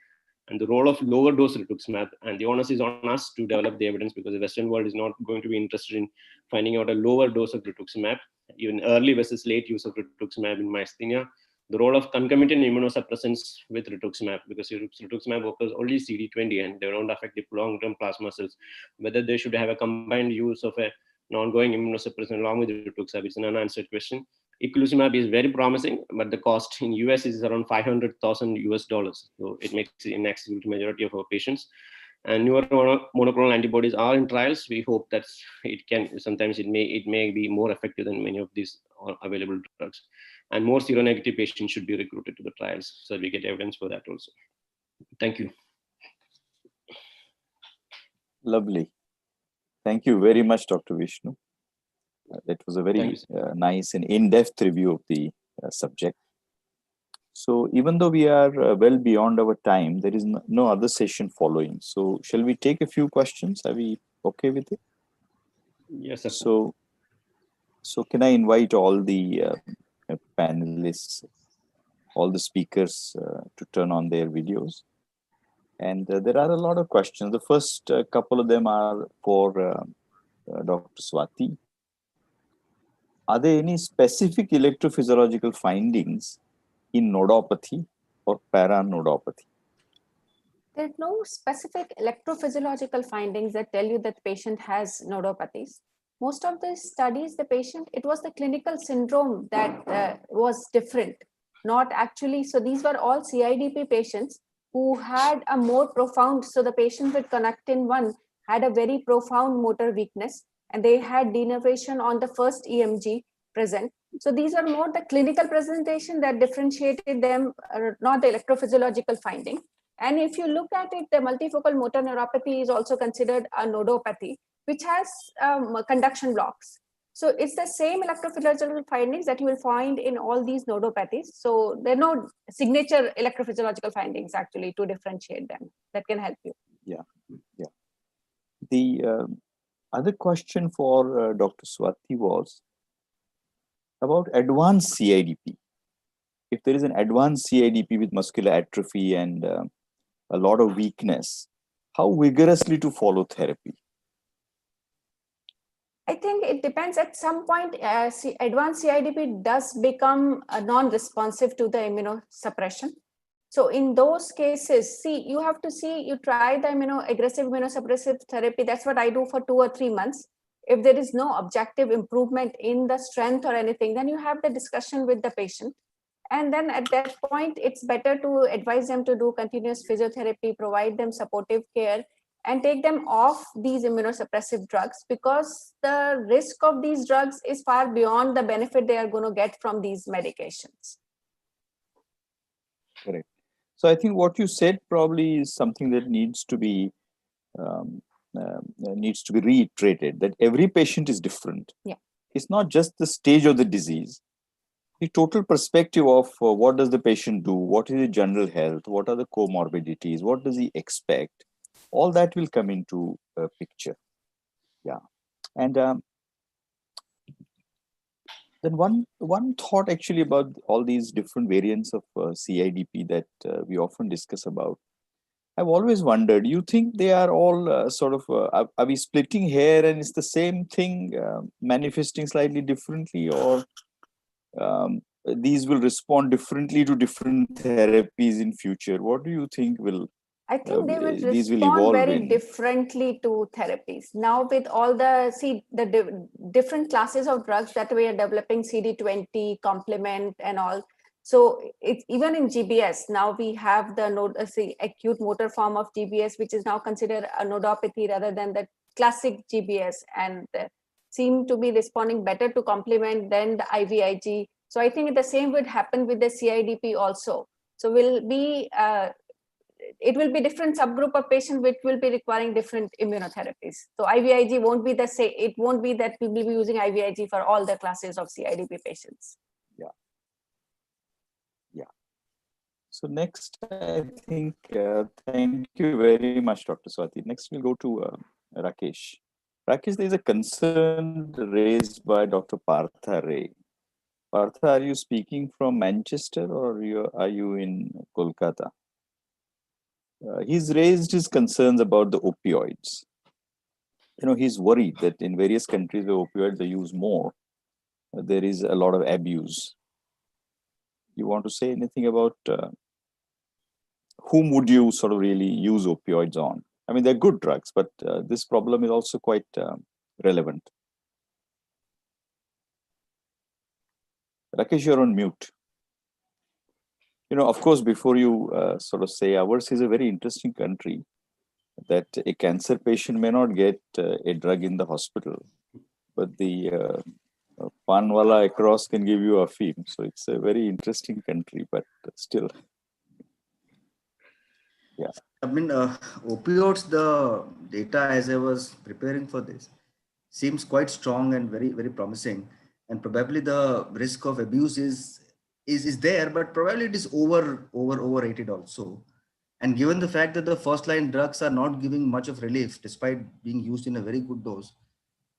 And the role of lower dose rituximab, and the onus is on us to develop the evidence, because the Western world is not going to be interested in finding out a lower dose of rituximab, even early versus late use of rituximab in myasthenia. The role of concomitant immunosuppressants with rituximab, because rituximab occurs only CD20 and they don't affect the long-term plasma cells. Whether they should have a combined use of an ongoing immunosuppressant along with rituximab, it's an unanswered question. Eculizumab is very promising, but the cost in US is around $500,000. So it makes it inaccessible to majority of our patients. And newer monoclonal antibodies are in trials. We hope that sometimes it may be more effective than many of these available drugs. And more seronegative patients should be recruited to the trials, so we get evidence for that also. Thank you. Lovely. Thank you very much, Dr. Vishnu. That was a very nice and in-depth review of the subject. So even though we are well beyond our time, there is no other session following. So shall we take a few questions? Are we okay with it? Yes, sir. So can I invite all the panelists, all the speakers to turn on their videos. And there are a lot of questions. The first couple of them are for Dr. Swati. Are there any specific electrophysiological findings in nodopathy or paranodopathy? There's no specific electrophysiological findings that tell you that the patient has nodopathies. Most of the studies, it was the clinical syndrome that was different, not actually. So these were all CIDP patients who had a more profound, so the patient with connectin 1 had a very profound motor weakness, and they had denervation on the first EMG present. So these are more the clinical presentation that differentiated them, not the electrophysiological finding. And if you look at it, the multifocal motor neuropathy is also considered a nodopathy, which has conduction blocks. So it's the same electrophysiological findings that you will find in all these nodopathies. So there are no signature electrophysiological findings actually to differentiate them that can help you. Yeah, yeah. The other question for Dr. Swati was about advanced CIDP. If there is an advanced CIDP with muscular atrophy and a lot of weakness, how vigorously to follow therapy? I think it depends. At some point, advanced CIDP does become non-responsive to the immunosuppression. So in those cases, you have to you try the aggressive immunosuppressive therapy. That's what I do for 2 or 3 months. If there is no objective improvement in the strength or anything, then you have the discussion with the patient. And then at that point, it's better to advise them to do continuous physiotherapy, provide them supportive care, and take them off these immunosuppressive drugs, because the risk of these drugs is far beyond the benefit they are going to get from these medications. Correct. So I think what you said probably is something that needs to be reiterated, that every patient is different. Yeah. It's not just the stage of the disease. The total perspective of what does the patient do, what is the general health, what are the comorbidities, what does he expect, all that will come into picture. Yeah. And then one thought actually about all these different variants of CIDP that we often discuss about. I've always wondered, you think they are all are we splitting hair and it's the same thing manifesting slightly differently, or these will respond differently to different therapies in future? What do you think will I think they will these will respond evolve very differently to therapies. Now with all the, different classes of drugs that we are developing, CD20, complement and all. So it's even in GBS, now we have the acute motor form of GBS, which is now considered a nodopathy rather than the classic GBS, and seem to be responding better to complement than the IVIG. So I think the same would happen with the CIDP also. So it will be different subgroup of patients which will be requiring different immunotherapies. So IVIG won't be the same. It won't be that we will be using IVIG for all the classes of CIDP patients. Yeah. Yeah. So next, I think, thank you very much, Dr. Swati. Next, we'll go to Rakesh. Rakesh, there is a concern raised by Dr. Partha Ray. Partha, are you speaking from Manchester or are you in Kolkata? He's raised his concerns about the opioids. He's worried that in various countries where opioids are used more, there is a lot of abuse. You want to say anything about whom would you sort of really use opioids on? I mean, they're good drugs, but this problem is also quite relevant. Rakesh, you're on mute. Of course, before you sort of say, ours is a very interesting country, that a cancer patient may not get a drug in the hospital, but the panwala across can give you Afim. So it's a very interesting country, but still. Yeah. I mean, opioids, the data as I was preparing for this seems quite strong and very, very promising. And probably the risk of abuse is there, but probably it is overrated also. And given the fact that the first line drugs are not giving much of relief despite being used in a very good dose,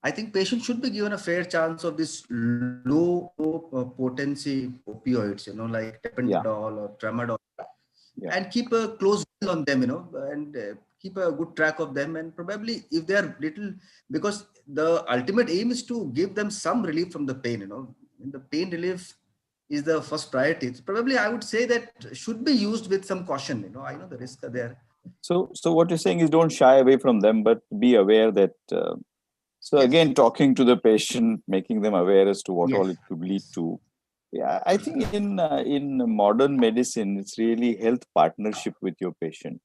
I think patients should be given a fair chance of this low potency opioids, like tapentadol or tramadol, and keep a close eye on them, and keep a good track of them. And probably if they are little, because the ultimate aim is to give them some relief from the pain, and the pain relief is the first priority. So probably I would say that should be used with some caution. I know the risks are there. So what you're saying is don't shy away from them, but be aware that. So again, talking to the patient, making them aware as to what all it could lead to. Yeah, I think in modern medicine, it's really health partnership with your patient.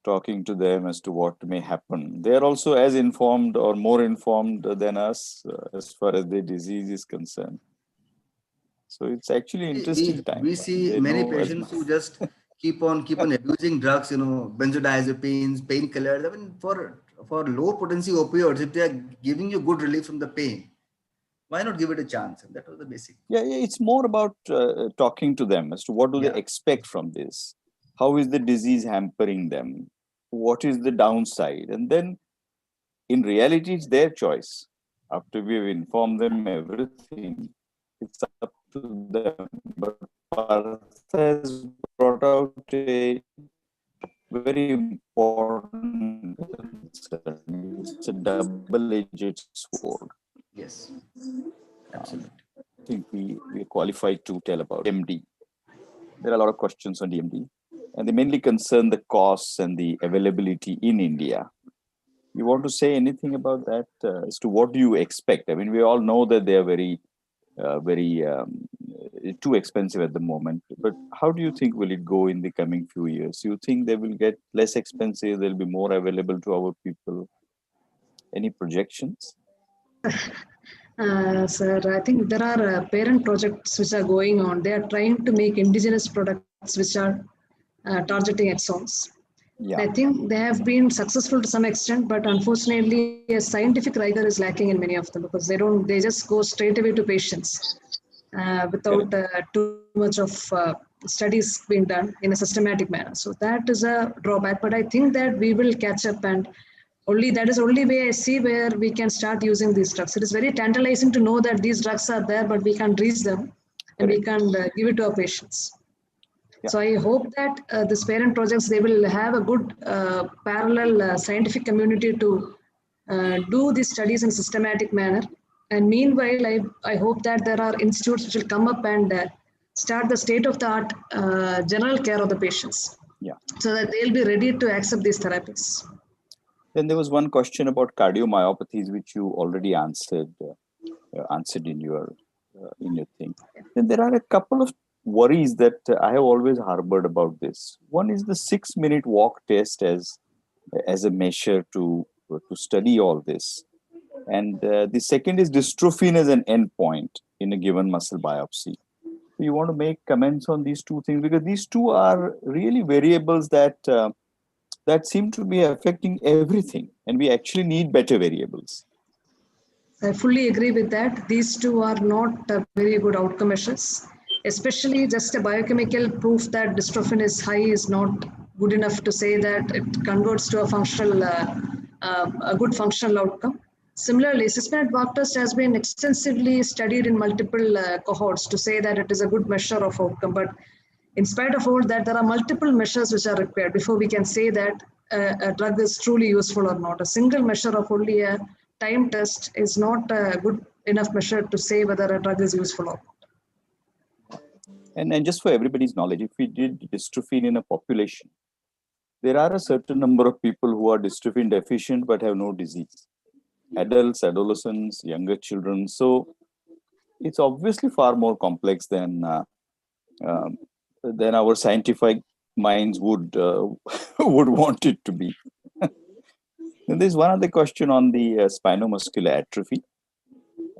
Talking to them as to what may happen. They are also as informed or more informed than us as far as their disease is concerned. So it's actually interesting time. We see many patients who just keep on abusing drugs, benzodiazepines, painkillers. I mean, for low potency opioids, if they are giving you good relief from the pain, why not give it a chance? And that was the basic. Yeah, it's more about talking to them as to what do they expect from this? How is the disease hampering them? What is the downside? And then in reality, it's their choice. After we've informed them everything, it's up to them. But Partha has brought out a very important concern. It's a double-edged sword. Yes, absolutely. I think we're qualified to tell about DMD. There are a lot of questions on DMD, and they mainly concern the costs and the availability in India. You want to say anything about that as to what do you expect? I mean, we all know that they are very too expensive at the moment. But how do you think will it go in the coming few years? You think they will get less expensive? They'll be more available to our people? Any projections? Sir, I think there are parent projects which are going on. They are trying to make indigenous products which are targeting exons. Yeah. I think they have been successful to some extent, but unfortunately, a scientific rigor is lacking in many of them because they just go straight away to patients without too much of studies being done in a systematic manner. So that is a drawback, but I think that we will catch up, and that is the only way I see where we can start using these drugs. It is very tantalizing to know that these drugs are there, but we can't reach them and we can't give it to our patients. Yeah. So I hope that these parent projects, they will have a good parallel scientific community to do these studies in a systematic manner. And meanwhile, I hope that there are institutes which will come up and start the state-of-the-art general care of the patients. Yeah. So that they'll be ready to accept these therapies. Then there was one question about cardiomyopathies, which you already answered in your thing. Then there are a couple of worries that I have always harbored about this. One is the 6-minute walk test as a measure to study all this. And the second is dystrophin as an endpoint in a given muscle biopsy. So you want to make comments on these two things, because these two are really variables that seem to be affecting everything, and we actually need better variables. I fully agree with that. These two are not very good outcome measures. Especially just a biochemical proof that dystrophin is high is not good enough to say that it converts to a good functional outcome. Similarly, 6-minute walk test has been extensively studied in multiple cohorts to say that it is a good measure of outcome. But in spite of all that, there are multiple measures which are required before we can say that a drug is truly useful or not. A single measure of only a time test is not a good enough measure to say whether a drug is useful or not. And just for everybody's knowledge, if we did dystrophin in a population, there are a certain number of people who are dystrophin deficient but have no disease. Adults, adolescents, younger children. So it's obviously far more complex than our scientific minds would want it to be. Then there's one other question on the spinomuscular atrophy.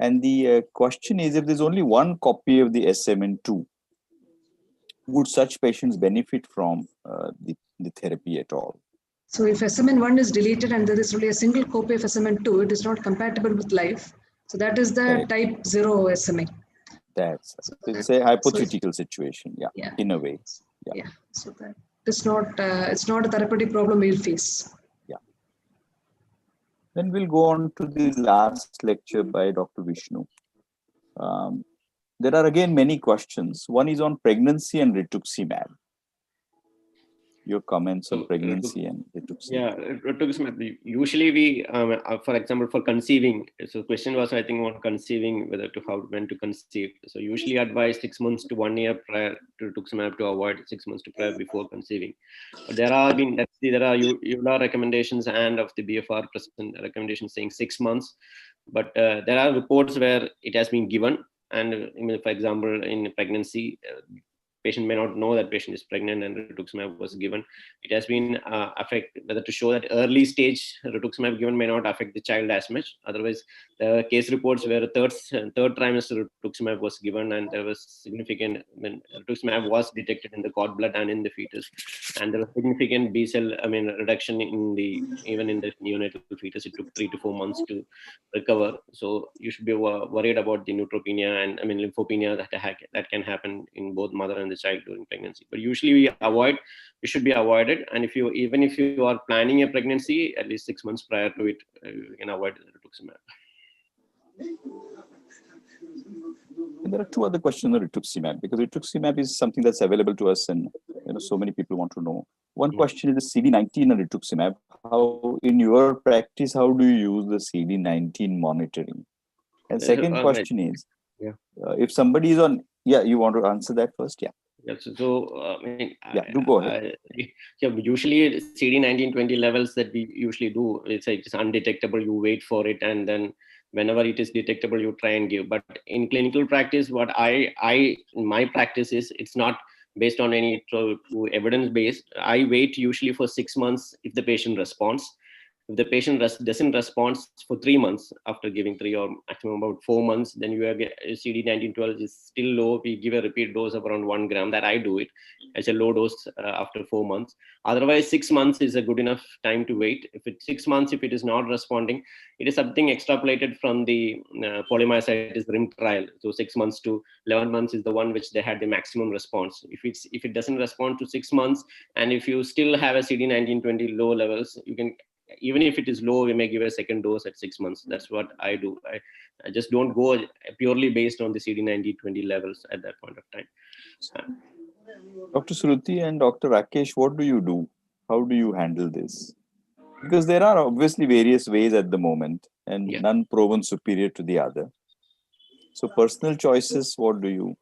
And the question is, if there's only one copy of the SMN2, would such patients benefit from the therapy at all? So if SMN1 is deleted and there is only a single copy of SMN2, it is not compatible with life. So that is the type 0 SMA. It's a hypothetical situation, in a way. Yeah. So that it's not a therapeutic problem we'll face. Yeah. Then we'll go on to the last lecture by Dr. Vishnu. There are again many questions. One is on pregnancy and rituximab. Your comments on pregnancy and rituximab. Yeah, rituximab. Usually we, for example, for conceiving. So question was, I think, on conceiving, when to conceive. So usually advise 6 months to 1 year prior to rituximab to avoid 6 months to prior before conceiving. But there are EULAR recommendations and of the BFR present recommendations saying 6 months. But there are reports where it has been given. And for example, in pregnancy, patient may not know that patient is pregnant and rituximab was given. It has been whether to show that early stage rituximab given may not affect the child as much. Otherwise, there are case reports where third trimester rituximab was given and there was significant, when rituximab was detected in the cord blood and in the fetus, and there was significant B cell, reduction even in the neonatal fetus. It took 3 to 4 months to recover. So you should be worried about the neutropenia and lymphopenia that can happen in both mother and the child during pregnancy. But usually it should be avoided. And even if you are planning a pregnancy, at least 6 months prior to it, you can avoid rituximab. And there are two other questions on rituximab, because rituximab is something that's available to us, and so many people want to know. One question is the CD19 and rituximab. How, in your practice, how do you use the CD19 monitoring? And second question is, if somebody is on, you want to answer that first? Yeah. Do go ahead. Usually CD19-20 levels that we usually do, it's undetectable. You wait for it, and then whenever it is detectable, you try and give. But in clinical practice, what in my practice is, it's not based on any evidence based. I wait usually for 6 months if the patient responds. If the patient doesn't respond for 3 months after giving 3 or maximum about 4 months, then you have CD19-12 is still low. We give a repeat dose of around 1 gram. That I do it as a low dose after 4 months. Otherwise, 6 months is a good enough time to wait. If it's 6 months, if it is not responding, it is something extrapolated from the polymyositis RIM trial. So 6 months to 11 months is the one which they had the maximum response. If it doesn't respond to 6 months, and if you still have a CD19-20 low levels, you can, even if it is low, we may give a second dose at 6 months. That's what I do. I just don't go purely based on the CD19-20 levels at that point of time. Dr. Shruti and Dr. Rakesh, what do you do? How do you handle this? Because there are obviously various ways at the moment, and none proven superior to the other. So personal choices, what do you?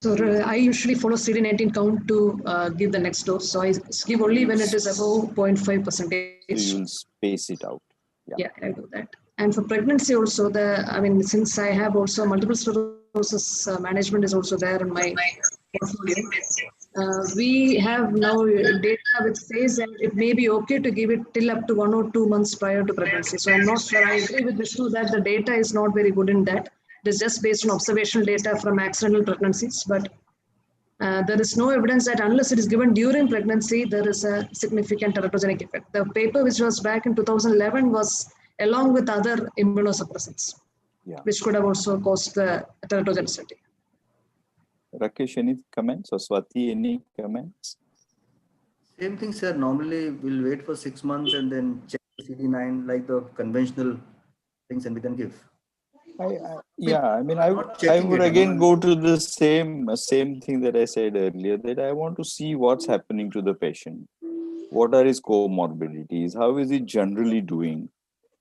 So I usually follow CD19 count to give the next dose. So I give only when it is above 0.5%. So you'll space it out. Yeah, I do that. And for pregnancy also, since I have also multiple sclerosis management is also there in my portfolio. We have now data which says that it may be okay to give it till up to 1 or 2 months prior to pregnancy. So I'm not sure. I agree with Vishnu that the data is not very good in that. It is just based on observational data from accidental pregnancies, but there is no evidence that unless it is given during pregnancy, there is a significant teratogenic effect. The paper which was back in 2011 was along with other immunosuppressants, which could have also caused the teratogenicity. Rakesh, any comments? Or Swati, any comments? Same thing, sir. Normally, we'll wait for 6 months and then check the CD9 like the conventional things, and we can give. I would again go to the same thing that I said earlier, that I want to see what's happening to the patient. What are his comorbidities? How is he generally doing?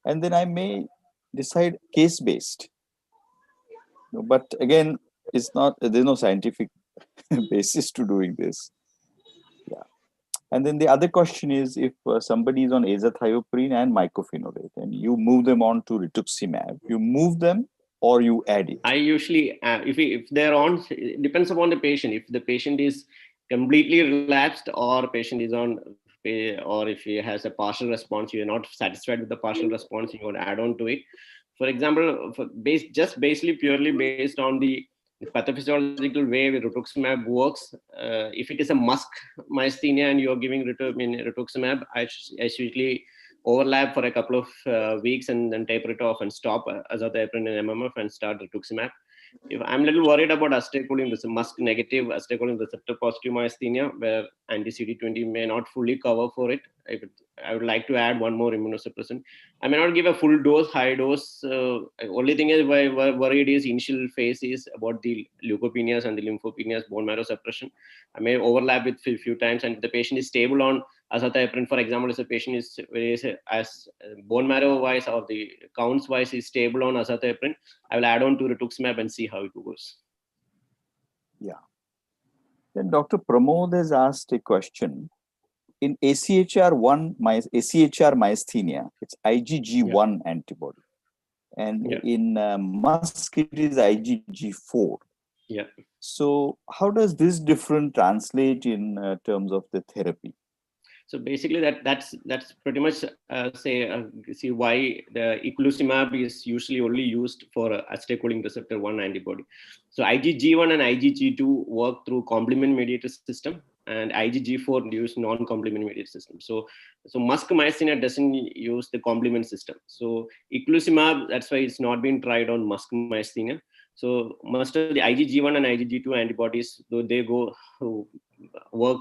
And then I may decide case-based. But again, there's no scientific basis to doing this. And then the other question is, if somebody is on azathioprine and mycophenolate and you move them on to rituximab, you move them or you add it? I usually, if they're on, it depends upon the patient. If the patient is completely relapsed, or patient is on, or if he has a partial response, you're not satisfied with the partial response, you want to add on to it. For example, basically purely based on the pathophysiological way rituximab works, if it is a musk myasthenia and you're giving rituximab, I usually overlap for a couple of weeks and then taper it off and stop azathioprine and MMF and start rituximab. If I'm a little worried about acetylcholine, this musk negative acetylcholine receptor positive myasthenia, where anti-CD20 may not fully cover for it. If I would like to add one more immunosuppressant. I may not give a full dose, high dose. Only thing is why worried is initial phase is about the leukopenias and the lymphopenias, bone marrow suppression. I may overlap with few times, and if the patient is stable on azathioprine, for example, if the patient is as bone marrow wise or the counts wise is stable on azathioprine, I will add on to rituximab and see how it goes. Yeah. Then Dr. Pramod has asked a question. In AChR myasthenia, it's IgG1 antibody. And in MuSK, it is IgG4. Yeah. So how does this difference translate in terms of the therapy? So basically, that's pretty much see why the eculizumab is usually only used for acetylcholine receptor 1 antibody. So IgG1 and IgG2 work through complement mediated system, and IgG4 use non-complement mediated system. So MuSK myasthenia doesn't use the complement system. So eculizumab, that's why it's not been tried on MuSK myasthenia. So most of the IgG1 and IgG2 antibodies, though they go work,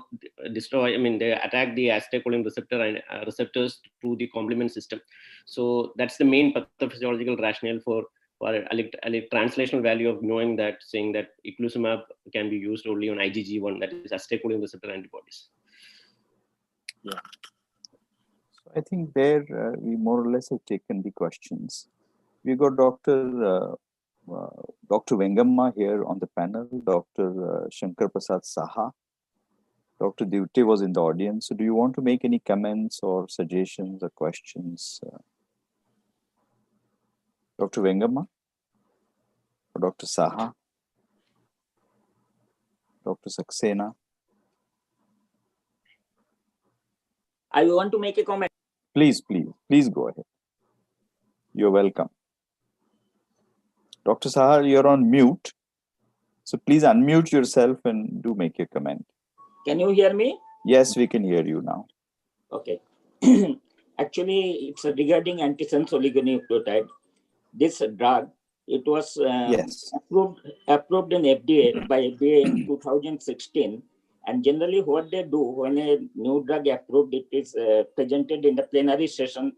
destroy, I mean, they attack the acetylcholine receptor and receptors through the complement system. So that's the main pathophysiological rationale for a translational value of knowing that, saying that eculizumab can be used only on IgG1, that is acetylcholine receptor antibodies. Yeah. So I think there we more or less have taken the questions. We got Dr. Vengamma here on the panel, Dr. Shankar Prasad Saha. Dr. Divte was in the audience. So do you want to make any comments or suggestions or questions? Dr. Vengamma or Dr. Saha? Dr. Saxena? I want to make a comment. Please go ahead. You're welcome. Dr. Saha, you're on mute. So please unmute yourself and do make a comment. Can you hear me? Yes, we can hear you now. Okay. Actually, it's regarding antisense oligonucleotide. This drug, it was approved in FDA by FDA in 2016. And generally what they do when a new drug approved, it is presented in the plenary session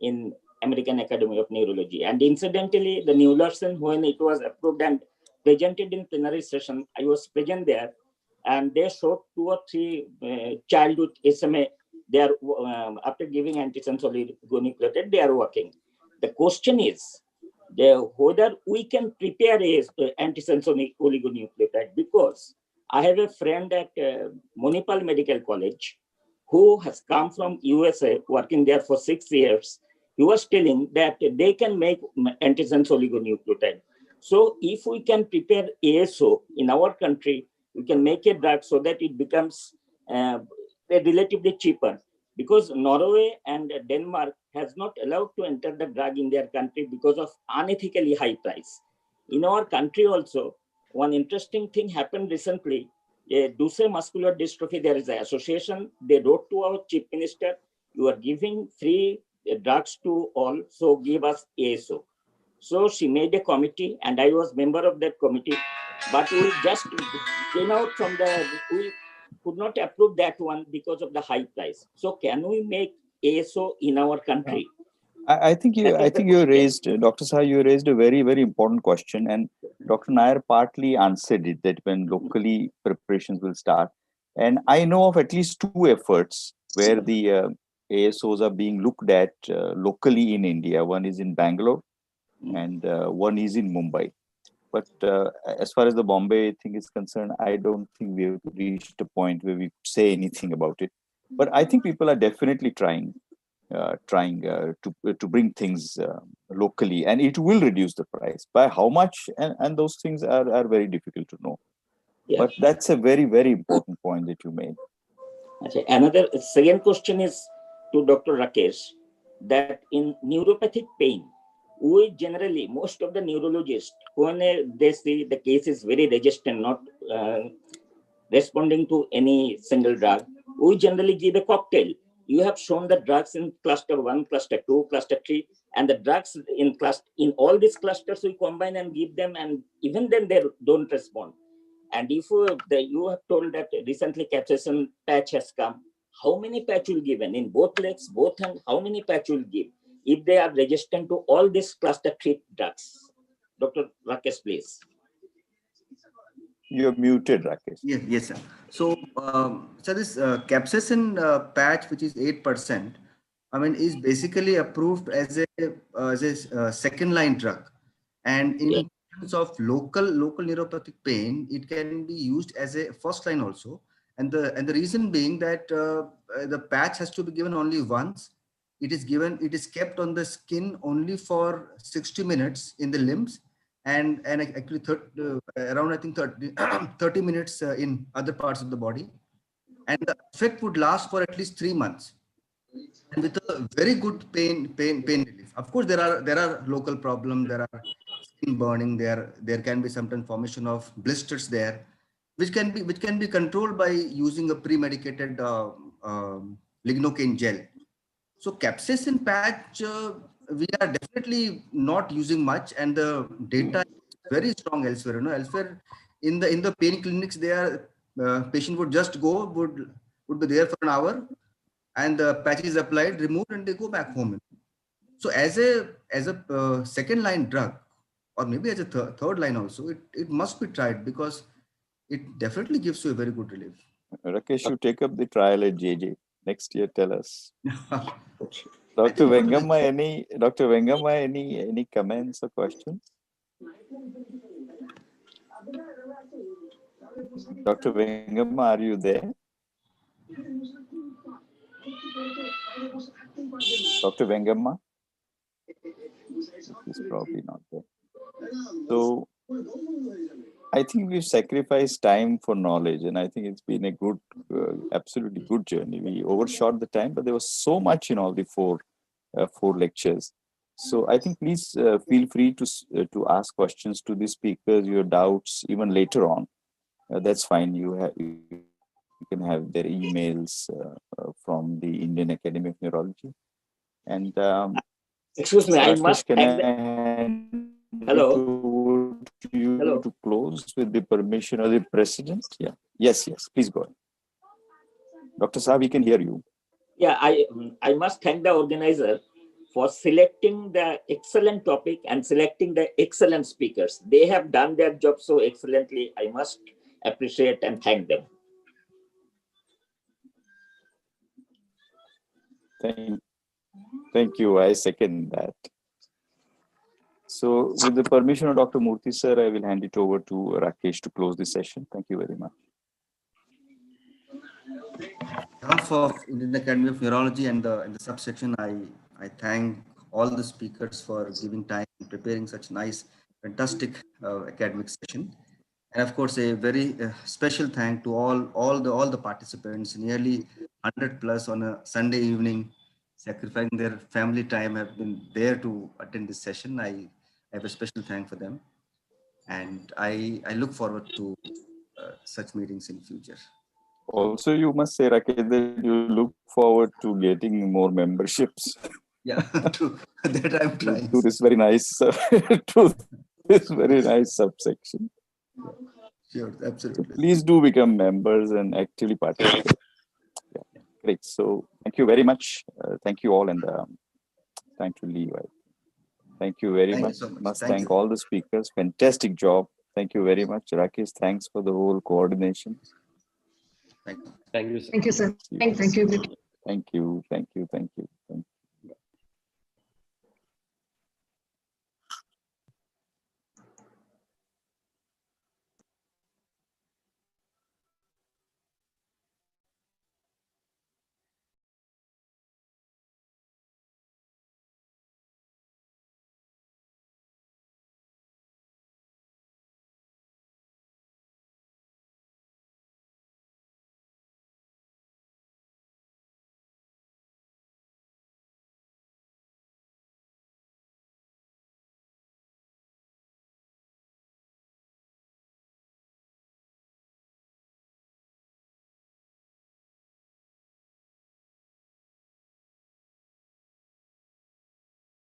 in American Academy of Neurology. And incidentally, the Newlerson, when it was approved and presented in plenary session, I was present there, and they showed 2 or 3 child with SMA. They are after giving antisense oligonucleotide, they are working. The question is whether we can prepare a antisense oligonucleotide, because I have a friend at Manipal Medical College who has come from USA, working there for 6 years. He was telling that they can make antisense oligonucleotide. So if we can prepare ASO in our country, we can make a drug so that it becomes relatively cheaper, because Norway and Denmark has not allowed to enter the drug in their country because of unethically high price. In our country also, one interesting thing happened recently. Duchenne muscular dystrophy, there is an association. They wrote to our chief minister, you are giving free drugs to all, so give us ASO. So she made a committee, and I was member of that committee, but we just came out from we could not approve that one because of the high price. So can we make ASO in our country? I think you raised, Dr. Saha, you raised a very, very important question, and Dr. Nair partly answered it, that when locally preparations will start. And I know of at least 2 efforts where the ASOs are being looked at locally in India. One is in Bangalore and one is in Mumbai. But as far as the Bombay thing is concerned, I don't think we have reached a point where we say anything about it. But I think people are definitely trying to bring things locally, and it will reduce the price. By how much, and those things are very difficult to know. Yeah. But that's a very, very important point that you made. Okay. Another second question is to Dr. Rakesh, that in neuropathic pain, we generally, most of the neurologists, when they see the case is very resistant, not responding to any single drug, we generally give a cocktail. You have shown the drugs in cluster 1, cluster 2, cluster 3, and the drugs in all these clusters we combine and give them, and even then they don't respond. And if you have told that recently capsaicin patch has come, how many patch will given in both legs, both hands, how many patch will give if they are resistant to all these cluster 3 drugs? Dr. Rakesh, please. You're muted, Rakesh. Yes, sir. So, so this capsaicin patch, which is 8%, I mean, is basically approved as a second line drug, and in terms of local neuropathic pain, it can be used as a first line also. And the reason being that the patch has to be given only once. It is kept on the skin only for 60 minutes in the limbs, and actually around I think 30 minutes in other parts of the body, and the effect would last for at least 3 months, and with a very good pain relief. Of course, there are local problems. There are skin burning. There can be sometimes formation of blisters there, which can be controlled by using a pre-medicated lignocaine gel. So capsaicin patch, we are definitely not using much, and the data is very strong elsewhere. Elsewhere in the pain clinics, patient would just go, would be there for an hour, and the patch is applied, removed, and they go back home. So as a second line drug, or maybe as a third line also, it must be tried, because it definitely gives you a very good relief. Rakesh, you take up the trial at JJ next year. Tell us. Dr. Vengamma, any comments or questions? Dr. Vengamma, are you there? Dr. Vengamma? He's probably not there. So I think we've sacrificed time for knowledge, and I think it's been a good, absolutely good journey. We overshot the time, but there was so much in all the four lectures. So I think please feel free to ask questions to the speakers, your doubts, even later on. That's fine. You can have their emails from the Indian Academy of Neurology. And excuse me, I must thank Hello. To you to close with the permission of the president. Yeah. Yes. Please go ahead. Dr. Saab, we can hear you. Yeah, I must thank the organizer for selecting the excellent topic and selecting the excellent speakers. They have done their job so excellently. I must appreciate and thank them. Thank you. I second that. So with the permission of Dr. Murthy, sir, I will hand it over to Rakesh to close the session. Thank you very much. On behalf of Indian Academy of Neurology and the subsection, I thank all the speakers for giving time and preparing such nice, fantastic academic session. And of course, a very special thank to all the participants, nearly 100 plus on a Sunday evening, sacrificing their family time, have been there to attend this session. I have a special thank for them, and I look forward to such meetings in future. Also, you must say, Rakesh, that you look forward to getting more memberships. Yeah, that I'm trying. To this very nice, subsection. Sure, absolutely. So please do become members and actively participate. Yeah, great. So thank you very much. Thank you all, and time to leave. Thank you very much. So much. Must thank all the speakers. Fantastic job. Thank you very much, Rakesh. Thanks for the whole coordination. Thank you. Thank you, sir. Thank you, sir. Thank you. Thank you.